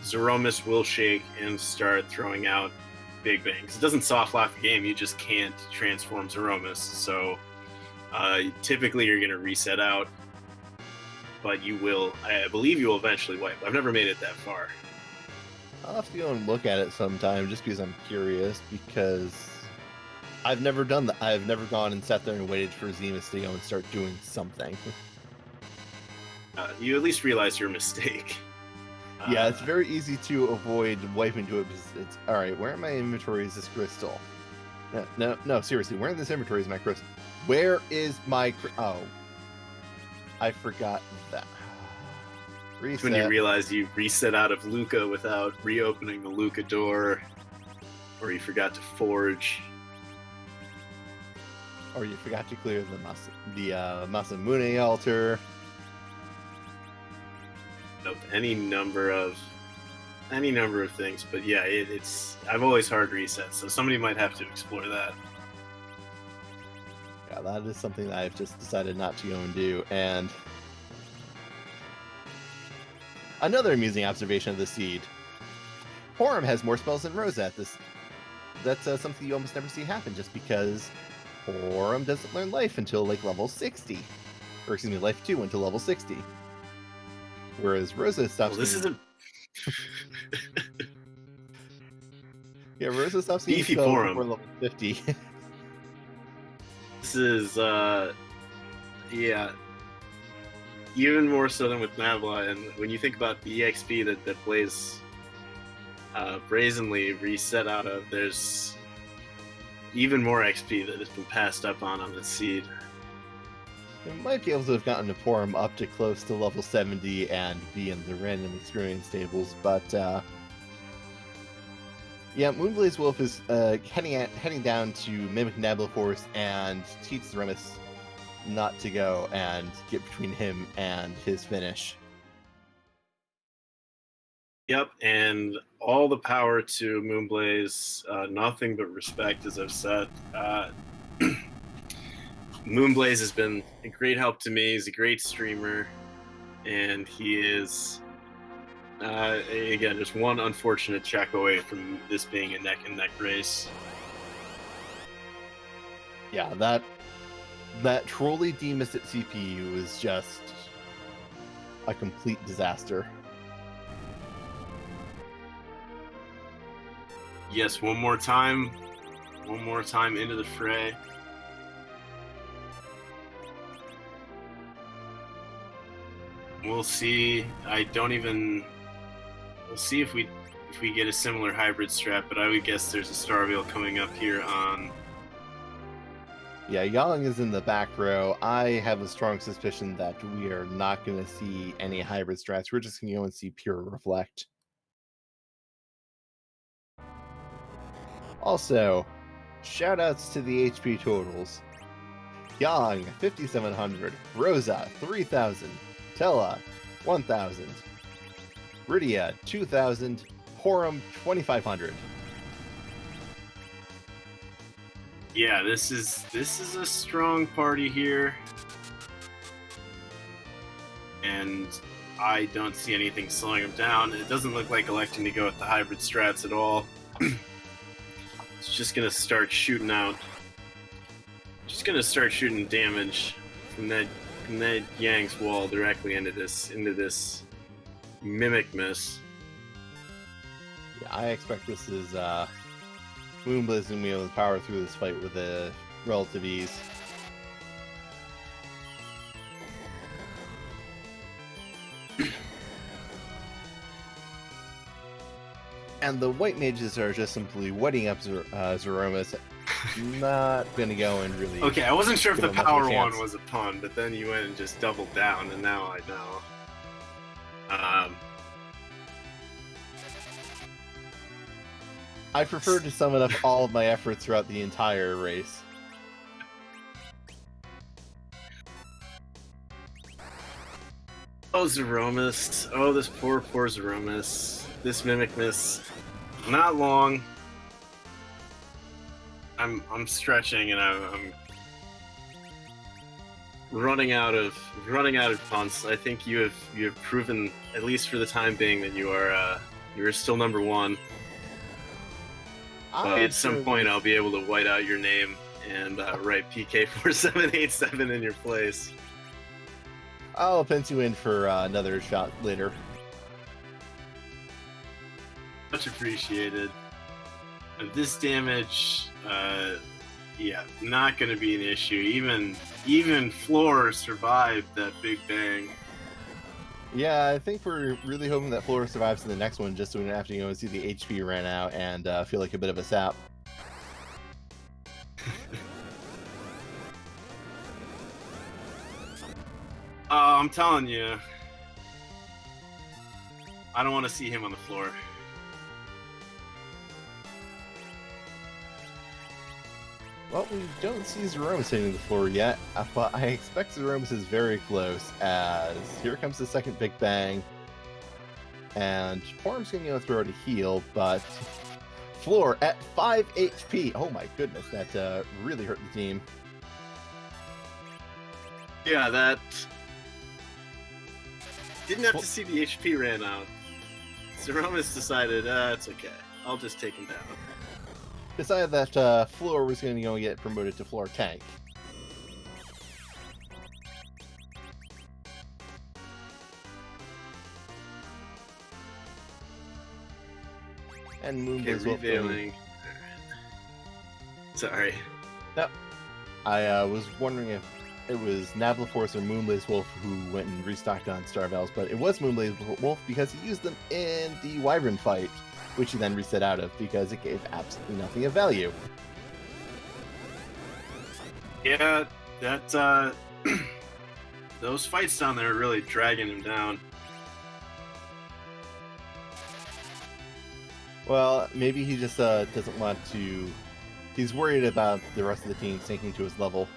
Zeromus will shake and start throwing out big bangs. It doesn't soft lock the game, you just can't transform Zeromus, so typically you're going to reset out, but I believe you will eventually wipe. I've never made it that far. I'll have to go and look at it sometime just because I'm curious, because I've never done that. I've never gone and sat there and waited for Zemus to go and start doing something. You at least realize your mistake. Yeah, it's very easy to avoid wiping to it because it's, alright, where in my inventory is this crystal? No, seriously, where in this inventory is my crystal? Where is my oh. I forgot that. Reset. When you realize you reset out of Luca without reopening the Luca door, or you forgot to forge. Or you forgot to clear the Masamune altar. Any number of things, but yeah, it's I've always hard resets, so somebody might have to explore that. Yeah, that is something that I've just decided not to go and do. And another amusing observation of the seed: Horum has more spells than Rosa. That's something you almost never see happen, just because Horum doesn't learn life until like level 60, or excuse me, life 2 until level 60. Whereas Rosa stops. Well, this is a yeah, Rosa stops getting beefy spells Horum before level 50. This is even more so than with Nabla. And when you think about the EXP that Blaze brazenly reset out of, there's even more XP that has been passed up on this seed. It might be able to have gotten the Forum up to close to level 70 and be in the random experience tables, but yeah, moonblazewolf is heading down to mimic NablaForce and teach Zeromus not to go and get between him and his finish. Yep, and all the power to Moonblaze. Nothing but respect, as I've said. Moonblaze has been a great help to me. He's a great streamer, and he is, again, just one unfortunate check away from this being a neck-and-neck race. Yeah, that trolley demised at CPU is just a complete disaster. Yes, one more time into the fray. We'll see. We'll see if we get a similar hybrid strat, but I would guess there's a Star Wheel coming up here on. Yeah, Yang is in the back row. I have a strong suspicion that we are not going to see any hybrid strats. We're just going to go and see pure Reflect. Also, shoutouts to the HP totals. Yang, 5,700. Rosa, 3,000. Tella, 1,000. Rydia, 2,000. Horum, 2,500. Yeah, this is a strong party here, and I don't see anything slowing them down. It doesn't look like electing to go with the hybrid strats at all. It's just gonna start shooting out. Just gonna start shooting damage from that Yang's wall directly into this mimic miss. Yeah, I expect this is Moonblaze going to be able to power through this fight with a relative ease. And the white mages are just simply wetting up Zeromus. Not gonna go and really. Okay, I wasn't sure if give the him much of a power chance. one was a pun, but then you went and just doubled down, and now I know. I prefer to summon up all of my efforts throughout the entire race. Oh, Zeromus. Oh, this poor Zeromus. This Mimicness. Not long. I'm stretching and I'm running out of punts. I think you have proven, at least for the time being, that you are still number one. At some point, I'll be able to white out your name and write PK4787 in your place. I'll pencil you in for another shot later. Much appreciated. And this damage, yeah, not going to be an issue. Even Floor survived that big bang. Yeah, I think we're really hoping that Flora survives in the next one, just so we don't have to go and see the HP ran out and feel like a bit of a sap. I'm telling you, I don't want to see him on the floor. Well, we don't see Zeromus hitting the floor yet, but I expect Zeromus is very close, as here comes the second Big Bang. And Form's going to go throw out a heal, but Floor at 5 HP. Oh my goodness, that really hurt the team. Yeah, that... Didn't have to see the HP ran out. Zeromus decided, it's okay. I'll just take him down. Decided that Floor was going to go get promoted to Floor Tank. And moonblazewolf. Revealing. Sorry. Nope. I was wondering if it was NablaForce or moonblazewolf who went and restocked on Starvels, but it was moonblazewolf because he used them in the Wyvern fight, which he then reset out of because it gave absolutely nothing of value. Yeah, that those fights down there are really dragging him down. Well, maybe he just doesn't want to... He's worried about the rest of the team sinking to his level.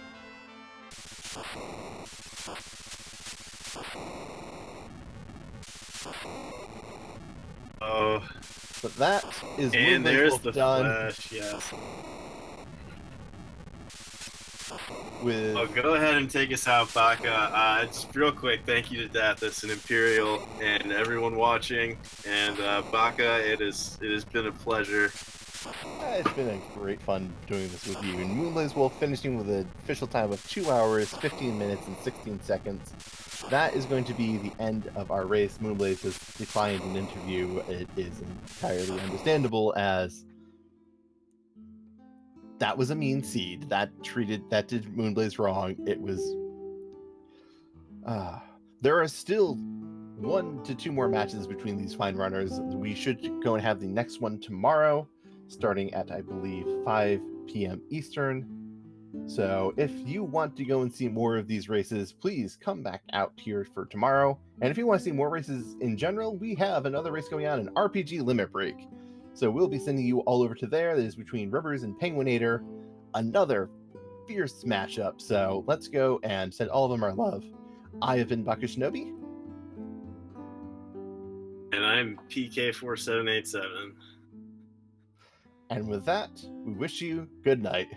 Oh. But that is And there's the done. flash, yes. With... Oh, go ahead and take us out, Baka. Just real quick, thank you to Dathis and Imperial and everyone watching. And Baka, it has been a pleasure. It's been a great fun doing this with you. And moonblazewolf finishing with an official time of 2 hours, 15 minutes, and 16 seconds. That is going to be the end of our race. Moonblaze has declined an interview. It is entirely understandable, as that was a mean seed. That did Moonblaze wrong. It was... there are still 1 to 2 more matches between these fine runners. We should go and have the next one tomorrow, starting at, I believe, 5 p.m. Eastern. So if you want to go and see more of these races, please come back out here for tomorrow. And if you want to see more races in general, we have another race going on in RPG Limit Break. So we'll be sending you all over to there. That is between Rubbers and Penguinator. Another fierce matchup. So let's go and send all of them our love. I have been Baka Shinobi. And I'm PK4787. And with that, we wish you good night.